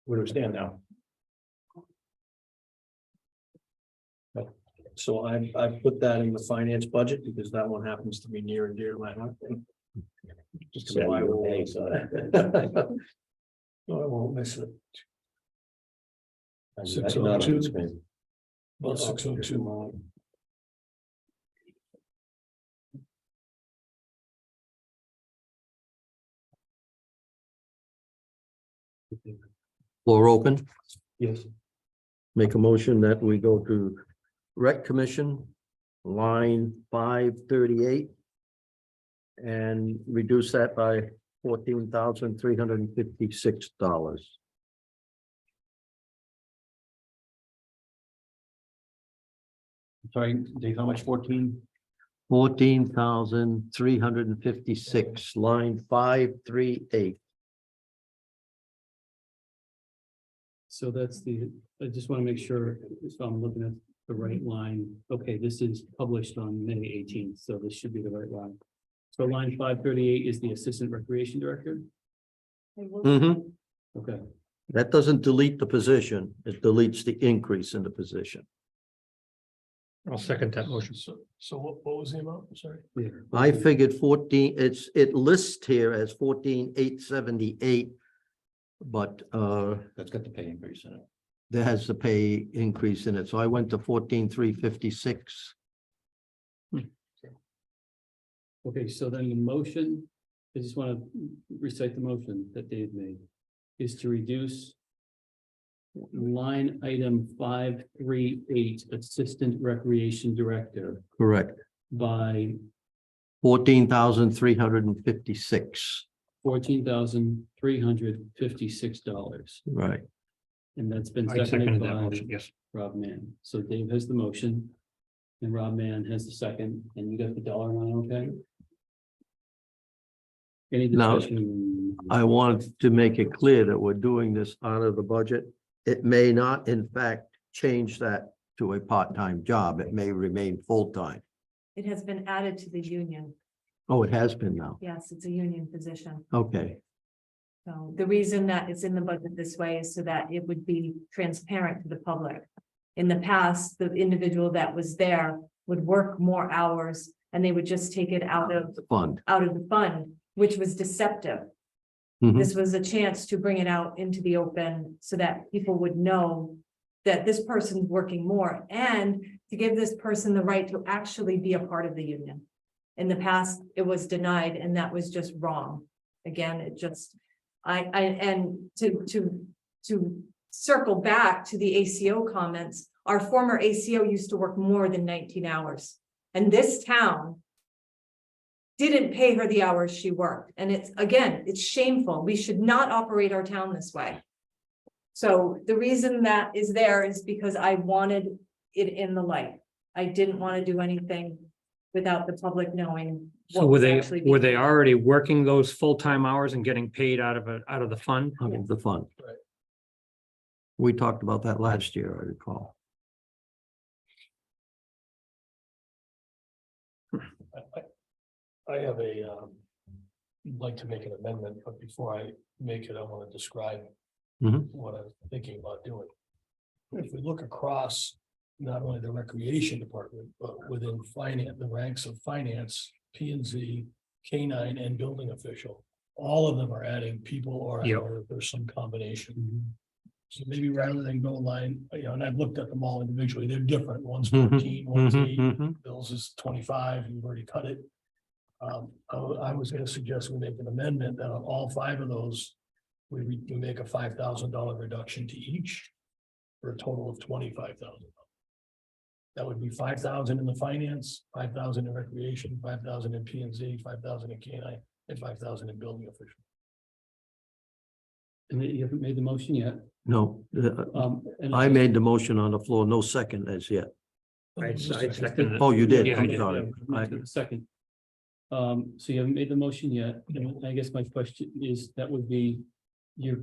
Where do we stand now? So I put that in the finance budget because that one happens to be near and dear to my heart. Just so I will. No, I won't miss it. I- I- 602. About 602. Floor open. Yes. Make a motion that we go to Rec Commission, line 538. And reduce that by $14,356. Sorry, Dave, how much? 14? 14,356, line 538. So that's I just want to make sure if I'm looking at the right line. Okay, this is published on May 18th, so this should be the right line. So line 538 is the Assistant Recreation Director. Mhm. Okay, That doesn't delete the position, it deletes the increase in the position. I'll second that motion. So what was the amount? I'm sorry. I figured 14, it lists here as 14,878. But That's got the pay increase in it. there has the pay increase in it, so I went to 14,356. okay, so then the motion, I just want to recite the motion that Dave made, is to reduce line item 538, Assistant Recreation Director, Correct. by $14,356. $14,356. Right. And that's been I seconded seconded that by motion, yes. Rob Mann. So Dave has the motion. And Rob Mann has the second, and you got the dollar amount, okay? Any Now, discussion? I wanted to make it clear that we're doing this out of the budget. It may not, in fact, change that to a part-time job. It may remain full-time. It has been added to the union. Oh, it has been now. Yes, it's a union position. Okay, So the reason that it's in the budget this way is so that it would be transparent to the public. In the past, the individual that was there would work more hours and they would just take it out of the fund. the fund, which was deceptive. Mhm. This was a chance to bring it out into the open so that people would know that this person's working more and to give this person the right to actually be a part of the union. In the past, it was denied and that was just wrong. Again, it just, and to circle back to the ACO comments, our former ACO used to work more than 19 hours. And this town didn't pay her the hours she worked. And it's shameful. We should not operate our town this way. So the reason that is there is because I wanted it in the light. I didn't want to do anything without the public knowing. So what were was they, actually were being they already working those full-time hours and getting paid out of the fund? Out of the fund. Right. We talked about that last year, I recall. I have like to make an amendment, but before I make it, I want to describe Mhm. what I'm thinking about doing. If we look across not only the recreation department, but within finance, the ranks of finance, P and Z, K9 and building official, all of them are adding people or Yep. or there's some combination. So maybe rather than go line, and I've looked at them all individually, they're different. One's Mhm, 14, one's 8, mhm. Bill's is 25, you've already cut it. I was gonna suggest we make an amendment that on all 5 of those, we make a $5,000 reduction to each. For a total of $25,000. That would be 5,000 in the finance, 5,000 in recreation, 5,000 in P and Z, 5,000 in K9, and 5,000 in building official. And you haven't made the motion yet. No, And I made the motion on the floor, no second as yet. I second it. Oh, you did, Yeah, I I'm did. sorry. Second. So you haven't made the motion yet, and I guess my question is, that would be your,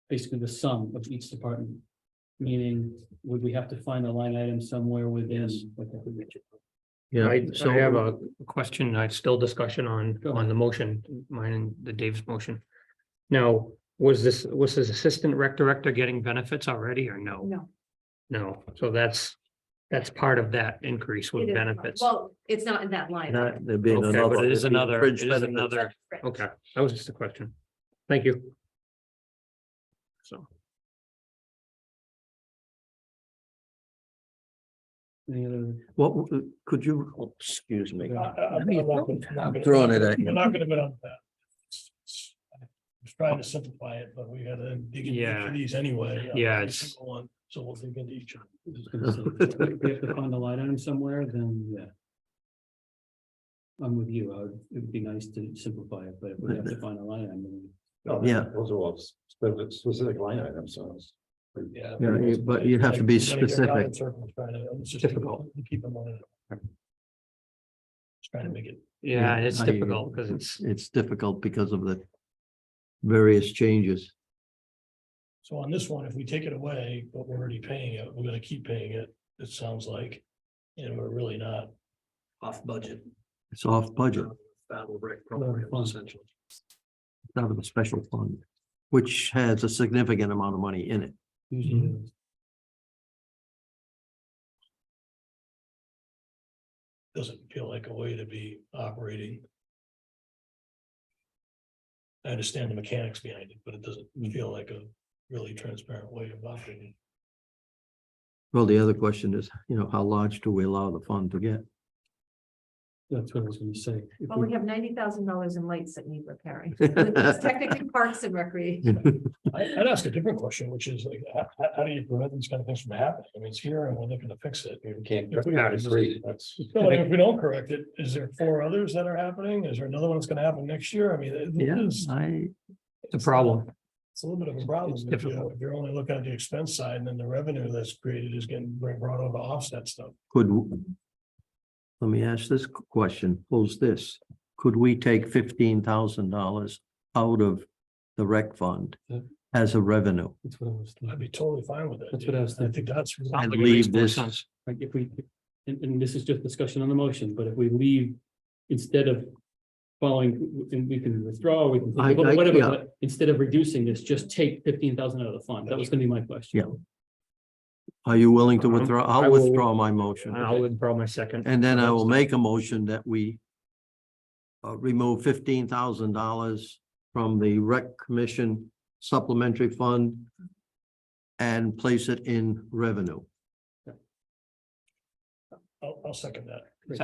basically the sum of each department. Meaning, would we have to find a line item somewhere within? Yeah, I so have a question, I still discussion Go on the motion, mine and the Dave's motion. Now, was this assistant rec director getting benefits already or no? No. No, so that's part of that increase with It is- benefits. Well, it's not in that line. not, there'd be Okay, another. but it is there'd be another, fringe it is benefits. another, okay, that was just a question. Thank you. So, Any other? What, could you, oh, excuse me, I'm throwing it at you. We're not gonna go on that. I was trying to simplify it, but we gotta dig into each Yeah. of these anyway. Yeah, Every it's- single one, so we'll dig into each. I was gonna say, if we have to find a line item somewhere, then yeah. I'm with you, it would be nice to simplify it, but if we have to find a line item, then. Yeah. Those are all specific line items, so. Yeah. Yeah, but you have to be We're gonna get around in specific. circles trying to- it's just Difficult. to keep them on it. Just trying to make it. yeah, it's I- difficult because It's difficult because of the various changes. So on this one, if we take it away, but we're already paying it, we're gonna keep paying it, it sounds like. And we're really not. Off budget. It's off budget, Battle rec program essentially. out of a special fund, which has a significant amount of money in it. Usually, Doesn't feel like a way to be operating. I understand the mechanics behind it, but it doesn't feel like a really transparent way of operating. Well, the other question is, how large do we allow the fund to get? that's what I was gonna say. If Well, we- we have $90,000 in lights that need repairing. It's technically parks and recreation. I'd ask a different question, which is like, how do you prevent these kind of things from happening? I mean, it's here and we're looking to fix it. You can't. If we- That's. So, like, if we don't correct it, is there 4 others that are happening? Is there another one that's gonna happen next year? I mean, Yeah, it's it's a problem. a little bit of a problem. It's If difficult. you're only looking at the expense side and then the revenue that's created is getting brought over to offset stuff. Let me ask this question, pose this, could we take $15,000 out of the rec fund Yeah. as a revenue? That's what I was I'd thinking. be totally fine with that. That's what I was I think that's. Sounds And like it makes leave more this- sense. Like if we, and this is just discussion on the motion, but if we leave, instead of following, and we can withdraw, we can, I- whatever, yeah. but instead of reducing this, just take 15,000 out of the fund. That was gonna be my question. Yeah. Are you willing to withdraw? I I'll will- withdraw my motion. I'll withdraw my second. And then I will make a motion that we remove $15,000 from the rec commission supplementary fund and place it in revenue. I'll second that. So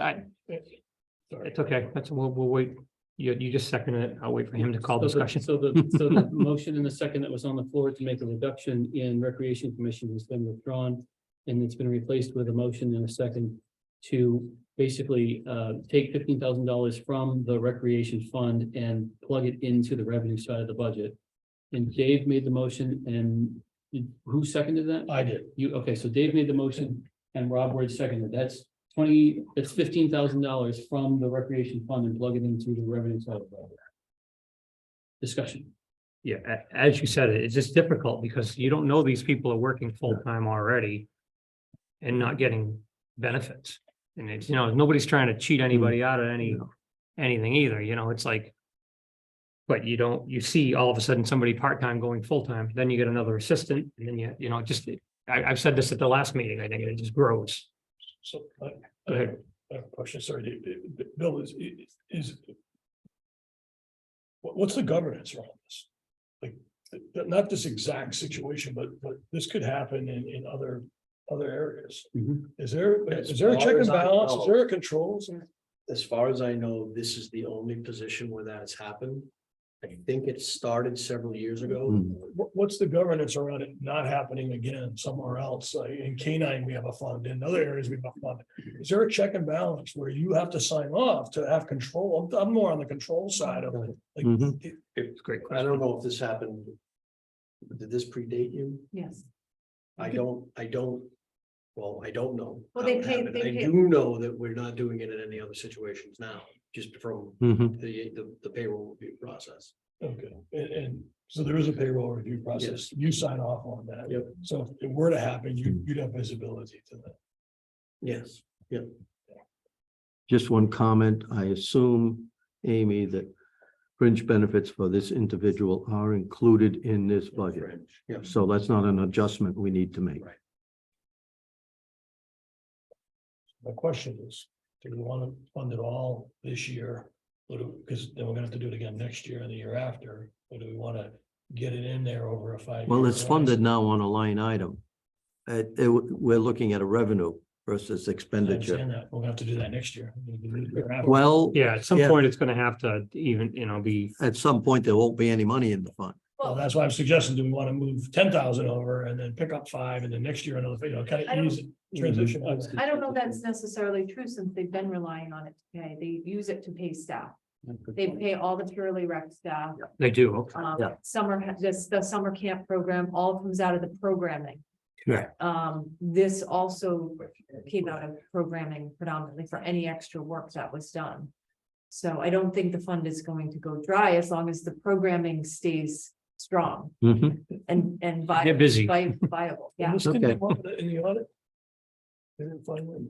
Sorry. It's okay, we'll wait. You just second it. I'll wait for him to call So the- discussion. So the motion and the second that was on the floor to make a reduction in recreation commission has been withdrawn. And it's been replaced with a motion and a second to basically take $15,000 from the recreation fund and plug it into the revenue side of the budget. And Dave made the motion and who seconded that? I did. You, okay, so Dave made the motion and Rob Ward seconded. That's $15,000 from the recreation fund and plug it into the revenue side of the budget. Discussion. Yeah, as you said, it's just difficult because you don't know these people are working full-time already. And not getting benefits. And it's, nobody's trying to cheat anybody out of anything either, it's like. But you see all of a sudden somebody part-time going full-time, then you get another assistant, and then I've said this at the last meeting, I think it just grows. So, Go ahead. I have a question, sorry, Bill, what's the governance around this? Like, not this exact situation, but this could happen in other areas. Mhm. Is there a check and balance? Is there a controls? as far as I know, this is the only position where that has happened. I think it started several years ago. Hmm. What's the governance around it not happening again somewhere else? Like in K-9, we have a fund, in other areas we have a fund. Is there a check and balance where you have to sign off to have control? I'm more on the control side of it. Like, Mhm. It's great. I don't know if this happened. Did this predate you? Yes. I don't well, I don't know. Well, how they it pay- happened. they I pay- do know that we're not doing it in any other situations now, just from Mhm. the payroll review process. okay, and so there is a payroll review process. You sign off on that. Yep. So if it were to happen, you'd have visibility to that. Yes, yep. Just one comment. I assume, Amy, that fringe benefits for this individual are included in this budget. Yep. So that's not an adjustment we need to make. Right. My question is, do we want to fund it all this year? Because then we're gonna have to do it again next year and the year after, or do we want to get it in there over a 5 year? Well, it's funded now on a line item. We're looking at a revenue versus I expenditure. understand that. We're gonna have to do that next year. The year after. Well, Yeah, at some Yeah. point, it's gonna have to even, be, at some point, there won't be any money in the fund. Well, that's why I'm suggesting, do we want to move 10,000 over and then pick up 5 and then next year another, kind I of don't- easy transition? I don't know if that's necessarily true since they've been relying on it to pay. They use it to pay staff. They pay all the purely rec staff. they do, okay. Yeah. The summer camp program all comes out of the programming. Right. This also came out of programming predominantly for any extra work that was done. So I don't think the fund is going to go dry as long as the programming stays strong Mhm. and They're busy. viable, yeah. This didn't Okay. come up in the audit? They didn't find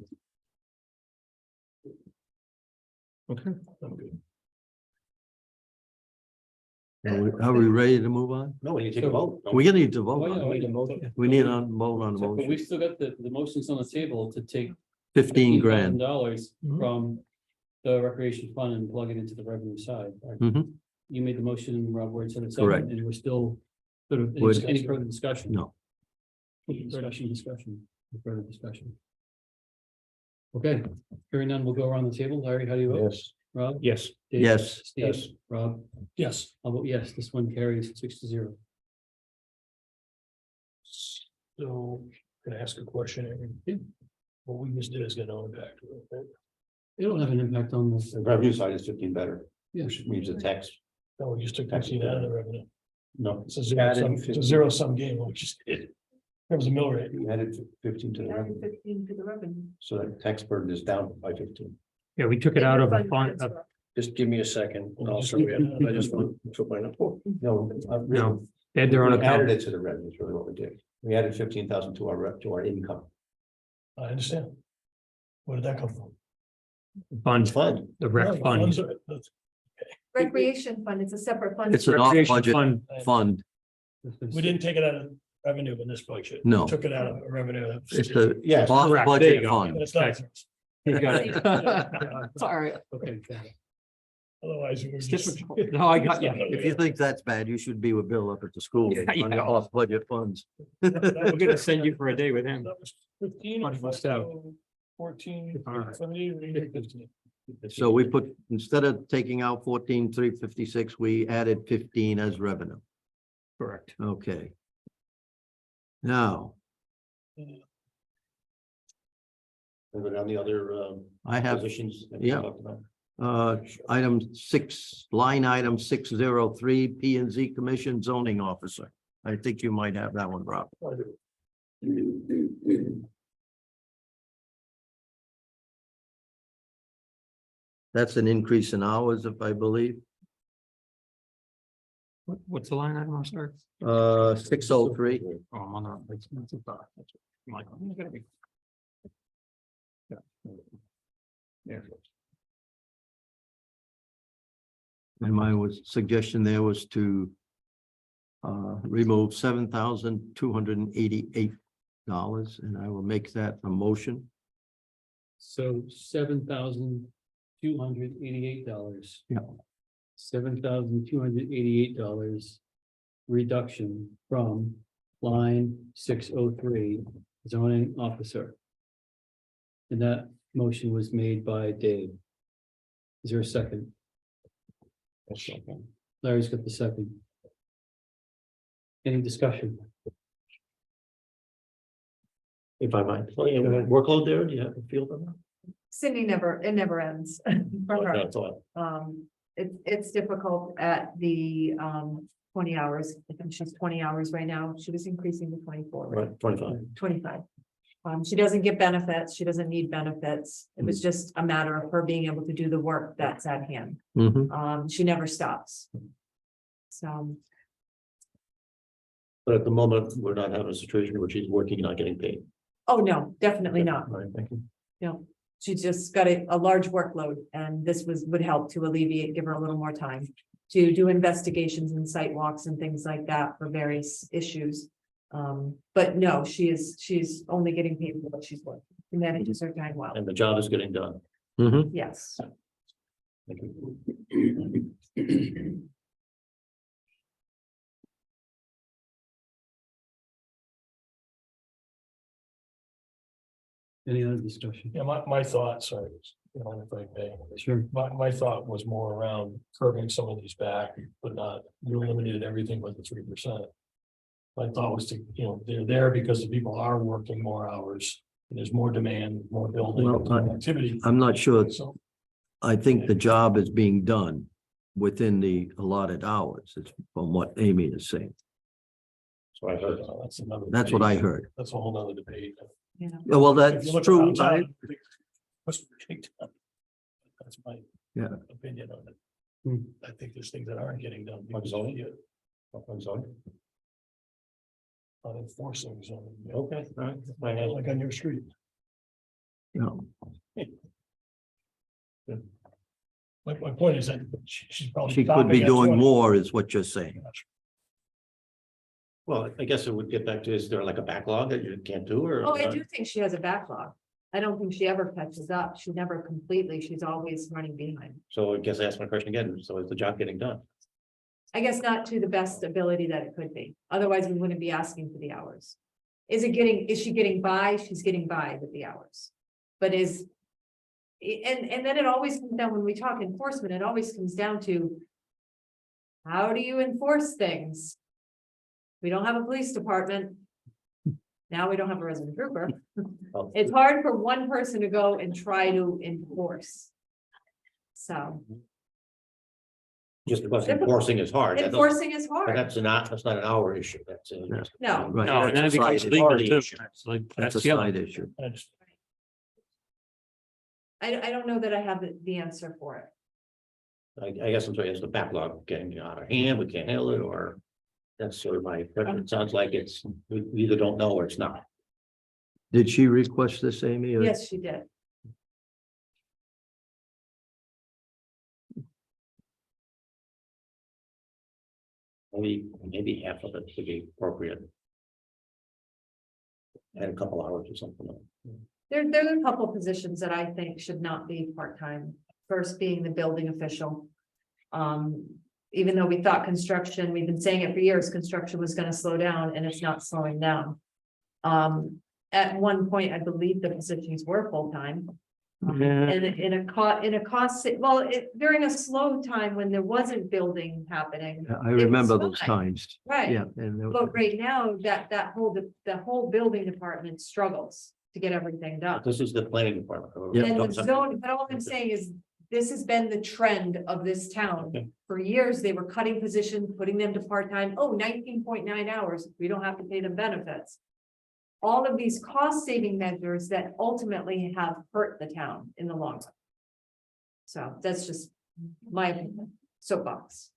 it? Okay. I'm good. Are we ready to move on? No, you take a vote. We need to Oh, yeah, vote. we need a motion. We need a vote on the So, but we motion. still got the motions on the table to take $15,000. $15,000 Mhm. from the recreation fund and plug it into the revenue side. Mhm. You made the motion, Rob Ward said it's Correct. second, and we're still sort of, Would- any further discussion? No. Further discussion. Okay, hearing none, we'll go around the table. Larry, how do you vote? Yes. Rob? Yes, Dave? Yes. Steve? Yes. Rob? Yes, I'll vote yes. This one carries 6-0. so can I ask a question? Aaron? What we just did is gonna impact. Right? It'll have an impact on this. The revenue side is 15 better. Yeah. Which means the tax, No, we just took 15 out of the revenue. no, It's a zero Added sum, it's a 15. zero sum game, which is it. That was a mill rate. you added 15 to the revenue, 15 to the revenue. so that tax burden is down by 15. yeah, we took it out of a fund, Just give me a second. and I'll show you. I just want to put my. No, no, they had their own we added account. it to the revenue, is really what we did. We added 15,000 to our income. I understand. Where did that come from? Fund, Fund. the No, rec the fund. funds are- that's- Recreation fund, it's a separate fund. It's an Recreation off-budget fund, fund. We didn't take it out of revenue in this budget. No. We took it out of revenue. It's the Yes, correct. There you off-budget go. fund. But it's not. you got it. Yeah, Sorry. Okay. got it. Otherwise, we were It's just. difficult. No, I got you. If you think that's bad, you should be with Bill up at the school Yeah, on the yeah. off-budget funds. We're gonna send you for a day with him. That was 15. Money must have. 14. All right. 17, we did 15. So we put, instead of taking out 14,356, we added 15 as revenue. Correct. Okay. Now, and then on the other I have positions. that we yeah. talked about. item 6, line item 603, P and Z Commission Zoning Officer. I think you might have that one, Rob. That's an increase in hours, if I believe. What's the line item, I'm sorry? 603. Oh, I'm on the. That's a thought. That's what- I'm like, I'm gonna be- Yeah. Yeah. And my suggestion there was to remove $7,288, and I will make that a motion. So $7,288. Yeah. $7,288 reduction from line 603 zoning officer. And that motion was made by Dave. Is there a second? Larry's got the second. Any discussion? If I might, workload there, do you have a feel for that? Cindy it never ends. For her. That's all. It's difficult at the 20 hours. I think she's 20 hours right now. She was increasing to 24, right? Right, 25. 25. She doesn't get benefits. She doesn't need benefits. It was just a matter of her being able to do the work that's at hand. Mhm. She never stops. So, But at the moment, we're not having a situation where she's working and not getting paid. oh, no, definitely not. All right, thank you. No, she's just got a large workload and this would help to alleviate, give her a little more time to do investigations and site walks and things like that for various issues. But no, she's only getting paid for what she's working. She manages her time well. And the job is getting done. Mhm. Yes. Thank you. Any other discussion? Yeah, my thoughts are, if I may, Sure. my thought was more around curbing some of these back, but not, you eliminated everything but the 3%. My thought was to, they're there because the people are working more hours, and there's more demand, more building, Well, more activity. I'm not sure. So, I think the job is being done within the allotted hours, it's from what Amy is saying. So I heard. that's another. That's what I debate. heard. That's a whole nother debate. Yeah. Yeah, well, If that's you look true. around town, I think most of the big town- That's my Yeah. opinion on it. Hmm. I think there's things that aren't getting done. On zoning? I'm sorry. On enforcing zoning. Okay, all right. I have- Like on your street. No. My point is that she's probably. She could be topping at doing 20. more, is what you're saying. Well, I guess it would get back to, is there like a backlog that you can't do or? Oh, I do think she has a backlog. I don't think she ever catches up. She never completely, she's always running behind. So I guess I ask my question again. So is the job getting done? I guess not to the best ability that it could be. Otherwise, we wouldn't be asking for the hours. Is she getting by? She's getting by with the hours. But and then it always comes down, when we talk enforcement, it always comes down to how do you enforce things? We don't have a police department. Now we don't have a resident trooper. Oh. It's hard for one person to go and try to enforce. So Just because enforcing is hard. that doesn't- enforcing is But hard. that's not an hour issue. That's a. No. Right. No, and then it That's a becomes side legal issue. too. It's like, That's a the other- side issue. I just- I don't know that I have the answer for it. I guess I'm sorry, is the backlog getting out of hand? We can't handle it, or that's sort of my, it sounds like we either don't know or it's not. Did she request this, Amy? or- Yes, she did. Maybe half of it would be appropriate. Add a couple hours or something. There are a couple positions that I think should not be part-time. First being the building official. Even though we thought construction, we've been saying it for years, construction was gonna slow down and it's not slowing down. At one point, I believe the positions were full-time. Yeah. And in a cost, during a slow time when there wasn't building happening. I it was remember those fine. times. Right. Yeah. And there- But right now, the whole building department struggles to get everything done. This is the planning department. Yeah. And the zone, but all I'm saying is, this has been the trend of this Okay. town. For years, they were cutting positions, putting them to part-time, 19.9 hours, we don't have to pay them benefits. All of these cost-saving measures that ultimately have hurt the town in the long run. So that's just my opinion, soapbox.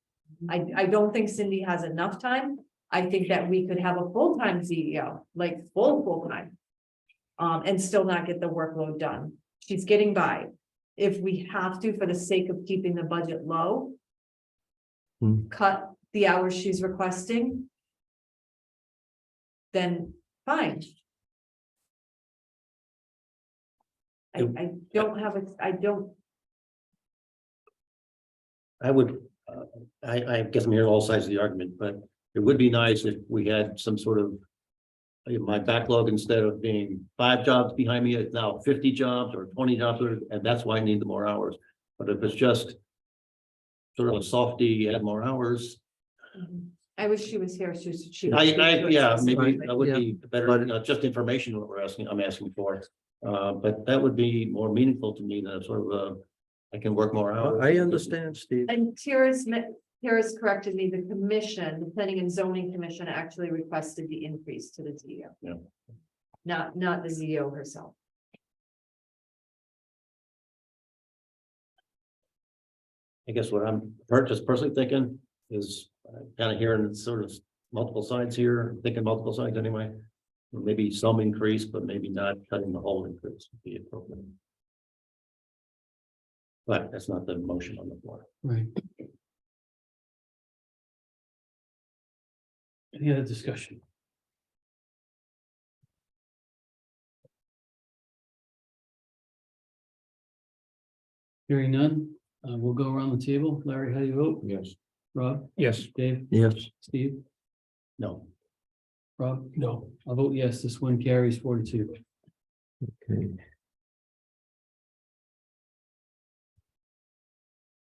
I don't think Cindy has enough time. I think that we could have a full-time CEO, like full-time. And still not get the workload done. She's getting by. If we have to, for the sake of keeping the budget low. Cut the hours she's requesting. Then fine. I don't have I would, I guess I'm hearing all sides of the argument, but it would be nice if we had some sort of. My backlog, instead of being 5 jobs behind me, is now 50 jobs or 20 jobs, and that's why I need the more hours. But if it's just sort of a softy, add more hours, I wish she was here, she. yeah, maybe that would Yeah. be better, just information what I'm asking for. But that would be more meaningful to me than sort of, I can work more hours. I understand, Steve. And Tara's corrected me, the commission, the planning and zoning commission actually requested the increase to the CEO. Yeah. Not the CEO herself. I guess what I'm just personally thinking is kind of hearing sort of multiple sides here, thinking multiple sides anyway. Maybe some increase, but maybe not cutting the whole increase would be appropriate. But that's not the motion on the floor. Right. Any other discussion? Hearing none, we'll go around the table. Larry, how do you vote? Yes. Rob, Yes, Dave, Yes, Steve, No. Rob? No, I'll vote yes. This one carries 4-2. okay.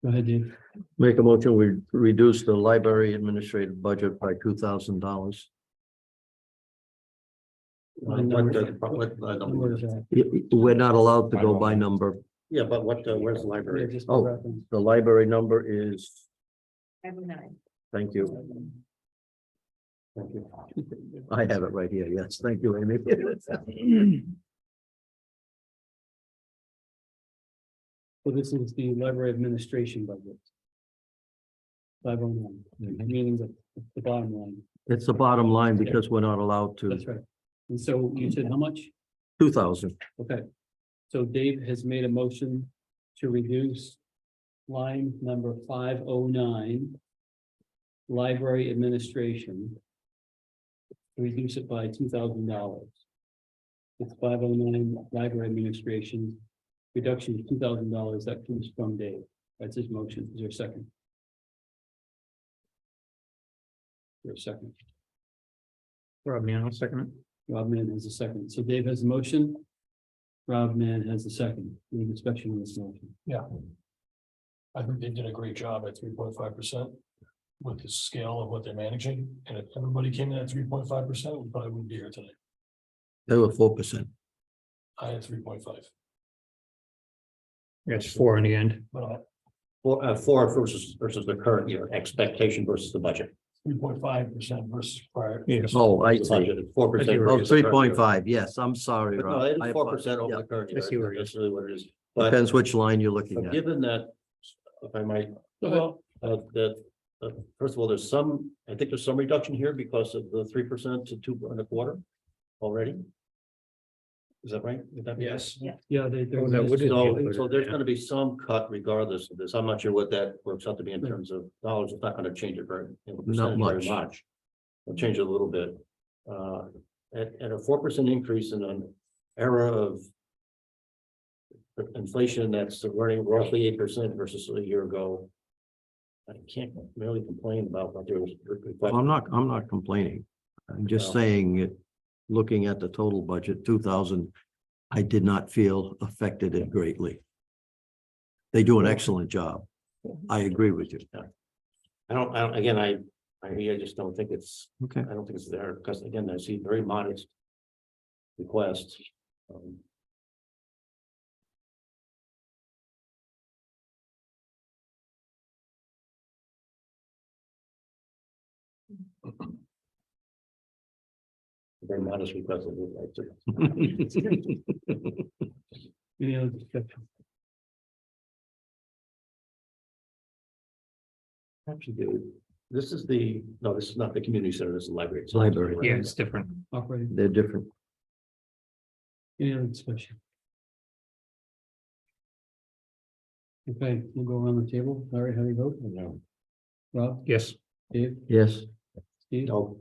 Go ahead, Dave. Make a motion, we reduce the library administrative budget by $2,000. Number is that? We're not allowed to go by number. Yeah, but what, where's the Yeah, library? just for Oh. reference. The library number is, Every night. thank you. Thank you. I have it right here. Yes, thank you, Amy. So this is the library administration budget. 509, meaning the bottom line. It's the bottom line because we're not allowed to. That's right. And so you said how much? 2,000. Okay. So Dave has made a motion to reduce line number 509. Library administration. Reduce it by $2,000. It's 509 library administration. Reduction of $2,000, that comes from Dave. That's his motion. Is there a second? Is there a second? Rob Mann, I'll second it. Rob Mann has a second. So Dave has a motion. Rob Mann has a second. Any discussion on this motion? yeah. I think they did a great job at 3.5%. With the scale of what they're managing, and if everybody came in at 3.5%, we probably wouldn't be here tonight. They were 4%. I had 3.5, It's 4 in the end. but Four versus the current year expectation versus the budget. 3.5% versus prior. Yeah. Oh, I The see. budget is 4%. Oh, versus the current year. 3.5. Yes, I'm sorry, But no, Rob. it I is 4% over apologize. the current I year. see where it That's is. really what it is. Yeah. But Depends which line you're looking but at. given that, if I might, Well, first of all, I think there's some reduction here because of the 3% to 2.25 already. Is that right? Would that be- yes, Yeah, Oh, that would- So there's gonna be some cut regardless of this. I'm not sure what that works out to be in terms of dollars. It's not gonna change it very. Not much. It'll change it a little bit. At a 4% increase in an era of inflation that's running roughly 8% versus a year ago. I can't really complain about what there was. I'm not complaining. I'm just Well- saying it, looking at the total budget, 2,000, I did not feel affected it greatly. They do an excellent job. I agree with you. Again, I just don't think it's, Okay. I don't think it's there, because again, I see very modest requests. Very modest request. I would like to. Any other discussion? Actually, dude, this is no, this is not the community center, this is the library. It's Library. Yeah, it's different. Operating, They're different. any other discussion? Okay, we'll go around the table. Larry, how do you vote? No. Rob, Yes, Dave, Yes, Steve? No,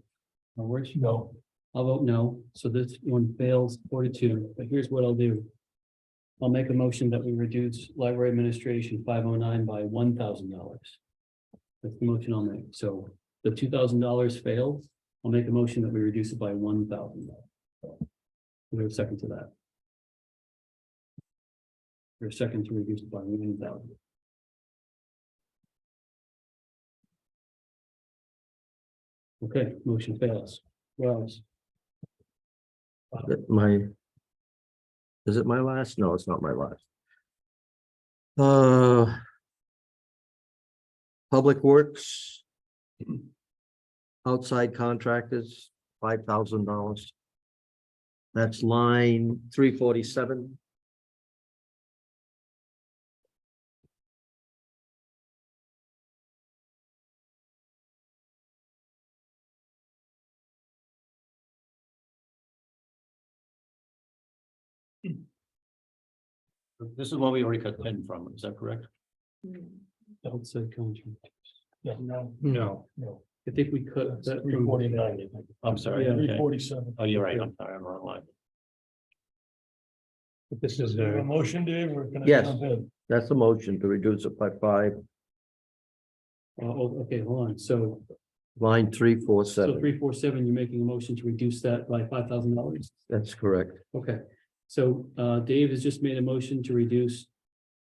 Rich? no, I'll vote no, so this one fails 4-2, but here's what I'll do. I'll make a motion that we reduce library administration 509 by $1,000. That's the motion I'll make, so the $2,000 failed, I'll make a motion that we reduce it by $1,000. There's a second to that. There's a second to reduce it by $1,000. Okay, motion fails. Well, Is it my last? No, it's not my last. Public Works. Outside contractors, $5,000. That's line 347. This is what we already cut 10 from, is that correct? outside contract. No, No, no, I think we cut that's that three from, forty-nine. I'm sorry. Yeah. okay. 347. Oh, you're right, I'm sorry, I'm wrong line. but this is Is there a a, motion, Dave, or can I? Yes. jump in? That's the motion to reduce it by 5, okay, hold on. So line 347. 347, you're making a motion to reduce that by $5,000. That's correct. Okay, so Dave has just made a motion to reduce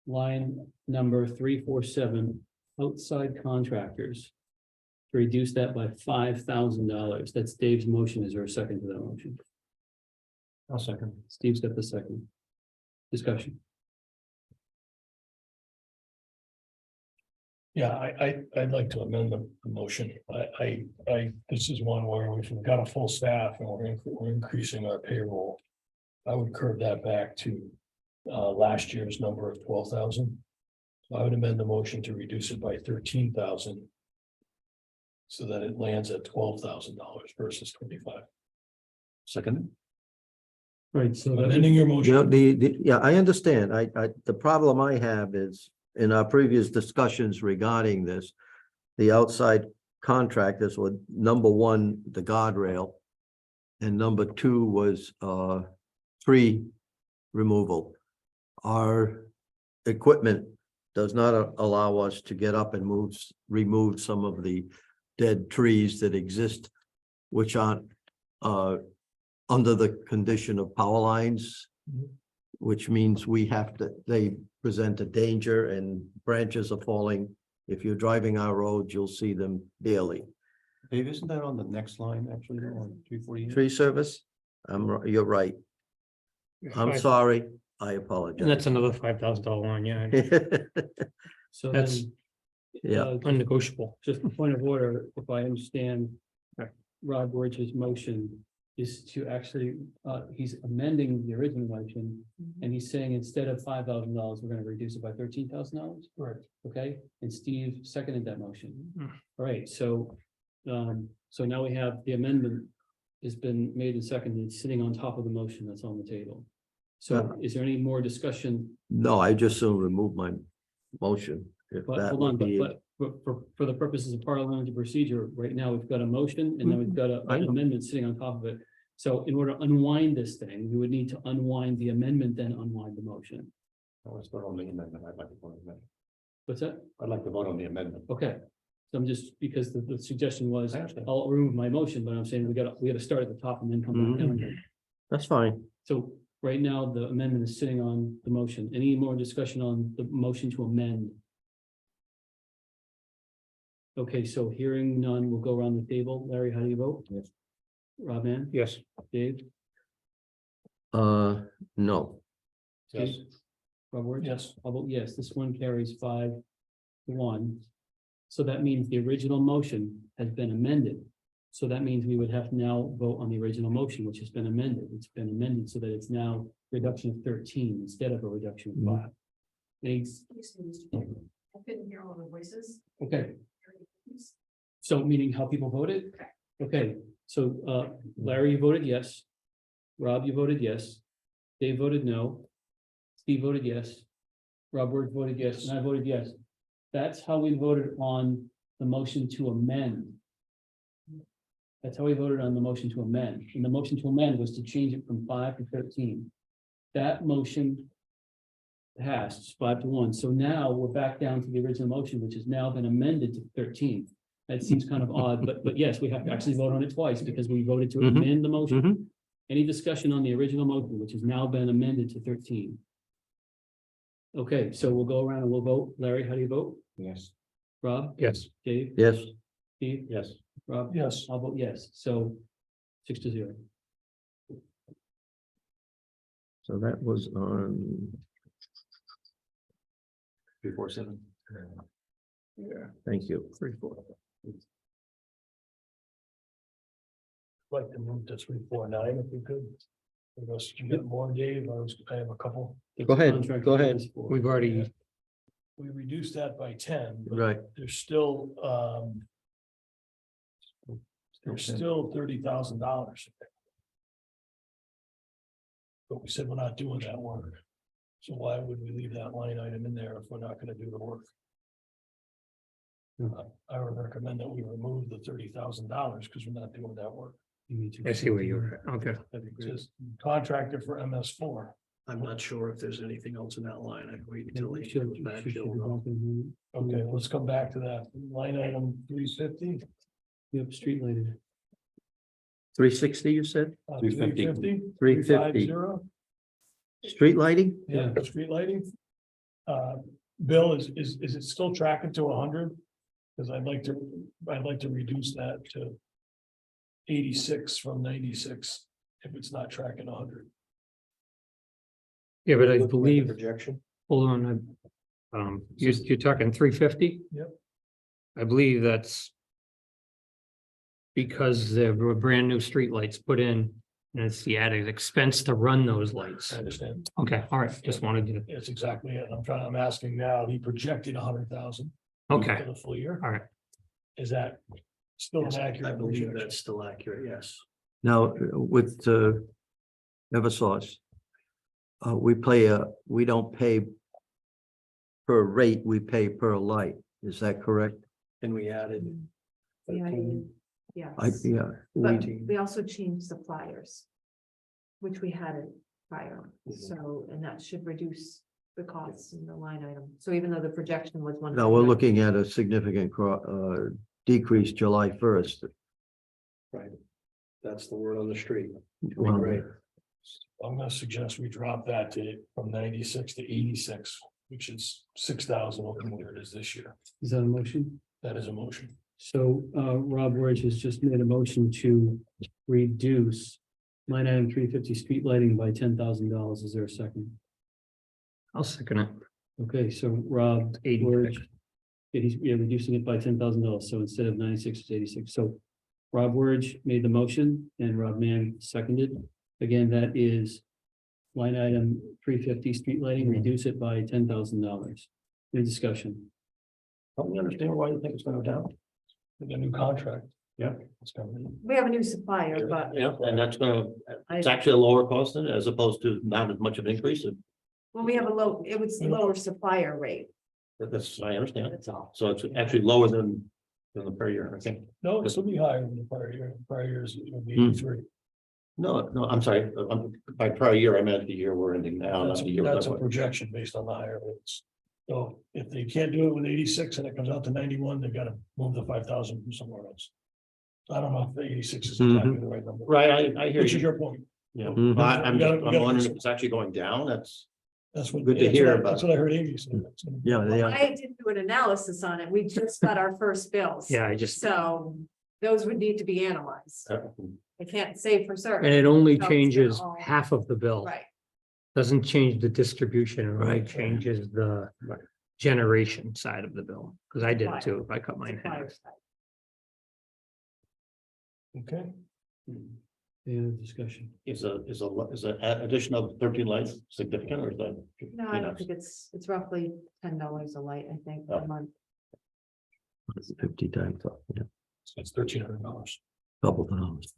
line number 347, outside contractors. To reduce that by $5,000. That's Dave's motion. Is there a second to that motion? I'll second. Steve's got the second. Discussion. Yeah, I'd like to amend the motion. This is one where we've got a full staff and we're increasing our payroll. I would curve that back to last year's number of 12,000. So I would amend the motion to reduce it by 13,000. So that it lands at $12,000 versus 25. Second, Right, so that Amending your You know, motion. yeah, I understand. The problem I have is in our previous discussions regarding this, the outside contractors were number one, the guardrail. And number two was tree removal. Our equipment does not allow us to get up and remove some of the dead trees that exist, which aren't under the condition of power lines, which means they present a danger and branches are falling. If you're driving our roads, you'll see them daily. Dave, isn't that on the next line, actually, on 348? Tree service, you're right. I'm sorry, I and apologize. that's another $5,000 line, yeah, So That's- then, Yeah, unnegotiable. just a point of order, if I understand. Okay. Rod Borch's motion is to actually, he's amending the original motion. And he's saying instead of $5,000, we're gonna reduce it by $13,000. Right. Okay, and Steve seconded that motion. Hmm. All right, so now we have the amendment has been made and seconded, it's sitting on top of the motion that's on the table. So is there any more discussion? no, I just soon remove my motion. If But that hold on, would be, but for the purposes of parliamentary procedure, right now, we've got a motion and then we've got I an know. amendment sitting on top of it. So in order to unwind this thing, we would need to unwind the amendment, then unwind the motion. Let's vote on the amendment. I'd like to vote on the amendment. What's that? I'd like to vote on the amendment. Okay. So I'm just, because the suggestion was, I understand. I'll remove my motion, but I'm saying we gotta start at the top and then come back down again. that's fine. So right now, the amendment is sitting on the motion. Any more discussion on the motion to amend? Okay, so hearing none, we'll go around the table. Larry, how do you vote? Yes. Rob Mann, Yes, Dave, No, Yes. Rob Ward? Yes. I'll vote yes. This one carries 5-1. So that means the original motion has been amended. So that means we would have to now vote on the original motion, which has been amended. It's been amended so that it's now reduction of 13 instead of a reduction of 5. Any- I couldn't hear all the voices. Okay, so meaning how people voted? Okay, so Larry, you voted yes. Rob, you voted yes. Dave voted no. Steve voted yes. Robert voted yes, and I voted yes. That's how we voted on the motion to amend. That's how we voted on the motion to amend. And the motion to amend was to change it from 5 to 13. That motion passed 5-1. So now we're back down to the original motion, which has now been amended to 13. That seems kind of odd, but yes, we have to actually vote on it twice because we voted to Mhm. amend the motion. Mhm. Any discussion on the original motion, which has now been amended to 13? Okay, so we'll go around and we'll vote. Larry, how do you vote? Yes. Rob, yes, Dave, yes, Steve, Yes. Rob? Yes. I'll vote yes, so 6-0. So that was on, 347. thank you. 3-4. Like to move to 349 if we could. Unless you got more, Dave, I have a couple. Go ahead, Contract go ahead. is for- We've already, We reduced that by 10, but Right. there's still, there's still $30,000. But we said we're not doing that work. So why would we leave that line item in there if we're not gonna do the work? I would recommend that we remove the $30,000 because we're not doing that work. You need to- I see where you're, okay. It's just contracted for MS4. I'm not sure if there's anything else in that line. I wait Yeah, until we he should- comes back. should- should He'll be know. back in Okay, let's come back to that. Line item 350. here. Yep, street lighted. 360, you said? 350. 350. Street lighting? Yeah, street lighting. Bill, is it still tracking to 100? Because I'd like to reduce that to 86 from 96 if it's not tracking 100. Yeah, but I Looking at the believe, Projection. hold on, you're talking 350? Yep. I believe that's because there were brand new streetlights put in, and it's the added expense to run those lights. I understand. Okay, all right, just wanted you to, It's exactly it. I'm asking now, he projected 100,000 for okay, the full year. all right. Is that still an Yes, accurate? I believe projection? that's still accurate, yes. Now, with Eversource, we don't pay per rate, we pay per light. Is that correct? And we added. Yeah, 13, yes. Yeah. But we- we also changed suppliers. Which we hadn't prior, so, and that should reduce the costs in the line item. So even though the projection was one. Now, we're looking at a significant decrease July 1st. Right. That's the word on the street. Well, Great. I'm gonna suggest we drop that from 96 to 86, which is 6,000 over where it is this year. Is that a motion? That is a motion. So Rob Wedge has just made a motion to reduce line item 350 street lighting by $10,000. Is there a second? I'll second it. Okay, so Rob 86. Wedge, he's reducing it by $10,000. So instead of 96, it's 86. So Rob Wedge made the motion and Rob Mann seconded. Again, that is line item 350 street lighting, reduce it by $10,000. Any discussion? Help me understand why you think it's gonna go down. With a new contract. Yeah. It's coming. We have a new supplier, but Yeah, and that's gonna, it's I, actually a lower cost than as opposed to not as much of an increase. well, we have it was lower supplier rate, That's, I understand. that's all. So it's actually lower than the per year, I think. No, this will be higher than the prior year. Prior years, it would be Hmm. 83. No, I'm sorry. By prior year, I meant the year we're ending now, not That's the year. that's a before. projection based on the higher rates. So if they can't do it with 86 and it comes out to 91, they've got to move the 5,000 from somewhere else. So I don't know if the 86 is exactly the right number. Right, I hear Which is you. your point. Yeah, Mhm. I'm We gotta- we gotta- wondering if it's actually going down. That's, That's what. Good to that's hear what I- about. That's what I heard Amy say. That's gonna be- Yeah, they are. I did do an analysis on it. We just got our first bills. Yeah, I just, So those would need to be analyzed. I can't say for certain. and it only No, it's changes all- half of the bill. Right, Doesn't change the distribution, it only Right. changes the generation side of the bill, because I did it too, if I cut mine in half. supplier side. Okay. Any other discussion? is a addition of 13 lights significant or is that? No, I don't think it's roughly $10 a light, I think, a Oh. month. 50 times, yeah, So it's $1,300. double dollars.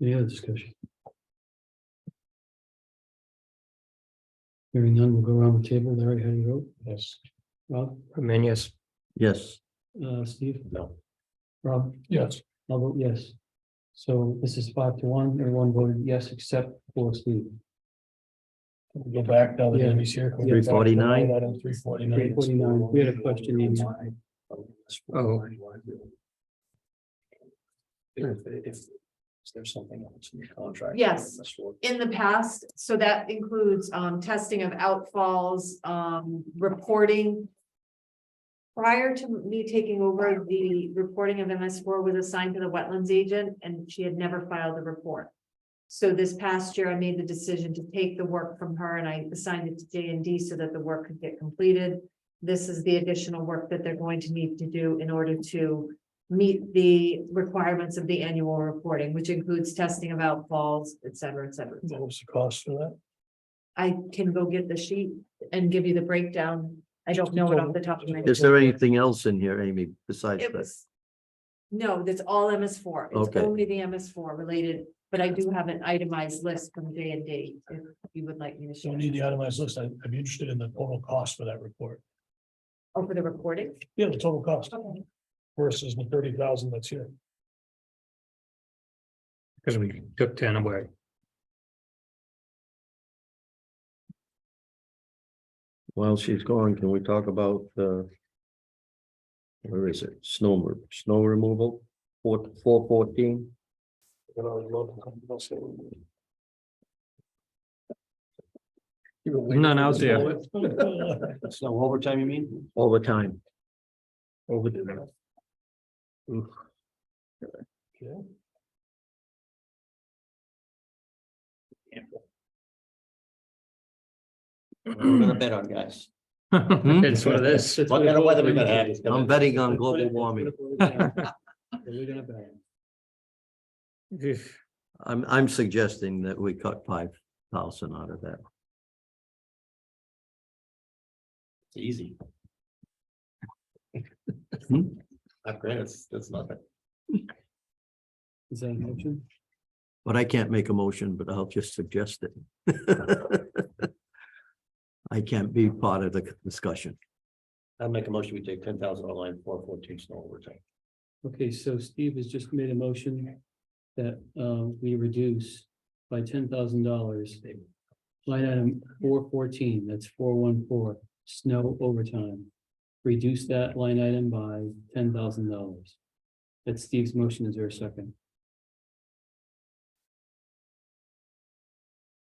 Any other discussion? Hearing none, we'll go around the table. Larry, how do you vote? Yes. Rob, And yes, Yes, Steve? No. Rob? Yes. I'll vote yes. So this is 5-1. Everyone voted yes, except for Steve. Can we Go back now that Yeah. Amy's here. Can we go back to 349? line item 349. 349. We had a question. Amy. Oh. If there's something else in the contract. Yes. In the past, so that includes testing of outfalls, reporting. Prior to me taking over, the reporting of MS4 was assigned to the wetlands agent and she had never filed a report. So this past year, I made the decision to take the work from her and I assigned it to J&D so that the work could get completed. This is the additional work that they're going to need to do in order to meet the requirements of the annual reporting, which includes testing of outfalls, et cetera, et cetera. What was the cost for that? I can go get the sheet and give you the breakdown. I don't know it off the top of my head. Is there anything else in here, Amy, besides It that? was. No, that's all MS4. It's Okay. only the MS4 related, but I do have an itemized list from J&D if you would like me to show. Don't need the itemized list. I'd be interested in the total cost for that report. Oh, for the recording? Yeah, the total cost Okay. versus the 30,000 that's here. Because we took 10 away. While she's gone, can we talk about where is it? Snow removal, 414? None out there. It's no overtime, you mean? Overtime. Over there. Oof. We're gonna bet on guys. It's what it is. What kind of weather we gonna have? It's gonna- I'm betting on global warming. I'm suggesting that we cut 5,000 out of that. It's easy. Hmm? Not granted, that's nothing. Is that a motion? But I can't make a motion, but I'll just suggest it. I can't be part of the discussion. I'll make a motion, we take 10,000 on line 414 snow overtime. Okay, so Steve has just made a motion that we reduce by $10,000. Line item 414, that's 414, snow overtime. Reduce that line item by $10,000. That's Steve's motion. Is there a second?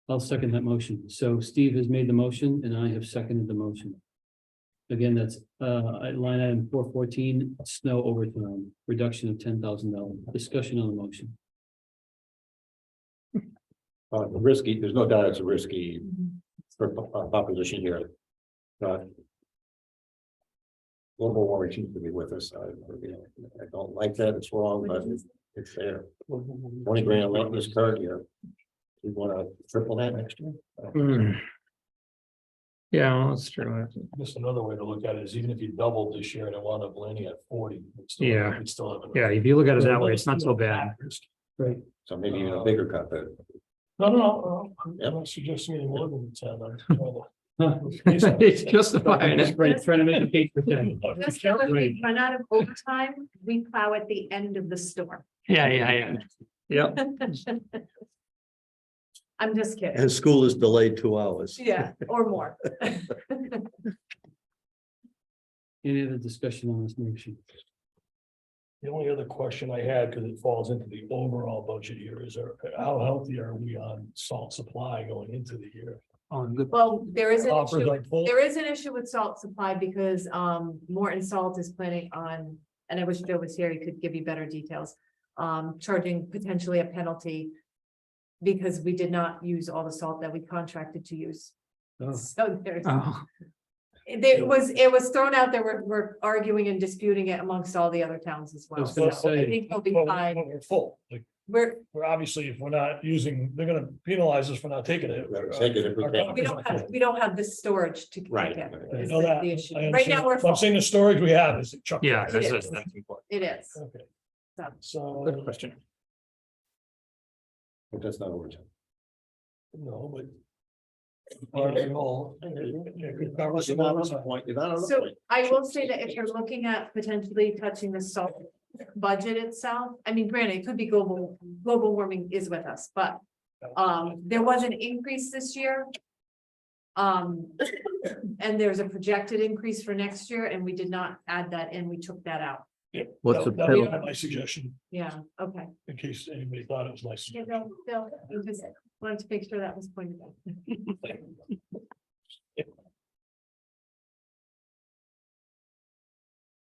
I'll second that motion. So Steve has made the motion and I have seconded the motion. Again, that's line item 414, snow overtime, reduction of $10,000. Discussion on the motion. Risky, there's no doubt it's a risky proposition here. Global warming seems to be with us. I don't like that. It's wrong, but it's there. 20 grand left this current year. We want to triple that next year. Yeah, well, that's true. Just another way to look at it is even if you doubled this year and it wound up landing at 40. Yeah. We'd still have. Yeah, if you look at it that way, it's not so bad. Right. So maybe even a bigger cut, but No, I'm not suggesting any more than 10. I'm trying to- It's justifying it. Right, trying to make a case for 10. Just so if we run out of overtime, we plow at the end of the storm. Yeah. Yep. I'm just kidding. And school is delayed 2 hours. Yeah, or more. Any other discussion on this motion? The only other question I had, because it falls into the overall budget here, is how healthy are we on salt supply going into the year? Well, there is an Coffers issue. like full? There is an issue with salt supply because Morton Salt is planning on, and I wish Joe was here, he could give you better details. Charging potentially a penalty because we did not use all the salt that we contracted to use. Oh. So there's, Oh, it was thrown out there, we're arguing and disputing it amongst all the other towns as well. was gonna So I say- think we'll be Well, fine. we're full, like, We're, we're obviously, if we're not using, they're gonna penalize us for not taking it. We're gonna take it if we can. we don't have the storage to. Right. take it, I I is know that. the issue. I Right now, understand. we're But full. I'm saying the storage we have is chuck. yeah, It that's is. important. It is. Okay. So. So. Good question. But that's not overtime. No, but. So I will say that if you're looking at potentially touching the salt budget itself, I mean, granted, it could be global warming is with us, but. There was an increase this year. And there's a projected increase for next year, and we did not add that in, we took that out. Yeah. What's the That was penalty? my suggestion, Yeah, okay. in case anybody thought it was my Yeah, suggestion. Bill, you just wanted to make sure that was pointed out.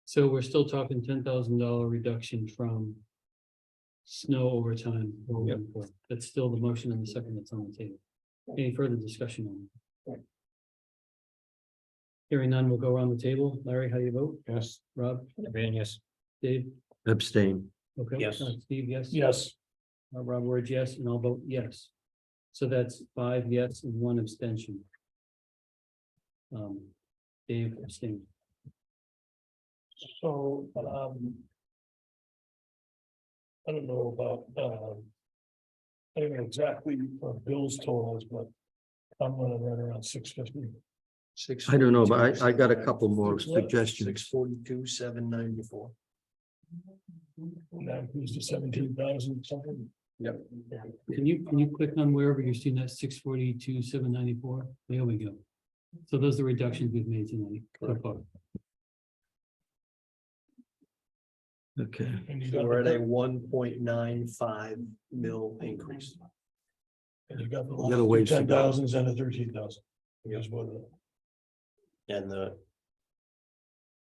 So we're still talking $10,000 reduction from snow overtime. That's still the motion and the second that's on the table. Any further discussion on it? Hearing none, we'll go around the table. Larry, how do you vote? Yes. Rob, Van, yes. Dave? Abstain. Okay. Yes. Steve, yes? Yes, Rob words yes, and I'll vote yes. So that's 5 yes and 1 abstention. Dave abstained. so, I don't know about, I don't know exactly Bill's totals, but I'm running right around 650. I don't know, but I got a couple more suggestions. 642, 794. That increased to 17,000 something. Can you click on wherever you're seeing that 642, 794? There we go. So those are the reductions we've made tonight so far. Okay, And you So got we're at a the, 1.95 mil increase. and you got You gotta the wait for that. 10,000s and the 13,000. Here's what, And the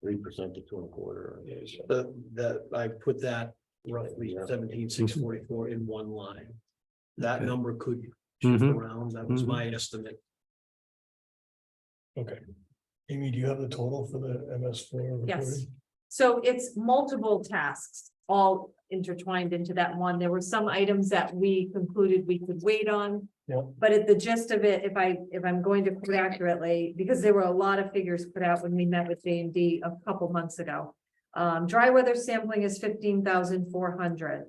3% to 2.25. The, I put that roughly 17,644 in one line. That Okay. number could shift Mhm. around, that was my estimate. okay. Amy, do you have the total for the MS4? Yes. recording? So it's multiple tasks, all intertwined into that one. There were some items that we concluded we could wait on. Yeah. But at the gist of it, if I'm going to put accurately, because there were a lot of figures put out when we met with J&D a couple months ago. Dry weather sampling is 15,400.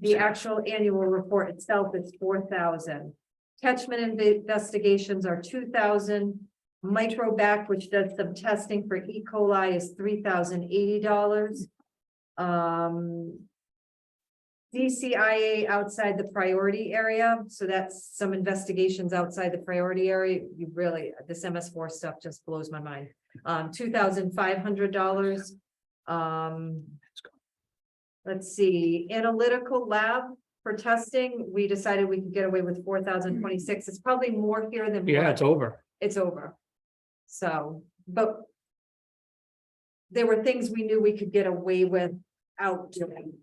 The actual annual report itself is 4,000. Catchment investigations are 2,000. Microbac, which does some testing for E. coli, is $3,080. DCIA outside the priority area, so that's some investigations outside the priority area. You really, this MS4 stuff just blows my mind. $2,500. Let's see, analytical lab for testing, we decided we could get away with 4,026. It's probably more here than. Yeah, what- it's over. It's over. So, but there were things we knew we could get away with out doing.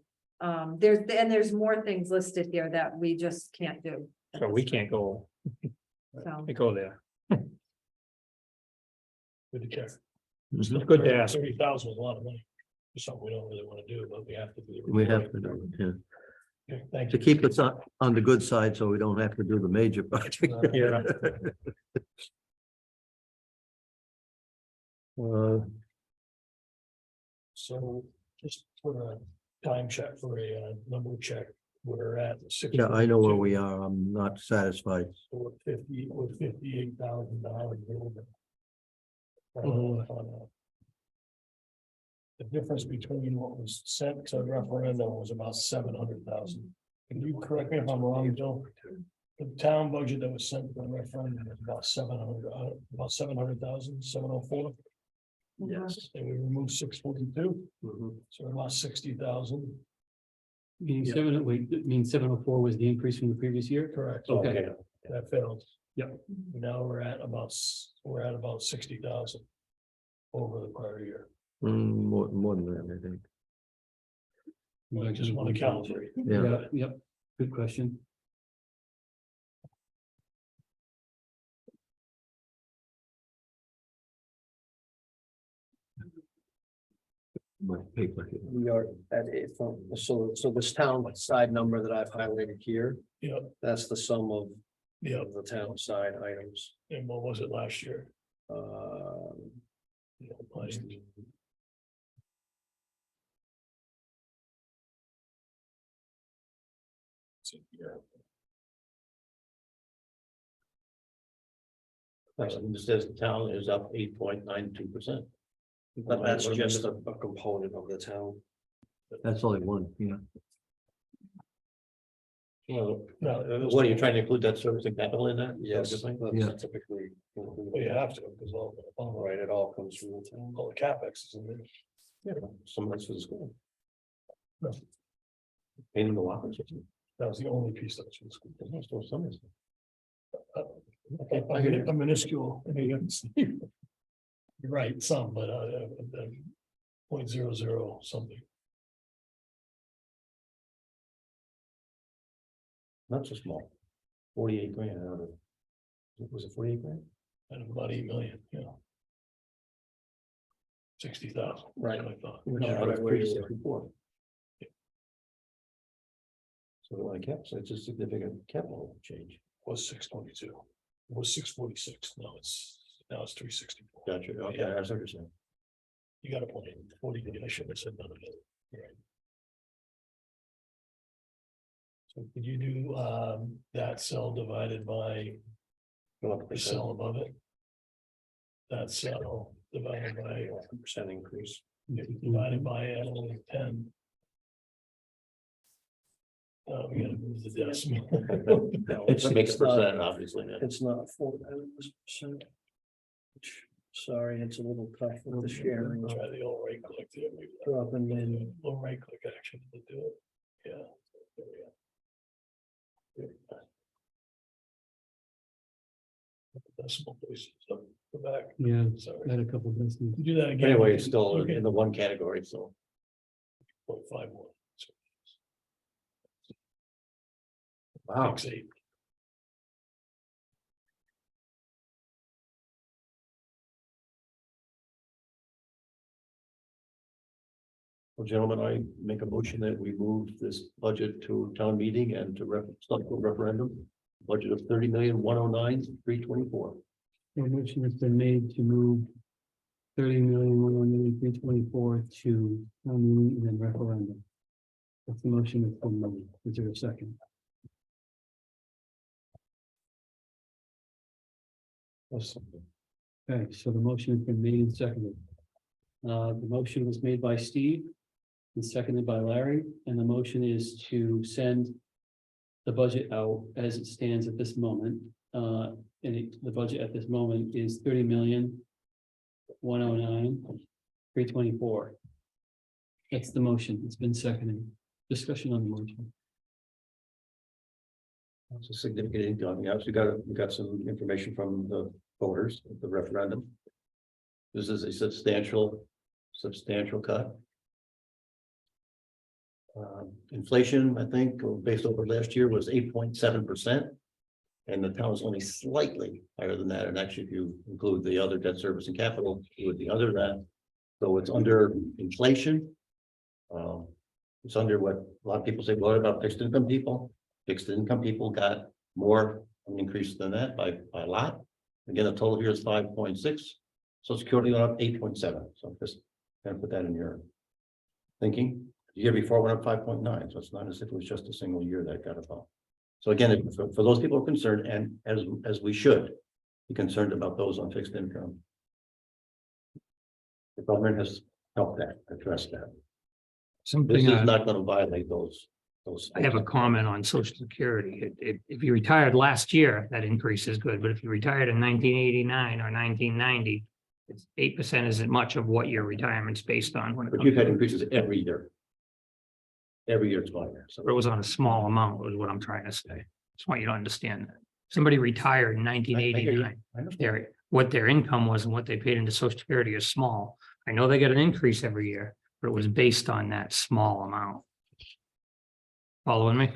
There's more things listed here that we just can't do. So we can't go, So, go there. Good to check. It's good to ask. 30,000 is a lot of money. It's something we don't really want to do, but we have to do. we have to do it, yeah. Okay, thank To you. keep us on the good side, so we don't have to do the major project. Yeah. So just for a time check, for a number check, we're at. Yeah, I know where we are. I'm not satisfied. With $58,000. The difference between what was sent to referendum was about 700,000. Can you correct me if I'm wrong, Joe? The town budget that was sent to the referendum was about 700,000, 704. Yes. And we removed 642, Mhm. so about 60,000. Meaning Yeah. 704 was the increase from the previous year? Correct. Okay. That failed. Yep. Now we're at about 60,000 over the prior year. More than that, I think. I just want to calibrate. Yeah. Yep, good question. My paper here. We are at it, so this town side number that I've highlighted here, Yep, that's the sum of yep. the town side items. And what was it last year? Um, Yeah, last year. Yeah. It says the town is up 8.92%. But that's just a component of the town. That's only one, yeah. Well, No, what are you trying to include that service and capital in that? Yes, Yeah. that's typically. you have to, because all Right, it all comes from the town. the CapEx is in there. Yeah, some of that's for the school. No. Painting the lockers. That was the only piece that was in school. There's no still some is. A minuscule. I mean, you're right, some, but 0.00 something. Not so small. 48 grand out of. Was it 48 grand? And about 8 million, yeah. 60,000. Right. I thought. No, out of 364. So I kept, so it's a significant capital change. Was 622. It was 646. Now it's 364. Gotcha, okay, I understand. You got a point. 40, I should have said none of it. Right. So could you do that cell divided by the cell above it? That cell divided by 1% increase. divided by 10. We gotta move the decimal. It makes percent, obviously. It's not 4%. Sorry, it's a little tough with the sharing. Try the old right click there. maybe that- Dropping in. Little right click action to do it. Yeah. There we go. Decimal places, so go back. Yeah, Sorry. I had a couple of things. Do that again. Anyway, it's still Okay. in the one category, so. 0.51. Wow. 6.8. Well, gentlemen, I make a motion that we move this budget to town meeting and to referendum. Budget of 30,109,324. A motion has been made to move 30,109,324 to town meeting and then referendum. That's the motion that's been made. Is there a second? Okay, so the motion has been made and seconded. The motion was made by Steve and seconded by Larry, and the motion is to send the budget out as it stands at this moment. The budget at this moment is 30,109,324. That's the motion. It's been seconded. Discussion on the motion. It's a significant income. We obviously we got some information from the voters, the referendum. This is a substantial cut. Inflation, I think, based over last year was 8.7%. And the town is only slightly higher than that. And actually, if you include the other debt service and capital, it would be under that. So it's under inflation. It's under what a lot of people say, what about fixed income people? Fixed income people got more an increase than that by a lot. Again, the total here is 5.6. Social Security went up 8.7. So just kind of put that in your thinking. The year before went up 5.9. So it's not as if it was just a single year that got up. So again, for those people who are concerned, and as we should be concerned about those on fixed income. The government has helped address that. This Something, is not going to violate those. I have a comment on social security. If you retired last year, that increase is good, but if you retired in 1989 or 1990, it's 8% isn't much of what your retirement's based on. When it But comes you've had to- increases every year. Every year it's going there. So It was on a small amount, is what I'm trying to say. Just want you to understand that. Somebody retired in 1989. I understand. What their income was and what they paid into social security is small. I know they get an increase every year, but it was based on that small amount. Following me?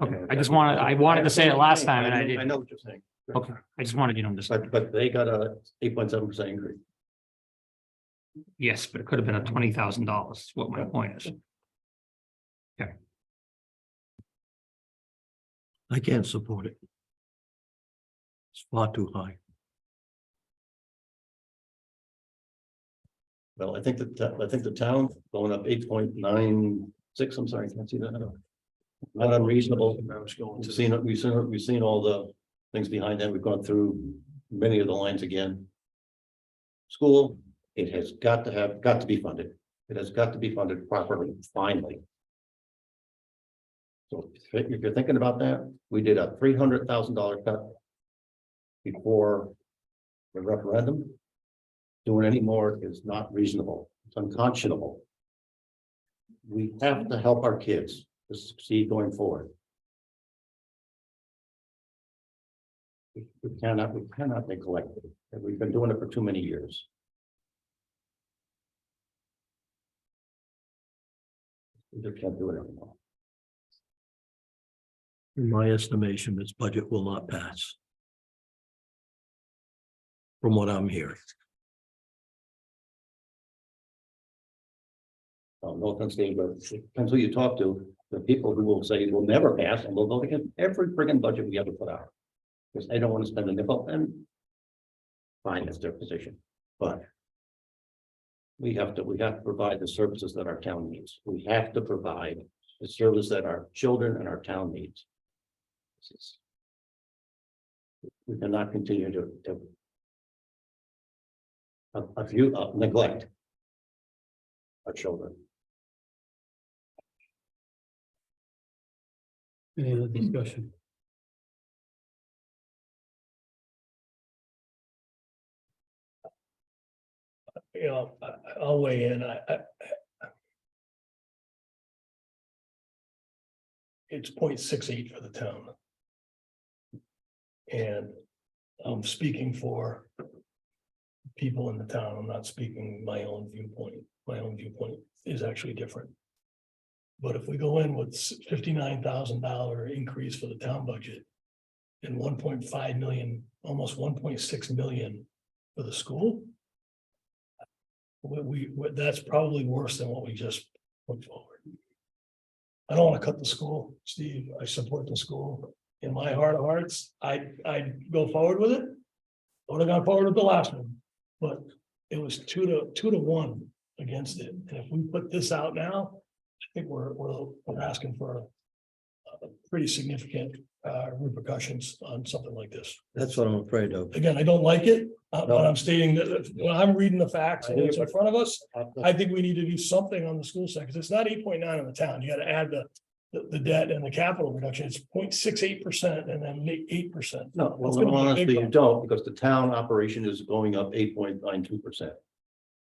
Okay, I wanted to say it last time and I I didn't. know what you're saying. Okay, I just wanted you to understand. But they got a 8.7% increase. Yes, but it could have been a $20,000, is what my point is. I can't support it. It's far too high. Well, I think the town going up 8.96. I'm sorry, I can't see that. Not unreasonable. I was going to. We've seen all the things behind that. We've gone through many of the lines again. School, it has got to be funded. It has got to be funded properly, finally. So if you're thinking about that, we did a $300,000 cut before the referendum. Doing any more is not reasonable. It's unconscionable. We have to help our kids to succeed going forward. We cannot neglect it. And we've been doing it for too many years. We just can't do it anymore. In my estimation, this budget will not pass. From what I'm hearing. No offense, Dave, but it depends who you talk to, the people who will say it will never pass and will vote against every friggin' budget we ever put out. Because they don't want to spend a nickel, and fine, that's their position, but we have to provide the services that our town needs. We have to provide the service that our children and our town needs. We cannot continue to neglect our children. Any other discussion? You know, I'll weigh in. It's 0.68 for the town. And I'm speaking for people in the town. I'm not speaking my own viewpoint. My own viewpoint is actually different. But if we go in with $59,000 increase for the town budget and 1.5 million, almost 1.6 million for the school, that's probably worse than what we just put forward. I don't want to cut the school, Steve. I support the school. In my heart of hearts, I'd go forward with it. I would have gone forward with the last one, but it was 2 to 1 against it. And if we put this out now, I think we're asking for pretty significant repercussions on something like this. That's what I'm afraid of. Again, I don't like it, but I'm stating that when I'm reading the facts and what's in front of us, I think we need to do something on the school side, because it's not 8.9 on the town. You got to add the debt and the capital reduction. It's 0.68% and then 8%. No, well, It's gonna be a honestly, big you don't, because the town operation is going up 8.92%.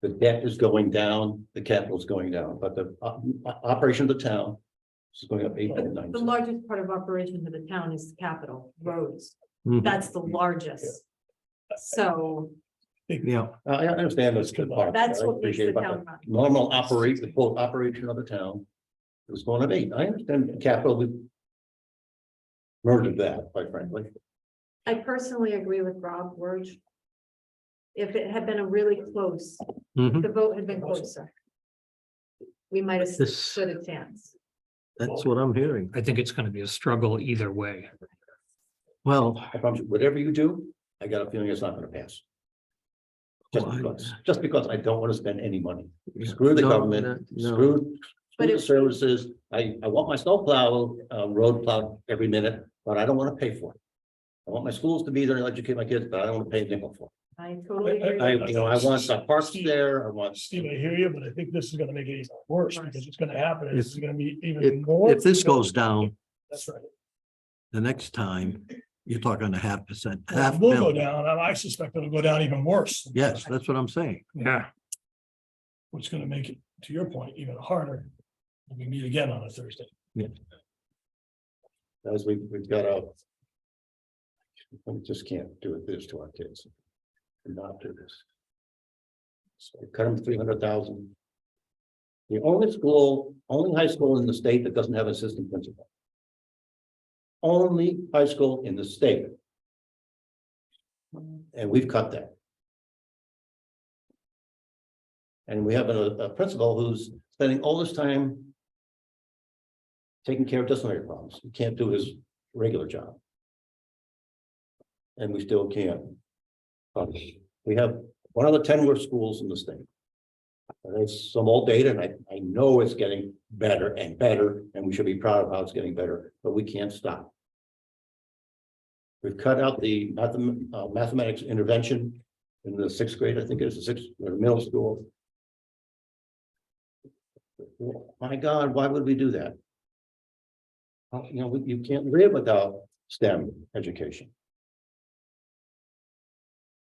The debt is going down, the capital is going down, but the operation of the town is going up 8.9%. The largest part of operation for the town is capital roads. Mhm. That's the largest. So Yeah, I understand that's good part. that's I what makes appreciate the it, but town run. normal the quote operation of the town is going to be. I understand the capital, we murdered that, quite frankly. I personally agree with Rob Wurge. If it had been a really close, Mhm. the vote had been closer, we might have This- stood a chance. That's what I'm hearing. I think it's gonna be a struggle either way. Well, I promise you, whatever you do, I got a feeling it's not going to pass. Well, Just because I don't want to spend any money. Screw the No, government, no. screw But the if- services. I want my snow plow, road plowed every minute, but I don't want to pay for it. I want my schools to be there and educate my kids, but I don't want to pay a nickel for I totally agree. it. I want the parks there, I want. Steve, I hear you, but I think this is gonna make it even worse, because it's gonna happen. This is gonna be even if, more. if this goes down, That's right. the next time, you're talking 0.5%. It half will go mil. down, and I suspect it'll go down even worse. Yes, that's what I'm saying. Yeah. Which is gonna make it, to your point, even harder when we meet again on a Thursday. As we've got a. We just can't do this to our kids. Not do this. So cut them 300,000. The only high school in the state that doesn't have an assistant principal. Only high school in the state. And we've cut that. And we have a principal who's spending all this time taking care of disciplinary problems. He can't do his regular job. And we still can't. We have one of the 10 worst schools in the state. And there's some old data, and I know it's getting better and better, and we should be proud of how it's getting better, but we can't stop. We've cut out the mathematics intervention in the 6th grade, I think it is the 6th, or middle school. My God, why would we do that? You know, you can't live without STEM education.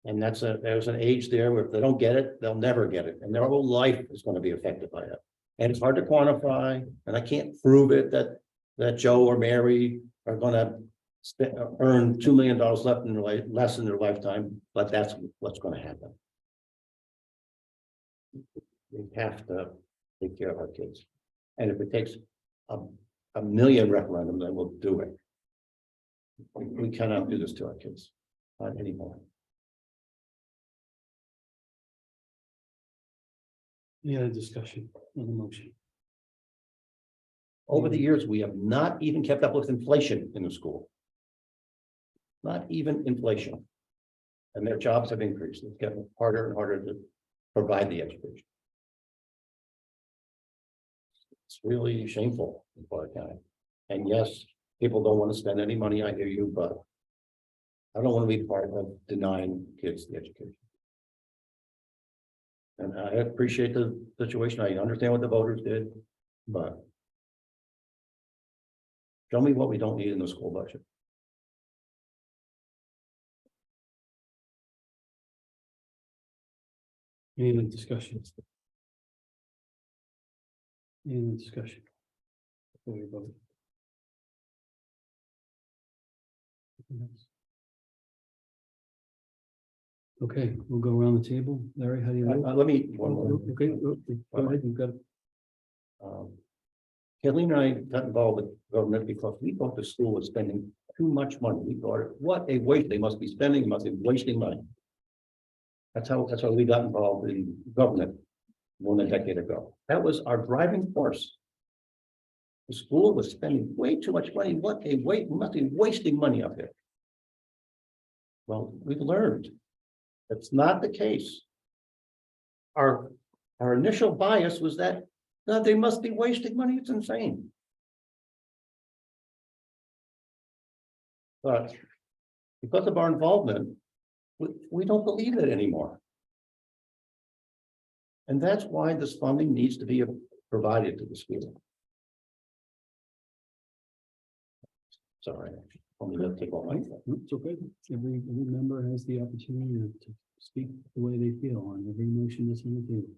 And there's an age there where if they don't get it, they'll never get it, and their whole life is going to be affected by it. And it's hard to quantify, and I can't prove it that Joe or Mary are going to earn $2 million left in their less in their lifetime, but that's what's going to happen. We have to take care of our kids. And if it takes a million referendums, then we'll do it. We cannot do this to our kids, not anymore. Any other discussion on the motion? Over the years, we have not even kept up with inflation in the school. Not even inflation. And their jobs have increased. It's getting harder and harder to provide the education. It's really shameful in Clark County. And yes, people don't want to spend any money, I hear you, but I don't want to be part of denying kids the education. And I appreciate the situation. I understand what the voters did, but show me what we don't need in the school budget. Any other discussion? Any other discussion? Before we vote? Okay, we'll go around the table. Larry, how do you vote? Let me, one more. Okay, go ahead, you've got. Kathleen and I got involved with government because we thought the school was spending too much money. We thought, what a waste, they must be spending, must be wasting money. That's how we got involved in government more than a decade ago. That was our driving force. The school was spending way too much money. What a waste, we must be wasting money up there. Well, we've learned that's not the case. Our initial bias was that no, they must be wasting money. It's insane. But because of our involvement, we don't believe it anymore. And that's why this funding needs to be provided to the school. Sorry, I'm gonna take all my. It's okay. Every member has the opportunity to speak the way they feel on every motion that's on the table.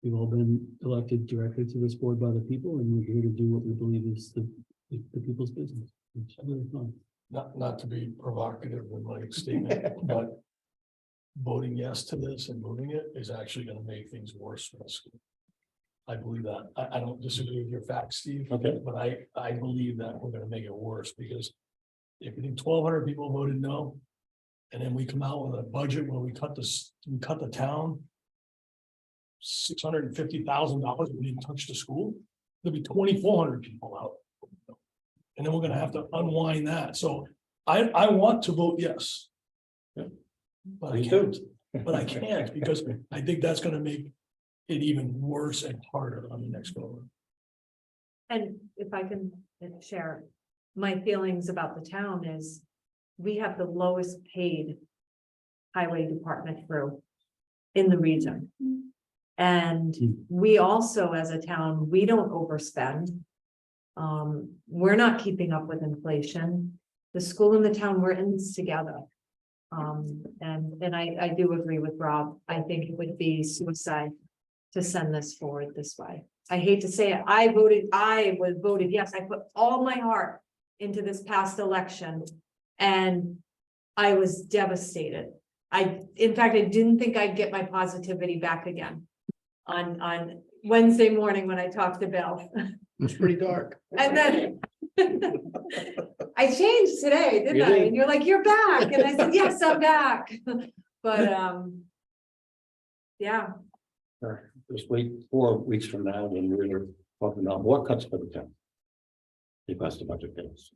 We've all been elected directly to this board by the people, and we're here to do what we believe is the people's business. It's really fun. Not to be provocative in my statement, but voting yes to this and moving it is actually gonna make things worse for the school. I believe that. I don't disagree with your facts, Steve. Okay. But I believe that we're gonna make it worse because if you think 1,200 people voted no, and then we come out with a budget where we cut the town $650,000, we didn't touch the school, there'll be 2,400 people out. And then we're gonna have to unwind that. So I want to vote yes. But I Me can't, too. but I can't because I think that's gonna make it even worse and harder on the next go around. And if I can share, my feelings about the town is we have the lowest paid highway department crew in the region. And we also, as a town, we don't overspend. We're not keeping up with inflation. The school and the town, we're in this together. And I do agree with Rob. I think it would be suicide to send this forward this way. I hate to say it. I voted yes. I put all my heart into this past election and I was devastated. In fact, I didn't think I'd get my positivity back again on Wednesday morning when I talked to Bill. It's pretty dark. And then I changed today, didn't You I? did. And you're like, you're back. And I said, yes, I'm back. But yeah, Just wait 4 weeks from now when we're talking about more cuts for the town. Because the budget fails.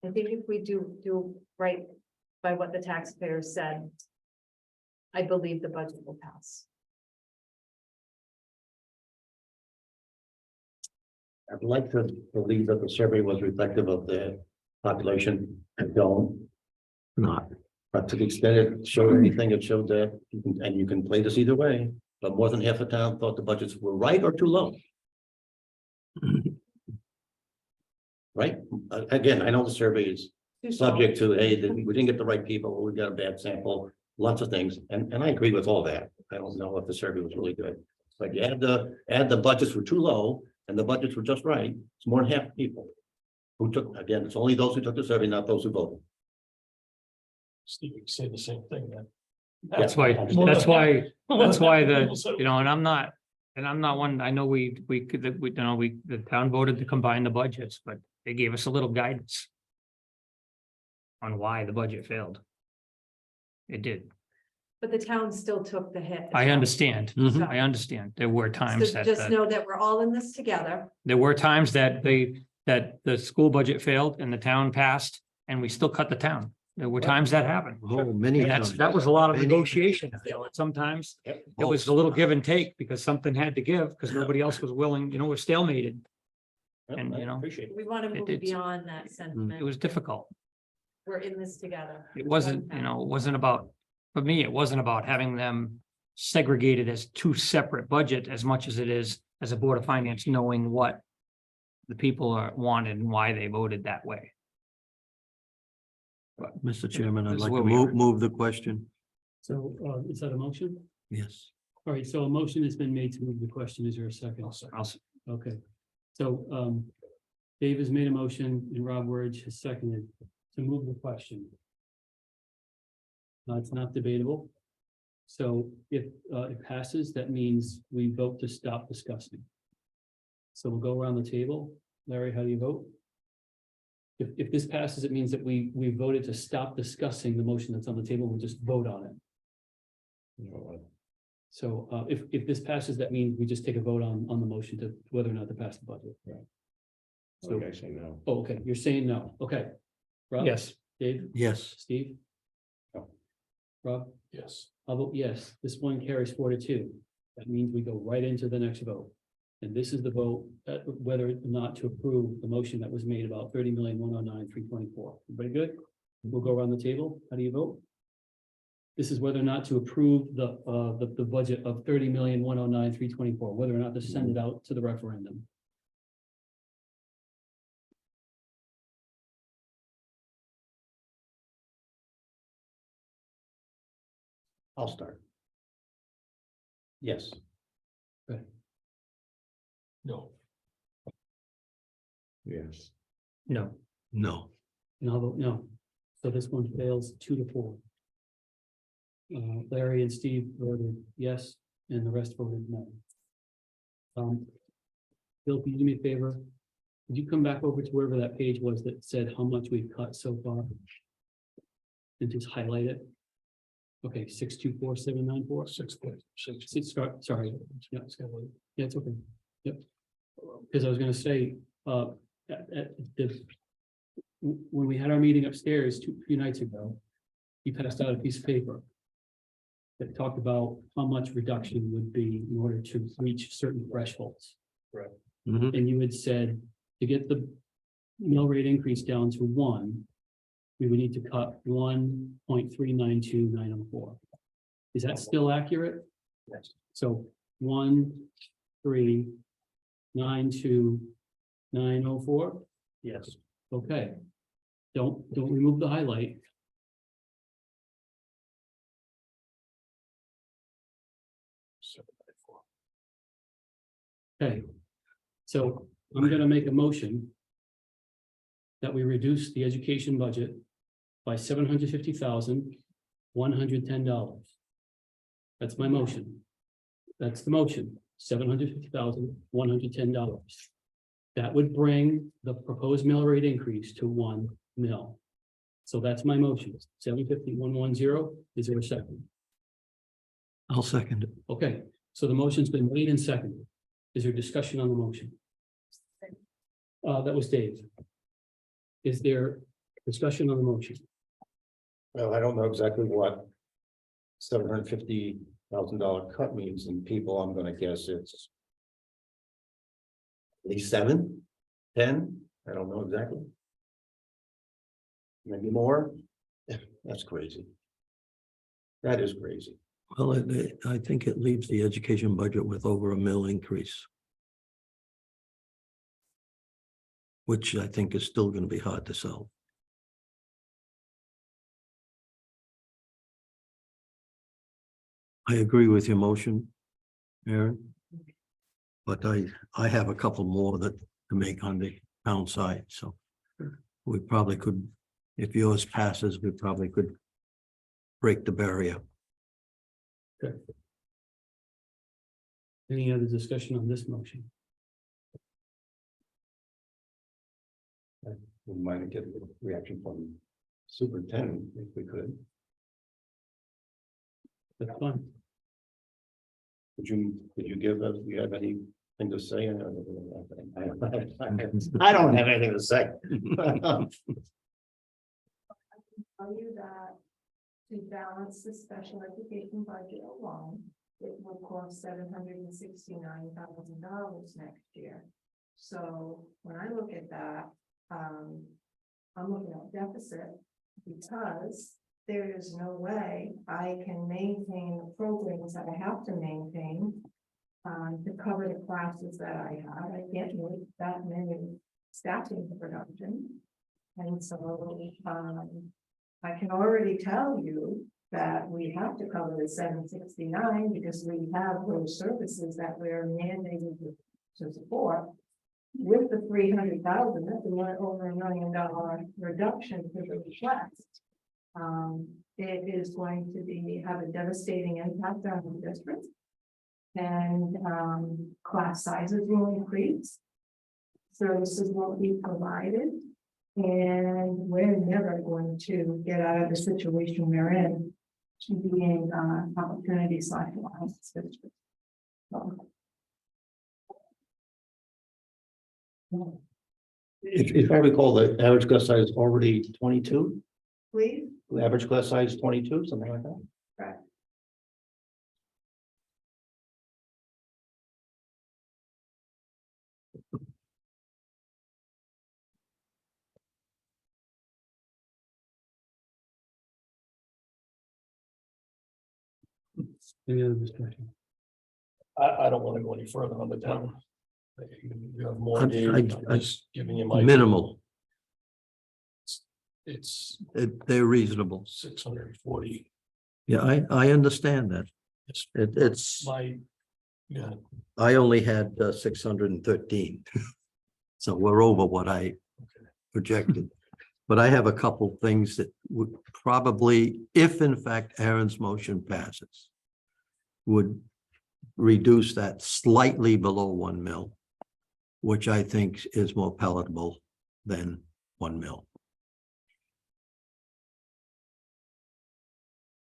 I think if we do right by what the taxpayers said, I believe the budget will pass. I'd like to believe that the survey was reflective of the population. I don't. Not. But to the extent it showed anything, it showed that you can play this either way, but more than half the town thought the budgets were right or too low. Right? Again, I know the survey is subject to, hey, we didn't get the right people, we got a bad sample, lots of things, and I agree with all that. I don't know if the survey was really good. But you add the budgets were too low and the budgets were just right, it's more than half the people who took, again, it's only those who took the survey, not those who voted. Steve would say the same thing, that That's why, that's why the, you know, and I'm not one, I know we could, the town voted to combine the budgets, but they gave us a little guidance on why the budget failed. It did. But the town still took the hit. I understand. Mhm. I understand. There were times So that, just know that we're all in this together. there were times that that the school budget failed and the town passed and we still cut the town. There were times that happened. Oh, many And times. that was a lot of Many- negotiation. You know, and sometimes it was a little give and take because something had to give because nobody else was willing, you know, we're stalemated. And, you know, Appreciate it. We want to move did. beyond that sentiment. it was difficult. We're in this together. It wasn't, you know, it wasn't about, for me, it wasn't about having them segregated as two separate budget as much as it is as a Board of Finance, knowing what the people wanted and why they voted that way. Mr. Chairman, I'd This is like where to we are. move the question. So, is that a motion? Yes. All right, so a motion has been made to move the question. Is there a second? Okay, so, Dave has made a motion and Rob Wurge has seconded to move the question. It's not debatable. So if, it passes, that means we vote to stop discussing. So we'll go around the table. Larry, how do you vote? If this passes, it means that we voted to stop discussing the motion that's on the table. We'll just vote on it. You know what? So, if this passes, that means we just take a vote on the motion to whether or not to pass the budget. So, Like I say no. oh, okay, you're saying no, okay. Rob? Yes. Dave, Yes. Steve? No. Rob, Yes. I'll vote yes, this one carries 4-2. That means we go right into the next vote. And this is the vote, whether or not to approve the motion that was made about 30,109,324. Everybody good? We'll go around the table, how do you vote? This is whether or not to approve the budget of 30,109,324, whether or not to send it out to the referendum. I'll start. Yes. No. Yes. No. No. And I'll vote no. So this one fails 2-4. Larry and Steve voted yes, and the rest voted no. Bill, can you do me a favor? Could you come back over to wherever that page was that said how much we've cut so far? And just highlight it. Okay, 624,794. Sorry, yeah, it's okay. Yep. Because I was gonna say, when we had our meeting upstairs a few nights ago, you passed out a piece of paper that talked about how much reduction would be in order to reach certain thresholds. Mhm. And you had said to get the mill rate increase down to 1, we would need to cut 1.392904. Is that still accurate? Yes. So 1.392904. Yes. Okay. Don't remove the highlight. Okay. So I'm gonna make a motion that we reduce the education budget by $750,110. That's my motion. That's the motion, $750,110. That would bring the proposed mill rate increase to 1 mil. So that's my motion, 750,110. Is there a second? I'll second it. Okay, so the motion's been made and seconded. Is there discussion on the motion? That was Dave. Is there discussion on the motion? Well, I don't know exactly what $750,000 cut means in people. I'm gonna guess it's at least 7, 10. I don't know exactly. Maybe more. That's crazy. That is crazy. Well, I think it leaves the education budget with over $1 million increase. Which I think is still going to be hard to sell. I agree with your motion, Aaron. But I have a couple more that to make on the town side, so we probably could, if yours passes, we probably could break the barrier. Any other discussion on this motion? We might get a reaction from superintendent if we could. That's fine. Could you give us, do you have anything to say? I don't have anything to say. Tell you that to balance the special education budget alone, it will cost $769,000 next year. So when I look at that, I'm looking at deficit because there is no way I can maintain the programs that I have to maintain to cover the classes that I have. I can't make that many staffing production. And so I can already tell you that we have to cover the 769 because we have those services that we're mandated to support. With the 300,000, that's over $1 million reduction to the request. It is going to have a devastating impact on the district. And class sizes will increase. Services won't be provided. And we're never going to get out of the situation we're in to being opportunity/lifelines district. If I recall, the average class size is already 22, Please, the average class size is 22, something like that. correct. Any other discussion? I don't want to go any further on the town. You have more, I- Dave, I- I'm just giving you my. Minimal. It's They're reasonable. 640. Yeah, I understand that. It's, My, yeah, I only had 613. So we're over what I projected. But I have a couple things that would probably, if in fact Aaron's motion passes, would reduce that slightly below 1 mil, which I think is more palatable than 1 mil.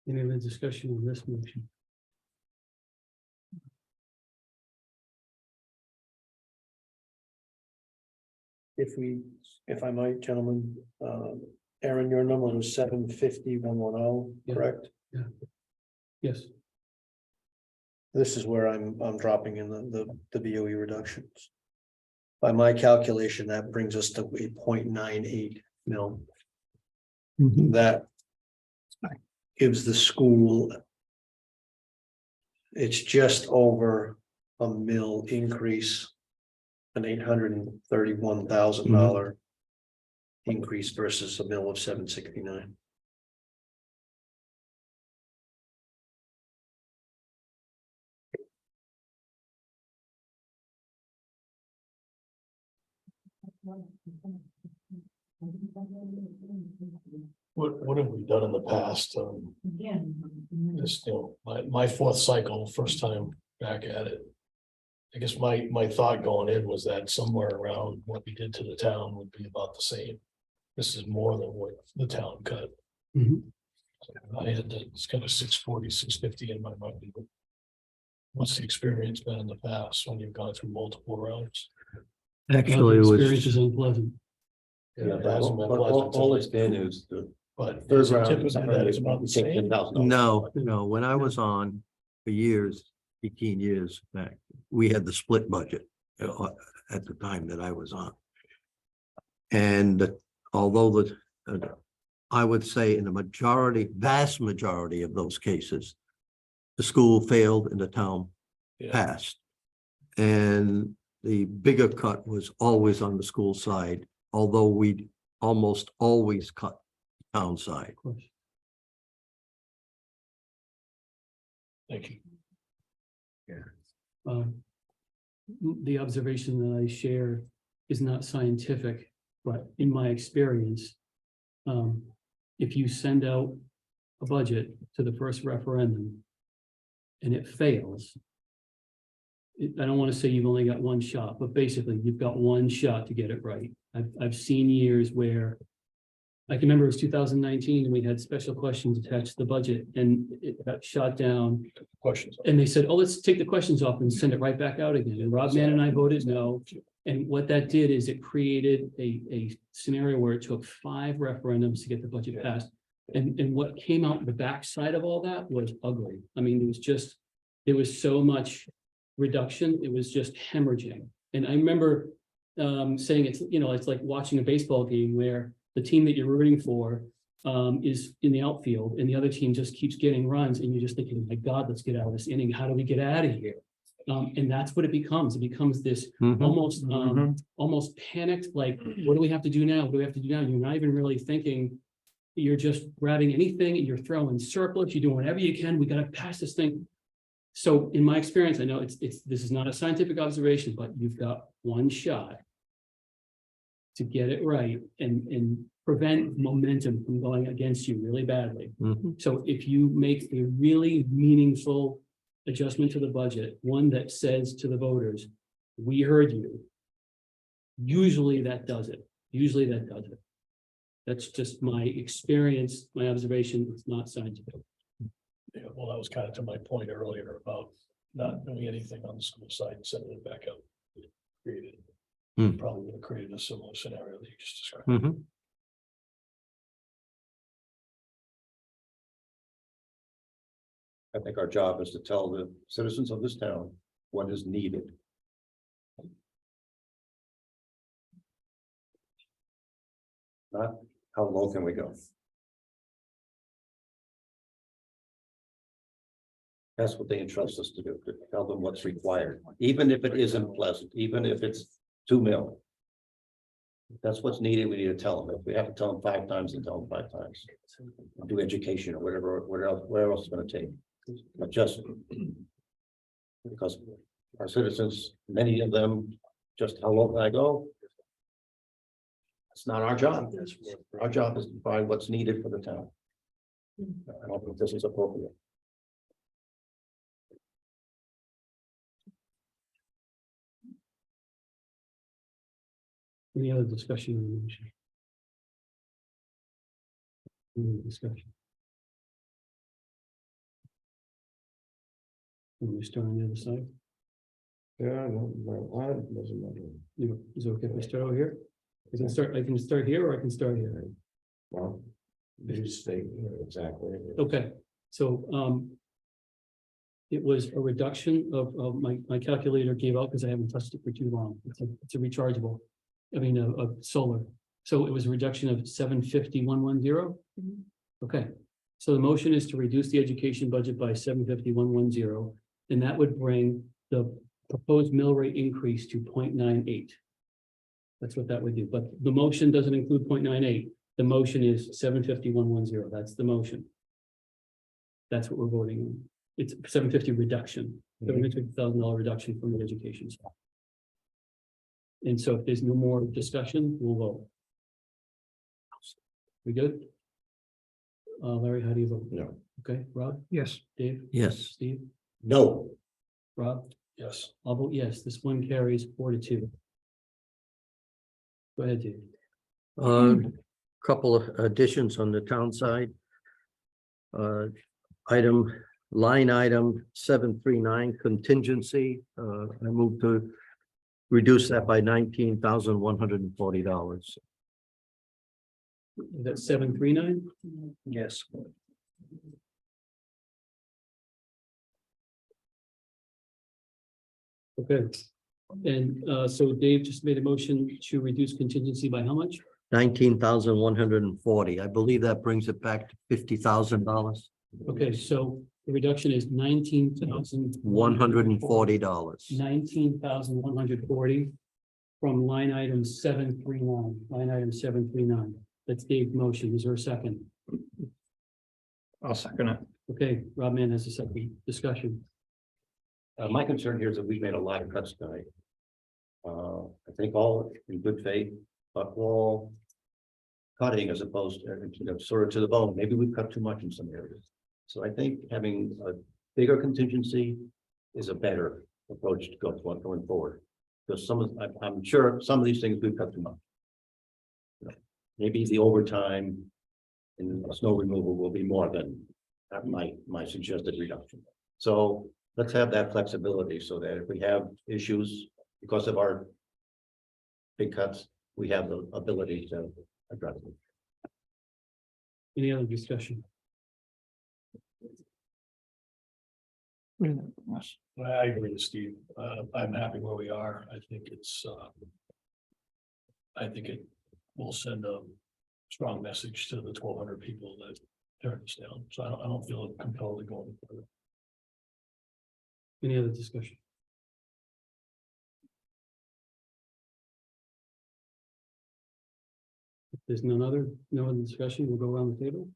Any other discussion on this motion? If I might, gentlemen, Aaron, your number was 750,110, Yeah. correct? Yes, This is where I'm dropping in the BOE reductions. By my calculation, that brings us to a 0.98 mil. That gives the school. It's just over a mil increase. An $831,000 increase versus a mil of 769. what have we done in the past? Just, my fourth cycle, first time back at it. I guess my thought going in was that somewhere around what we did to the town would be about the same. This is more than what the town cut. Mhm. I had that, it's kind of 640, 650 in my mind. But what's the experience been in the past when you've gone through multiple rounds? Actually, it the was. experience is unpleasant. Yeah, it hasn't been pleasant to All me, it's been is the but third is it round. typically that it's about the same? No, when I was on for years, 18 years back, we had the split budget at the time that I was on. And although I would say in the vast majority of those cases, the school failed and the town Yeah. passed. And the bigger cut was always on the school side, although we almost always cut town side. Of course. Thank you. The observation that I share is not scientific, but in my experience, if you send out a budget to the first referendum and it fails. I don't want to say you've only got one shot, but basically you've got one shot to get it right. I've seen years where I can remember it was 2019 and we had special questions attached to the budget and it got shot down. Questions? And they said, oh, let's take the questions off and send it right back out again. And Rob Mann and I voted no. And what that did is it created a scenario where it took 5 referendums to get the budget passed. And what came out the backside of all that was ugly. I mean, there was so much reduction, it was just hemorrhaging. And I remember saying it's like watching a baseball game where the team that you're rooting for is in the outfield and the other team just keeps getting runs and you're just thinking, my God, let's get out of this inning. How do we get out of here? And that's what it becomes. It becomes this almost panicked, like, what do we have to do now? What do we have to do now? You're not even really thinking. You're just grabbing anything and you're throwing surplus. You're doing whatever you can. We got to pass this thing. So in my experience, I know this is not a scientific observation, but you've got one shot to get it right and prevent momentum from going against you really badly. So if you make a really meaningful adjustment to the budget, one that says to the voters, we heard you, usually that does it. That's just my experience, my observation. It's not scientific. Yeah, well, that was kind of to my point earlier about not doing anything on the school side and sending it back out. Created, probably would have created a similar scenario that you just described. I think our job is to tell the citizens of this town what is needed. Not how low can we go? That's what they entrust us to do, to tell them what's required, even if it isn't pleasant, even if it's 2 mil. If that's what's needed, we need to tell them. If we have to tell them 5 times, then tell them 5 times. Do education or whatever else it's gonna take. But just because our citizens, many of them, just how low can I go? It's not our job. Our job is to find what's needed for the town. I don't think this is appropriate. Any other discussion on the motion? Any discussion? Can we start on the other side? Yeah, no, doesn't matter. Is it okay if we start over here? I can start here or I can start here. Well, you state exactly. Okay, so it was a reduction of my calculator gave out because I haven't touched it for too long. It's a rechargeable. I mean, a solar. So it was a reduction of 750,110. Okay, so the motion is to reduce the education budget by 750,110, and that would bring the proposed mill rate increase to 0.98. That's what that would do, but the motion doesn't include 0.98. The motion is 750,110. That's the motion. That's what we're voting on. It's 750 reduction, $750,000 reduction from the education side. And so if there's no more discussion, we'll vote. We good? Larry, how do you vote? No. Okay, Rob? Yes. Dave? Yes. Steve? No. Rob? Yes. I'll vote yes. This one carries 4-2. Go ahead, Dave. Couple of additions on the town side. Line item 739 contingency, I move to reduce that by $19,140. That's 739? Yes. Okay. And so Dave just made a motion to reduce contingency by how much? 19,140. I believe that brings it back to $50,000. Okay, so the reduction is $19,140. $140. 19,140 from line item 739. That's Dave's motion. Is there a second? I'll second it. Okay, Rob Mann has a second. Discussion. My concern here is that we've made a lot of cuts tonight. I think all in good faith, but all cutting as opposed to sort of to the bone. Maybe we've cut too much in some areas. So I think having bigger contingency is a better approach to going forward. Because I'm sure some of these things we've cut too much. Maybe the overtime and snow removal will be more than my suggested reduction. So let's have that flexibility so that if we have issues because of our big cuts, we have the ability to address them. Any other discussion? I agree with Steve. I'm happy where we are. I think it will send a strong message to the 1,200 people that turned us down. So I don't feel compelled to go any further. Any other discussion? If there's no other discussion, we'll go around the table.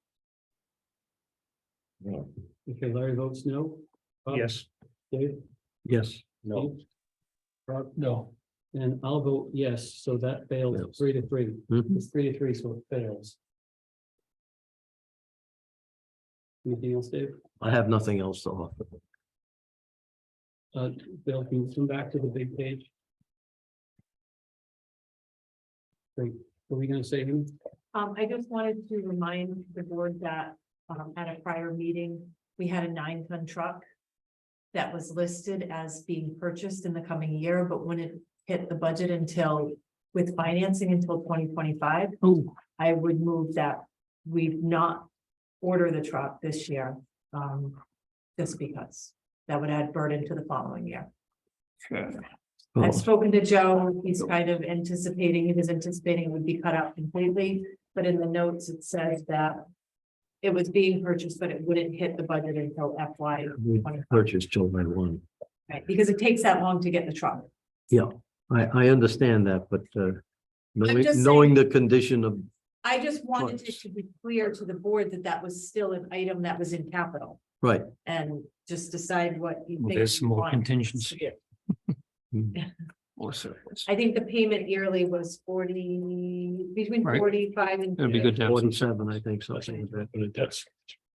No. Okay, Larry votes no. Bob? Yes. Dave? Yes. No, Rob? No, And I'll vote yes, so that fails Fails. 3-3. Mhm. It's 3-3, so it fails. Anything else, Dave? I have nothing else to offer. Bill, can you come back to the big page? Great. What were we gonna say? Amy? I just wanted to remind the board that, at a prior meeting, we had a 9-ton truck that was listed as being purchased in the coming year, but wouldn't hit the budget until, with financing until 2025. Oh. I would move that we not order the truck this year, just because that would add burden to the following year. Oh, I've spoken to Joe, he's kind of anticipating, he was anticipating it would be cut out completely, but in the notes, it says that it was being purchased, but it wouldn't hit the budget until FY We 25, purchased July 1. right? Because it takes that long to get the truck. Yeah, I understand that, but knowing, just knowing the condition of, I just wanted it Trucks. to be clear to the board that that was still an item that was in capital, right, and just decide what you think. There's some you more want. contingency. I think the payment yearly was 40, between Right. 45 and. It'd be good to have some. 47, I think, something like that. that's,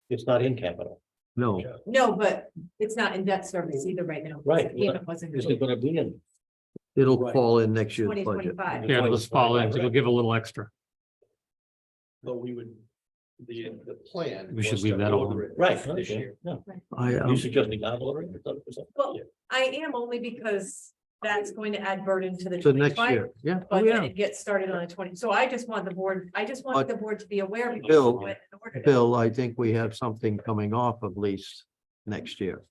it's not in capital. No, No, but it's not in debt service either right now. Right. The payment wasn't. Is it gonna be in? it'll Right. fall in next year's budget. 2025. Yeah, let's fall in, it'll give a little extra. but we would, the plan. We should was leave to that order alone. it Right. This year. No. I, You suggesting not ordering? Well, I am only because that's going to add burden to the. to next 25 year, yeah. Oh, Budget yeah. and get started on a 20, so I just want the board, I just want the board to be aware. because Bill, we went and ordered it. Bill, I think we have something coming off of lease next year.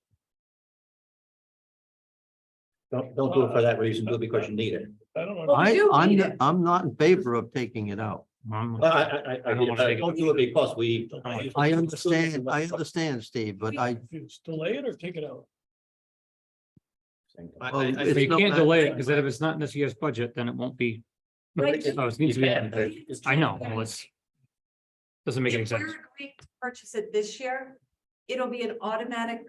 Don't do it for that reason, do it because you need it. I don't know. Well, we do need it. I'm not in favor of taking it out. Well, I don't wanna take it. don't do it because we. I understand, Steve, but I, Delay it or take it out? Well, If it's you not can't that- delay it, because if it's not in this year's budget, then it won't be. Right. Oh, it needs to be. I know, well, it's. Doesn't make any If sense. we're agreeing to purchase it this year, it'll be an automatic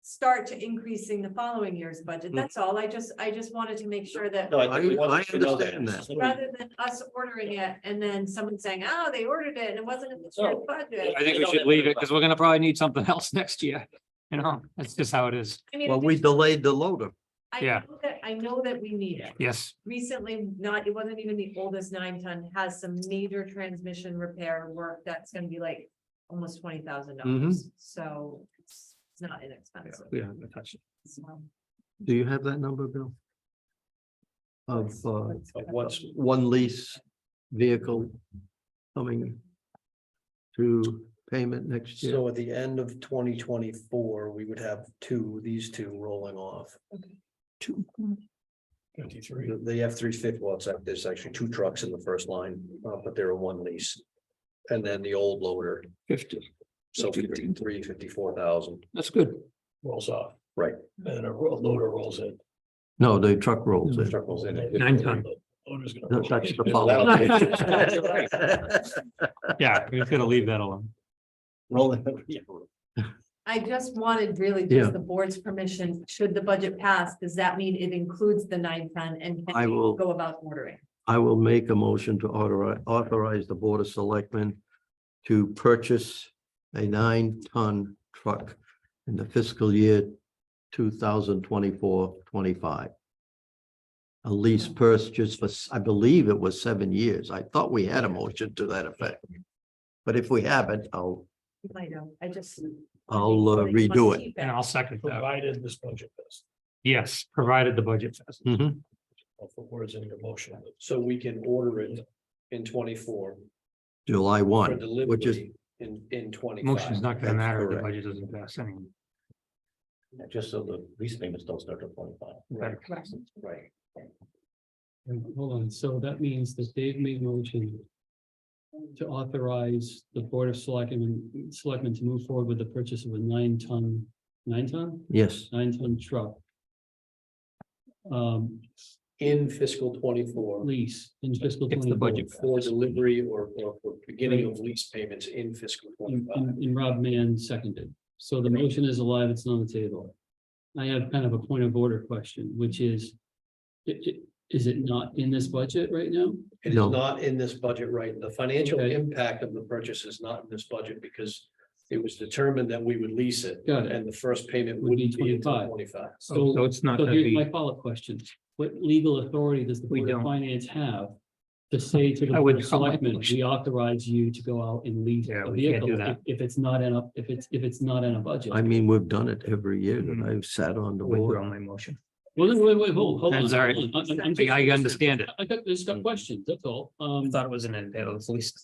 start to increasing the following year's budget. That's all. I just wanted to make sure that No, I think we want I you to know understand that. rather than us ordering it and then someone saying, oh, they ordered it and it wasn't in the year's budget. I think we should leave it, because we're gonna probably need something else next year. You know, that's just how it is. I mean, well, we delayed the loader. Yeah. I know that we need it. Yes, Recently, it wasn't even the oldest 9-ton, has some major transmission repair work that's gonna be like almost $20,000. So it's not inexpensive. yeah, I touched it. So, Do you have that number, Bill? Of What's, one lease vehicle coming to payment next year? so at the end of 2024, we would have these two rolling off. 53. The F-350, well, there's actually 2 trucks in the first line, but they're a one lease. And then the old loader, 50. so 54,000. That's good. Rolls off. Right. And a loader rolls in. No, the truck rolls The in. truck goes in. 9-ton. Loader's gonna No, roll that's in. the following. Yeah, we're gonna leave that alone. Rolling. I just wanted really Yeah. just the board's permission, should the budget pass, does that mean it includes the 9-ton and I can we will- go about ordering? I will make a motion to authorize the Board of Selectmen to purchase a 9-ton truck in the fiscal year 2024-25. A lease purchase for, I believe it was 7 years. I thought we had a motion to that effect. But if we haven't, I'll I know, I just. redo it. And I'll second that. Provided this budget does. Yes, provided the budget. passes. Mhm. I'll put words in your motion, so we can order it in 24 July for 1, which is, delivery in 25. Motion's not gonna That's matter if the correct. budget doesn't pass anyway. Just so the lease payments don't start till 25. Right. Right. Hold on, so that means that Dave made a motion to authorize the Board of Selectmen to move forward with the purchase of a 9-ton yes, truck. In fiscal 24. Lease in fiscal If the 24. budget For delivery or for beginning of lease payments in fiscal 25. And Rob Mann seconded. So the motion is alive, it's on the table. I have kind of a point of order question, which is, is it not in this budget right now? It is No. not in this budget, right? The financial Okay. impact of the purchase is not in this budget because it was determined that we would lease it. Got it. And the first payment Would would be be until 25. 25. So it's not So gonna here's be, my follow-up question. What legal authority does the We Board of don't. Finance have to say to the I Board would of call my Selectmen, motion. we authorize you to go out and lease Yeah, a we can't do vehicle that. if it's not in a, if it's not in a budget? I mean, we've done it every year that Mhm. I've sat on the withdraw board. my motion. Well, wait, hold on. That's all right. hold on. I'm I understand it. I got, just got questions, that's all. I thought it was an entail, at least.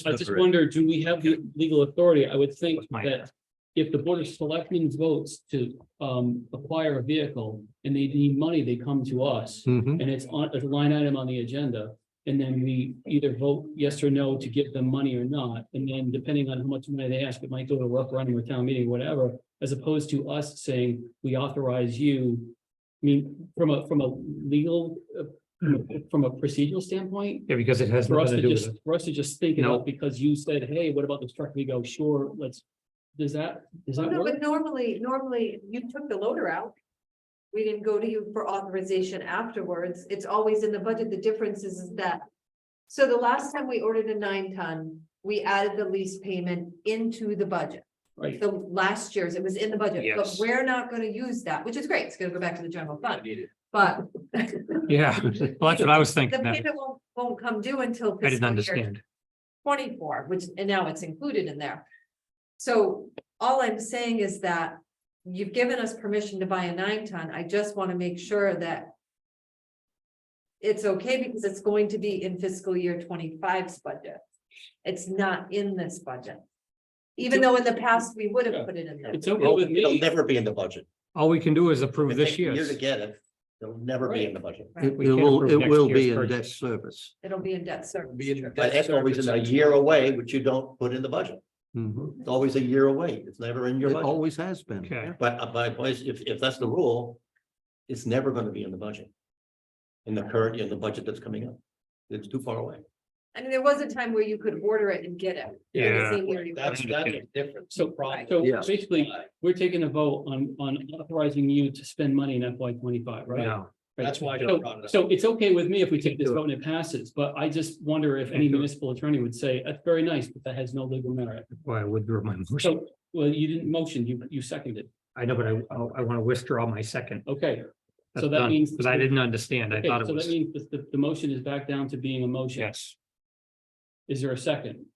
I just wonder, do we have the legal authority? I would think What's my- that if the Board of Selectmen votes to acquire a vehicle and they need money, they come to us. Mhm. And it's on a line item on the agenda, and then we either vote yes or no to give them money or not. And then depending on how much money they ask, it might go to a referendum or town meeting, whatever, as opposed to us saying, we authorize you. I mean, from a legal, from a procedural standpoint, Yeah, because it has for us nothing to to do with just, it. for us to just think it No. up because you said, hey, what about this truck? We go, sure, does that No, work? but normally you took the loader out. We didn't go to you for authorization afterwards. It's always in the budget. The difference is that. So the last time we ordered a 9-ton, we added the lease payment into the budget. Right, The last year's, it was in the budget, but Yes. we're not gonna use that, which is great. It's gonna go back to the general I fund, need it. but. Yeah, well, that's what I was The thinking. Matt. payment won't come due until. I didn't fiscal year understand. 24, which, and now it's included in there. So all I'm saying is that you've given us permission to buy a 9-ton. I just want to make sure that it's okay because it's going to be in fiscal year 25's budget. It's not in this budget. Even though in the past we would have put it in there. it's okay with It'll me. never be in the budget. All we can do is approve If this it takes a year year's. to get it, it'll never be in the budget. It We can't will, approve it next will year's be in debt purchase. service. It'll be in debt service. Be in But debt that's always a service. year away, which you don't put in the budget. Mhm. It's always a year away. It's never in your It budget. always has been. Okay, But by voice, if that's the rule, it's never gonna be in the budget. In the current, in the budget that's coming up. It's too far away. I mean, there was a time where you could order it and get it. in the Yeah. same year you- That's different. So, Problem. so Yeah. basically, we're taking a vote on authorizing you to spend money in FY 25, right? no, Right. That's why I So, brought it up. so it's okay with me if we take this do it. vote and it passes, but I just wonder if any municipal attorney would say, that's very nice, but that has no legal merit. why I withdraw my motion. So, well, you didn't motion, you seconded. I know, but I want to withdraw my second. Okay, That's that done, means- because I didn't understand. I okay, thought it so that was, means the motion is back down to being a motion. yes. Is there a second?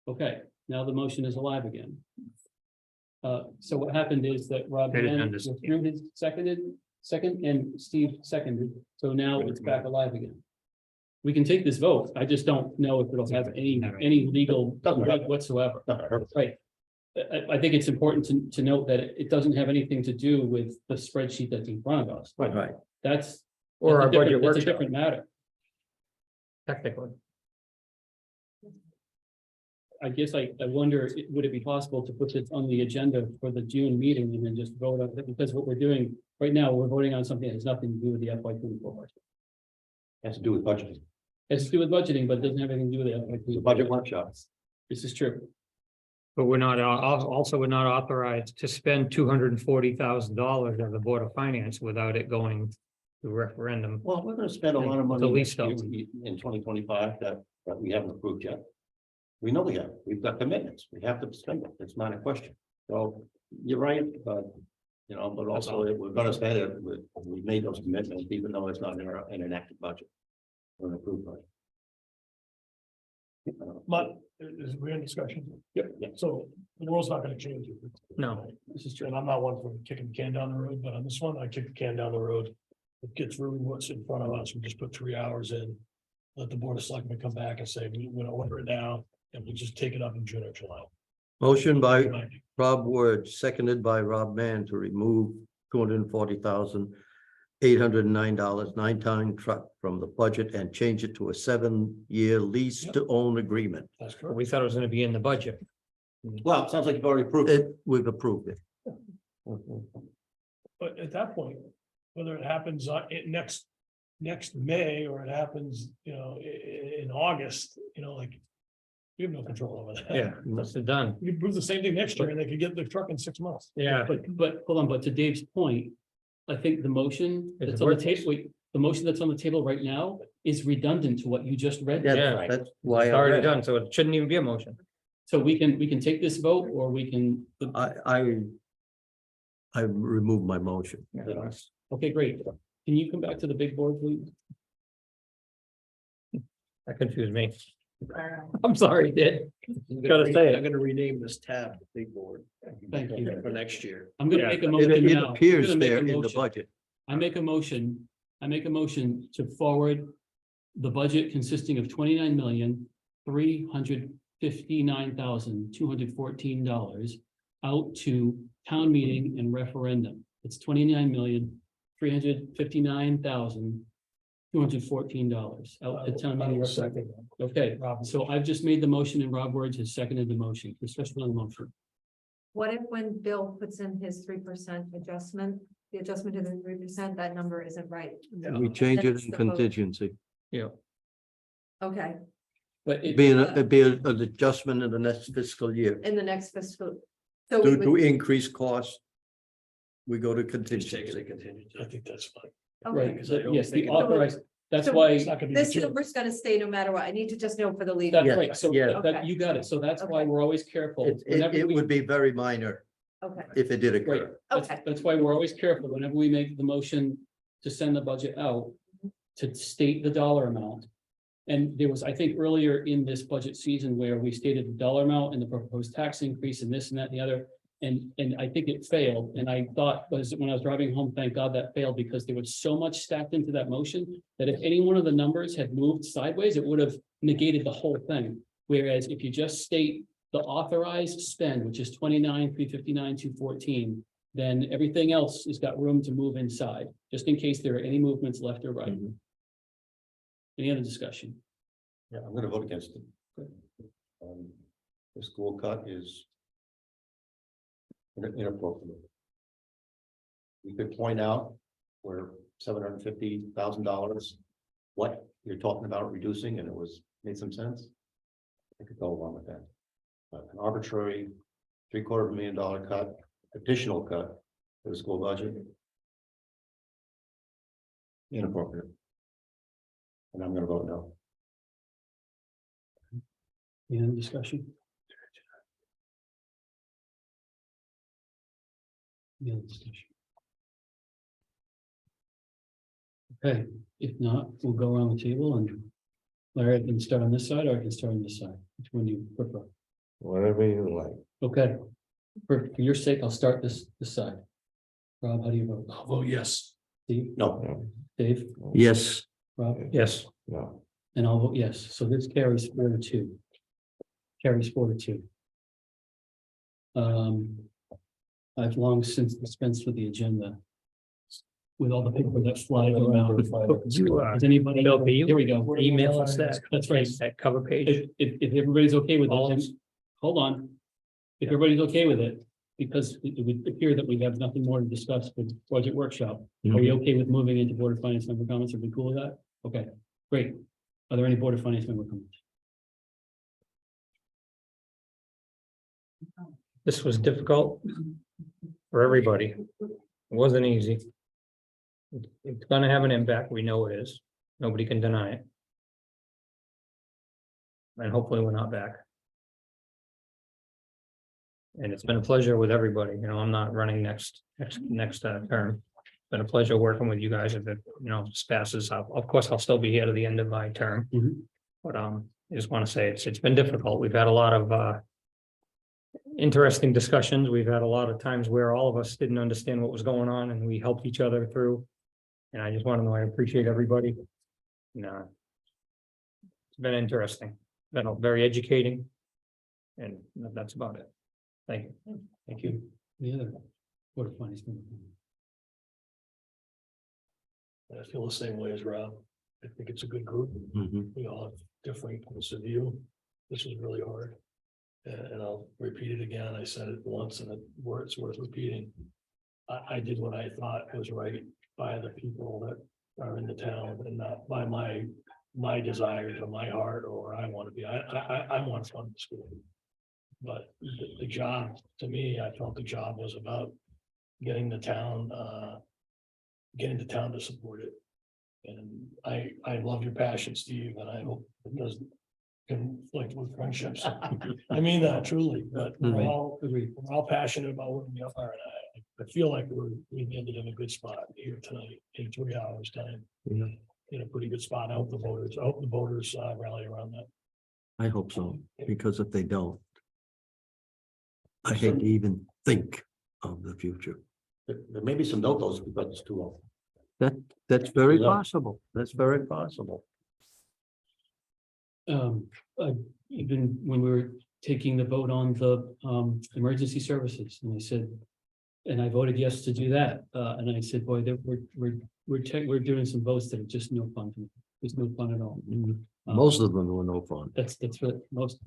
Okay, now the motion is alive again. So what happened is that Rob I didn't Mann understand. withdrew his second, and Steve seconded, so now it's back alive again. We can take this vote, I just don't know if it'll have any legal Doesn't matter. whatsoever. Not gonna hurt. Right. I think it's important to note that it doesn't have anything to do with the spreadsheet that's in front of us. Right. That's. Or our that's a budget different- that's a workshop, different matter. technically. I guess I wonder, would it be possible to put this on the agenda for the June meeting and then just vote on it? Because what we're doing right now, we're voting on something that has nothing to do with the FY 24 budget. Has to do with budgeting. It's to do with budgeting, but doesn't have anything to do with the FY It's a 24. budget workshop. This is true. But we're not, also we're not authorized to spend $240,000 of the Board of Finance without it going to referendum. Well, we're gonna spend a lot of money The lease next year in 2025 that we haven't approved yet. We know we have. We've got commitments. We have to spend it. It's not a question. So you're right, but, you know, but also if we're gonna spend it, we made those commitments, even though it's not in an active budget. Or an approved budget. But we're in discussion. Yep. So the world's not gonna change. No. This is true. And I'm not one for kicking the can down the road, but on this one, I kick the can down the road. It gets really what's in front of us. We just put 3 hours in. Let the board of selectmen come back and say, we're gonna order it now, and we'll just take it up in June or July. Motion by Rob Word, seconded by Rob Mann to remove $240,809 nine-ton truck from the budget and change it to a 7-year lease to own agreement. That's correct. We thought it was gonna be in the budget. Well, it sounds like you've already approved it. We've approved it. But at that point, whether it happens next May or it happens, in August, like. We have no control over that. Yeah, that's it done. You can prove the same thing next year and they could get the truck in 6 months. Yeah. But hold on, but to Dave's point, I think the motion Is that's it on the worth table, the motion that's on the table right now is redundant to what you just read. Yeah, that's why. It's I already read it. done, so it shouldn't even be a motion. So we can take this vote or we can, I removed my motion. okay, great. Can you come back to the big board, please? That confused me. I'm sorry, Did. Gotta say it. I'm gonna rename this tab the big board. Thank you. For next year. I'm gonna Yeah. make a It motion it now. I'm appears gonna make a there in the motion. budget. I make a motion to forward the budget consisting of $29,359,214 out to town meeting and referendum. It's $29,359,214 out to town meeting. referendum. Okay, so I've just made the motion and Rob Word has seconded the motion, especially on the motion. What if when Bill puts in his 3% adjustment, the adjustment to the 3%, that number isn't right? We change it That's in the vote. contingency. Okay, But it, It'd be an adjustment in the next fiscal year. in the next fiscal. So we Due to would, increased costs, we go to Just take it contingency. to contingency. I think that's fine. okay, right, because I don't yes, the think it- authorized, that's So why. It's not gonna be this material. number's gonna stay no matter what. I need to just know for the legal. That's Yeah, right, so yeah. that, you got it, so that's why Okay. we're always careful. It Whenever we- would be very minor Okay, if it did Right, occur. Okay. that's why we're always careful whenever we make the motion to send the budget out. To state the dollar amount. And there was, I think, earlier in this budget season where we stated the dollar amount and the proposed tax increase and this and that and the other. And I think it failed, and I thought, when I was driving home, thank God that failed, because there was so much stacked into that motion. That if any one of the numbers had moved sideways, it would have negated the whole thing. Whereas if you just state the authorized spend, which is 29,359,214, then everything else has got room to move inside, just in case there are any movements left or right. Any other discussion? Yeah, I'm gonna vote against it. The school cut is inappropriate. You could point out where $750,000, what you're talking about reducing, and it was, made some sense. I could go along with that. But an arbitrary $750,000 cut, additional cut to the school budget. Inappropriate. And I'm gonna vote no. Any other discussion? Any other discussion? Okay, if not, we'll go around the table and Larry, I can start on this side or I can start on this side, which one do you prefer? Whatever you like. Okay, for your sake, I'll start this side. Rob, how do you vote? I'll vote yes. Steve, No. Dave, Yes, Rob, Yes. No. and I'll vote yes, so this carries 4-2. Carries 4-2. I've long since dispensed with the agenda. With all the people that fly around. Does anybody? Bill, can you Here we go. Email us that. That's right. That cover page. If everybody's okay with All- it, then- hold on. If everybody's okay with it, because it would appear that we have nothing more to discuss with budget workshop. Are we okay with moving into Board of Finance member comments? Are we cool with that? Okay, great. Are there any Board of Finance member comments? This was difficult for everybody. It wasn't easy. It's gonna have an impact. We know it is. Nobody can deny it. And hopefully we're not back. And it's been a pleasure with everybody, you know, I'm not running next term. Been a pleasure working with you guys if it, you know, passes. Of course, I'll still be here to the end of my term. Mhm. But I just want to say it's been difficult. We've had a lot of interesting discussions. We've had a lot of times where all of us didn't understand what was going on and we helped each other through. And I just want to know, I appreciate everybody. No. It's been interesting, been very educating. And that's about it. Thank you. Thank you. The other Board of Finance member. I feel the same way as Rob. I think it's a good group. Mhm. We all have different points of view. This was really hard. And I'll repeat it again. I said it once and it's worth repeating. I did what I thought was right by the people that are in the town and not by my desires or my heart or where I want to be. I want to fund the school. But the job, to me, I felt the job was about getting the town to support it. And I love your passion, Steve, and I hope it doesn't conflict with friendships. I mean that truly, but we're all passionate about what we are, and I feel like we ended in a good spot here tonight in 3 hours time. Yeah. In a pretty good spot. I hope the voters rally around that. I hope so, because if they don't, I hate to even think of the future. There may be some no votes because it's too low. That's very Yeah. possible. That's very possible. Even when we were taking the vote on the emergency services, and I said, and I voted yes to do that. And I said, boy, we're doing some votes that are just no fun to me. There's no fun at all. Most of them were no fun. That's really most.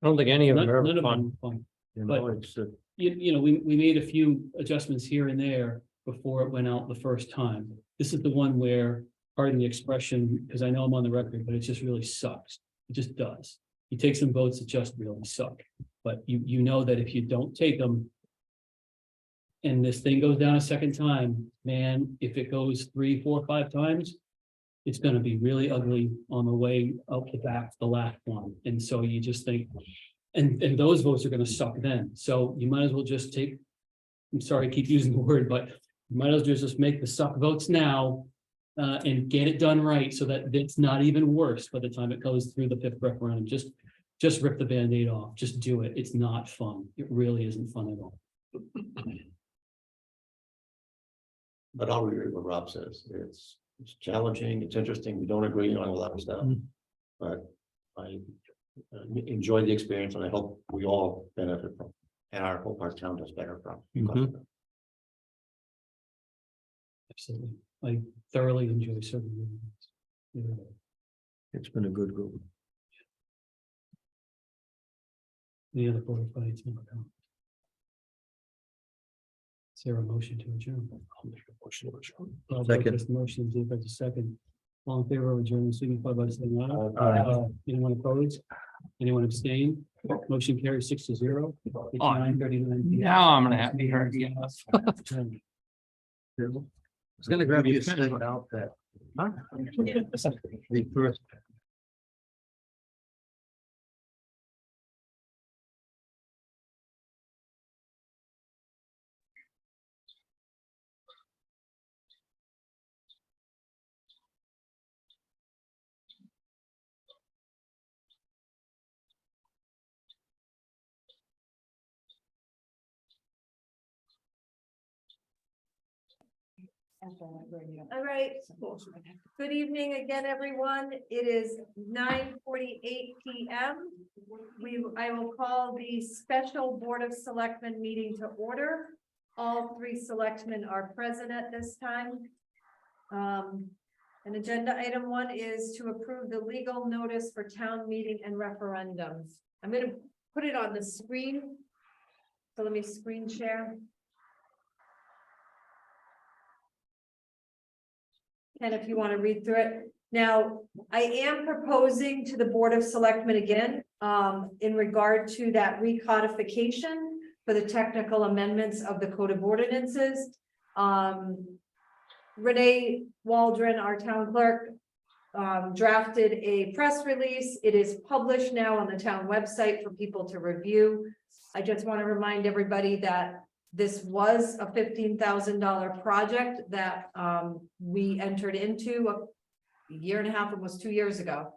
I don't think any of them None are none ever of fun. them fun. You But- know, it's, You know, we made a few adjustments here and there before it went out the first time. This is the one where, pardon the expression, because I know I'm on the record, but it just really sucks. It just does. You take some votes that just really suck. But you know that if you don't take them and this thing goes down a second time, man, if it goes 3, 4, 5 times, it's gonna be really ugly on the way out the back, the last one. And so you just think, and those votes are gonna suck then. So you might as well just take, I'm sorry, I keep using the word, but you might as well just make the suck votes now and get it done right so that it's not even worse by the time it goes through the 5th referendum. Just rip the Band-Aid off. Just do it. It's not fun. It really isn't fun at all. But I'll read what Rob says. It's challenging, it's interesting. We don't agree on a lot of stuff. But I enjoyed the experience and I hope we all benefit from, and I hope our town does better from. Mhm. Absolutely. I thoroughly enjoy serving you. it's been a good group. The other Board of Finance member comment. Is there a motion to adjourn? I'll make a motion to adjourn. Second. Just motion, if there's a second. All in favor of adjournment, signify by saying aye. Aye. Anyone opposed? Anyone abstain? Motion carries 6-0. It's 9:39 p.m. Now I'm gonna have to hear it again. I was gonna grab you out that. Huh? The first. All right. Good evening again, everyone. It is 9:48 p.m. I will call the special Board of Selectmen meeting to order. All 3 selectmen are present at this time. And agenda item 1 is to approve the legal notice for town meeting and referendums. I'm going to put it on the screen. So let me screen share. And if you want to read through it. Now, I am proposing to the Board of Selectmen again, in regard to that recodification for the technical amendments of the Code of Ordinances. Renee Waldron, our town clerk, drafted a press release. It is published now on the town website for people to review. I just want to remind everybody that this was a $15,000 project that we entered into a year and a half, almost 2 years ago.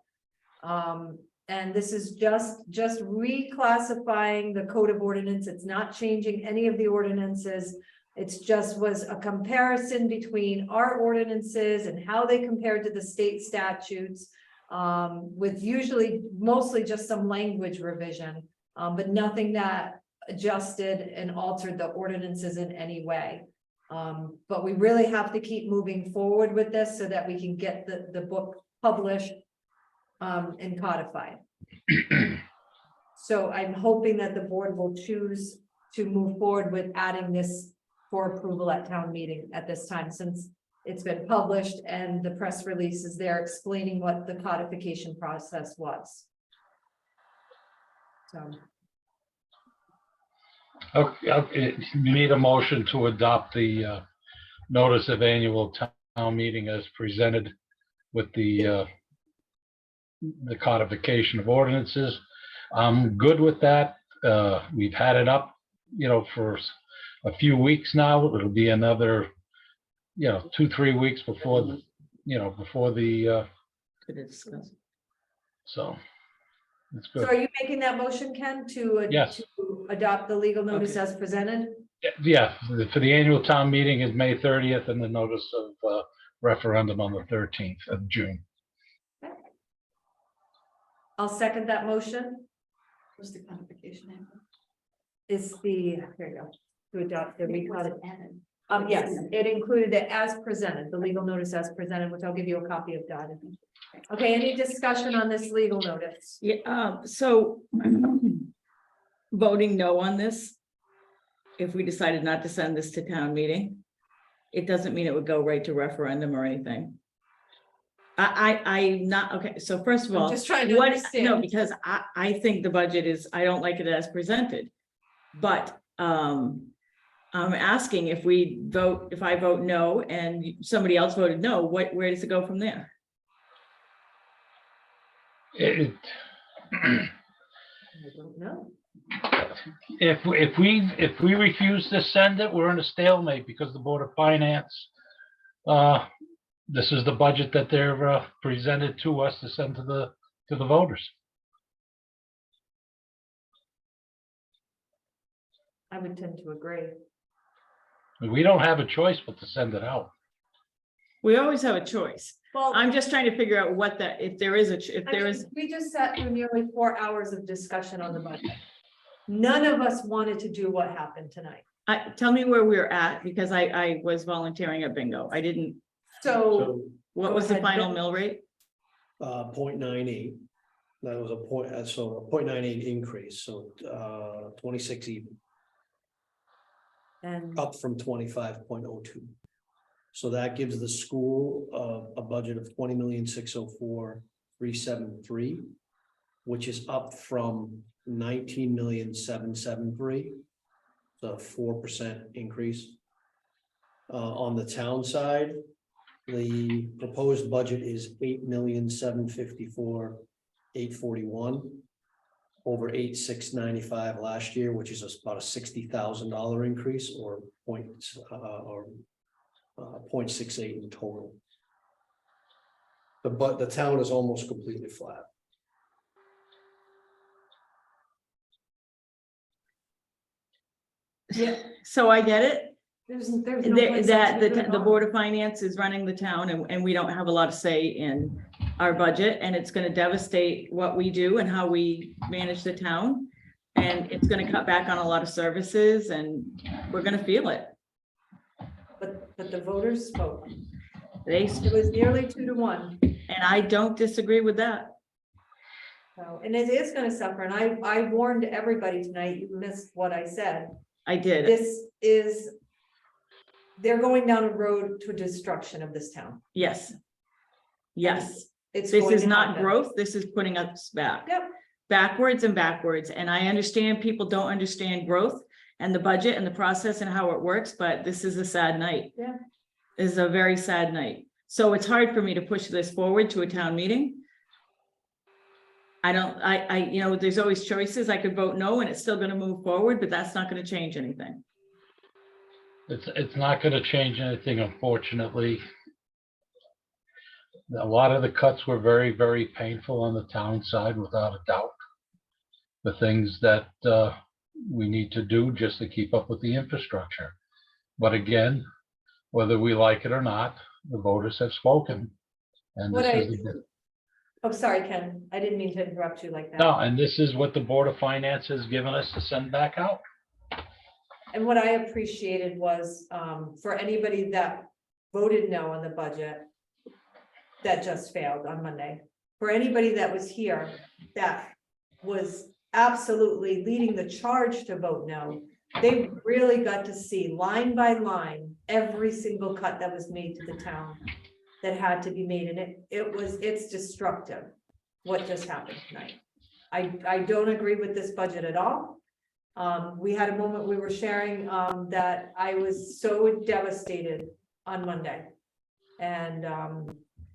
And this is just reclassifying the code of ordinance. It's not changing any of the ordinances. It's just was a comparison between our ordinances and how they compared to the state statutes. With mostly just some language revision, but nothing that adjusted and altered the ordinances in any way. But we really have to keep moving forward with this so that we can get the book published and codified. So I'm hoping that the board will choose to move forward with adding this for approval at town meeting at this time, since it's been published and the press release is there explaining what the codification process was. So. Okay, you need a motion to adopt the notice of annual town meeting as presented with the codification of ordinances. I'm good with that. We've had it up, for a few weeks now. It'll be another, 2-3 weeks before the, so. That's So good. are you making that motion, Ken, to Yes. to adopt the legal notice as presented? Yeah, for the annual town meeting is May 30th and the notice of referendum on the 13th of June. I'll second that motion. What's the codification name? Is here you go, to adopt the recodification. Yes, it included it as presented, the legal notice as presented, which I'll give you a copy of that. Okay, any discussion on this legal notice? Yeah, so voting no on this, if we decided not to send this to town meeting, it doesn't mean it would go right to referendum or anything. I'm not, okay, so first of all, Just trying to no, understand. because I think the budget is, I don't like it as presented. But I'm asking if I vote no and somebody else voted no, where does it go from there? It, I don't know. if we refuse to send it, we're in a stalemate because the Board of Finance, this is the budget that they're presented to us to send to the voters. I would tend to agree. We don't have a choice but to send it out. We always have a choice. Well, I'm just trying to figure out what that, if there is we just sat through nearly 4 hours of discussion on the budget. None of us wanted to do what happened tonight. tell me where we're at, because I was volunteering at bingo. I didn't, So what was the final mill rate? 0.98. That was a point, so a 0.98 increase, so 26 even, and up from 25.02. So that gives the school a budget of 20,604,373, which is up from 19,773. So a 4% increase. On the town side, the proposed budget is 8,754,841 over 8,695 last year, which is about a $60,000 increase, or 0.68 in total. But the town is almost completely flat. yeah, So I get it. there's no place That else to go the wrong. Board of Finance is running the town and we don't have a lot of say in our budget, and it's gonna devastate what we do and how we manage the town. And it's gonna cut back on a lot of services and we're gonna feel it. But the voters spoke. They, It was nearly 2-1. and I don't disagree with that. So, and it is gonna suffer, and I warned everybody tonight, you missed what I said. I did. They're going down a road to destruction of this town. Yes. Yes. It's This going is to not happen. growth. This is putting us back. Yep, Backwards and backwards. And I understand people don't understand growth and the budget and the process and how it works, but this is a sad night. Yeah. This is a very sad night. So it's hard for me to push this forward to a town meeting. You know, there's always choices. I could vote no and it's still gonna move forward, but that's not gonna change anything. It's not gonna change anything, unfortunately. A lot of the cuts were very, very painful on the town side, without a doubt. The things that we need to do just to keep up with the infrastructure. But again, whether we like it or not, the voters have spoken. And What this is, Oh, sorry, Ken. I didn't mean to interrupt you like that. no, and this is what the Board of Finance has given us to send back out. And what I appreciated was, for anybody that voted no on the budget, that just failed on Monday. For anybody that was here, that was absolutely leading the charge to vote no, they really got to see line by line, every single cut that was made to the town that had to be made, and it's destructive, what just happened tonight. I don't agree with this budget at all. We had a moment we were sharing, that I was so devastated on Monday. And,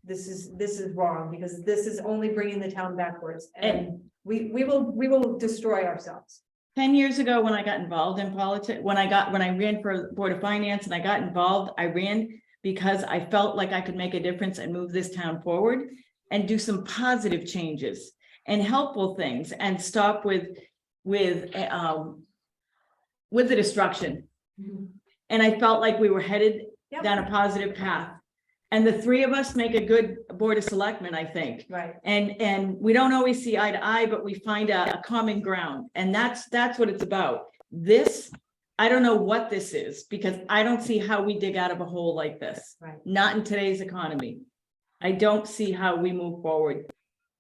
this is wrong, because this is only bringing the town backwards, and we will destroy ourselves. 10 years ago, when I got involved in politics, when I ran for Board of Finance and I got involved, I ran because I felt like I could make a difference and move this town forward and do some positive changes and helpful things and stop with the destruction. And I felt like we were headed Yep. down a positive path. And the three of us make a good Board of Selectmen, I think. Right. And we don't always see eye to eye, but we find a common ground, and that's what it's about. This, I don't know what this is, because I don't see how we dig out of a hole like this. Right. Not in today's economy. I don't see how we move forward.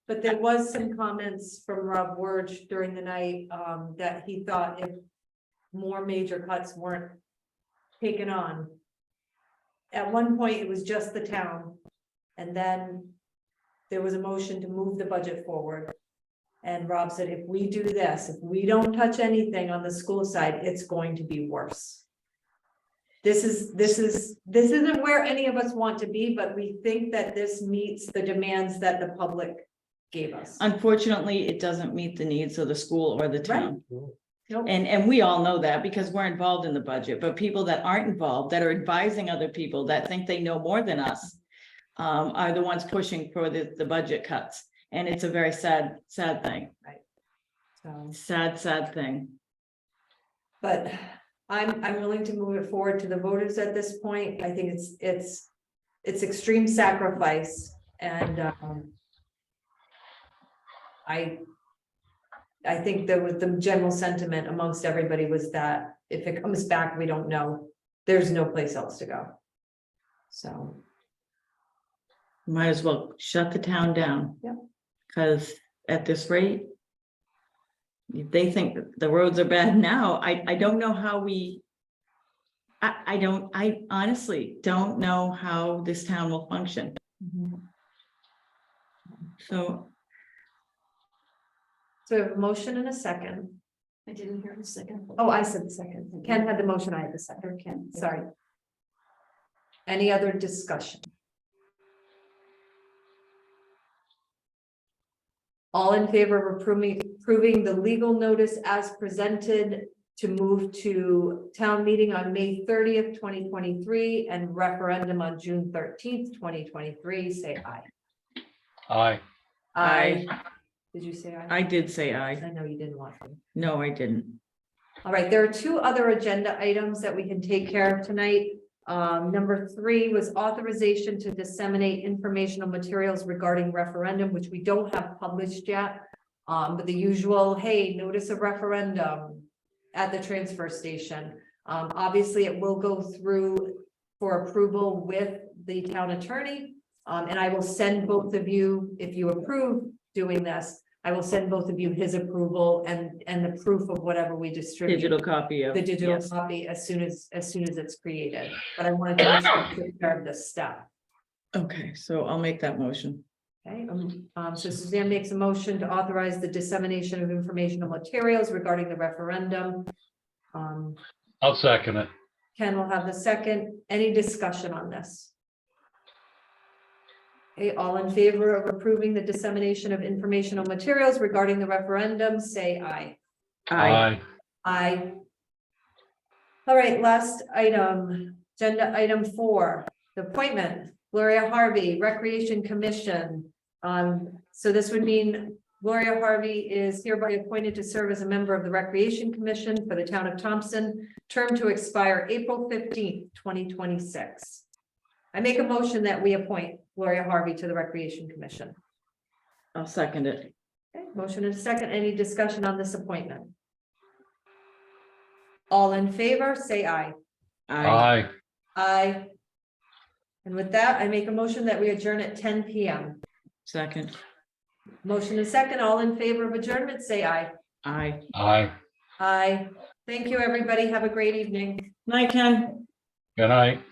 But there was some comments from Rob Wurge during the night, that he thought if more major cuts weren't taken on. At one point, it was just the town, and then there was a motion to move the budget forward. And Rob said, if we do this, if we don't touch anything on the school side, it's going to be worse. This isn't where any of us want to be, but we think that this meets the demands that the public gave us. Unfortunately, it doesn't meet the needs of the school or the town. Nope. And we all know that because we're involved in the budget, but people that aren't involved, that are advising other people that think they know more than us, are the ones pushing for the budget cuts. And it's a very sad thing. So, Sad thing. but I'm willing to move it forward to the voters at this point. I think it's extreme sacrifice, and I think there was the general sentiment amongst everybody was that if it comes back, we don't know, there's no place else to go. So, Might as well shut the town down. Yep. Because at this rate, if they think that the roads are bad now, I don't know how I honestly don't know how this town will function. So a motion and a second. I didn't hear the second. Oh, I said the second. Ken had the motion, I had the second. Ken, sorry. Any other discussion? All in favor of approving the legal notice as presented to move to town meeting on May 30th, 2023 and referendum on June 13th, 2023, say aye. Aye. Aye. Did you say aye? I did say aye. I know you didn't want to. No, I didn't. All right, there are two other agenda items that we can take care of tonight. Number 3 was authorization to disseminate informational materials regarding referendum, which we don't have published yet. But the usual, hey, notice of referendum at the transfer station. Obviously, it will go through for approval with the town attorney. And I will send both of you, if you approve doing this, I will send both of you his approval and the proof of whatever we distribute. Digital copy of. The digital yes. copy as soon as it's created, but I wanted to make sure we took care of this stuff. Okay, so I'll make that motion. Okay, so Suzanne makes a motion to authorize the dissemination of informational materials regarding the referendum. I'll second it. Ken will have the second. Any discussion on this? Okay, all in favor of approving the dissemination of informational materials regarding the referendum, say aye. Aye. Aye. All right, last item, agenda item 4, the appointment, Gloria Harvey, Recreation Commission. So this would mean Gloria Harvey is hereby appointed to serve as a member of the Recreation Commission for the town of Thompson, term to expire April 15th, 2026. I make a motion that we appoint Gloria Harvey to the Recreation Commission. I'll second it. Okay, motion and a second. Any discussion on this appointment? All in favor, say aye. Aye. Aye. And with that, I make a motion that we adjourn at 10 p.m. Second. Motion and second. All in favor of adjournment, say aye. Aye. Aye. Aye. Thank you, everybody. Have a great evening. Night, Ken. Good night.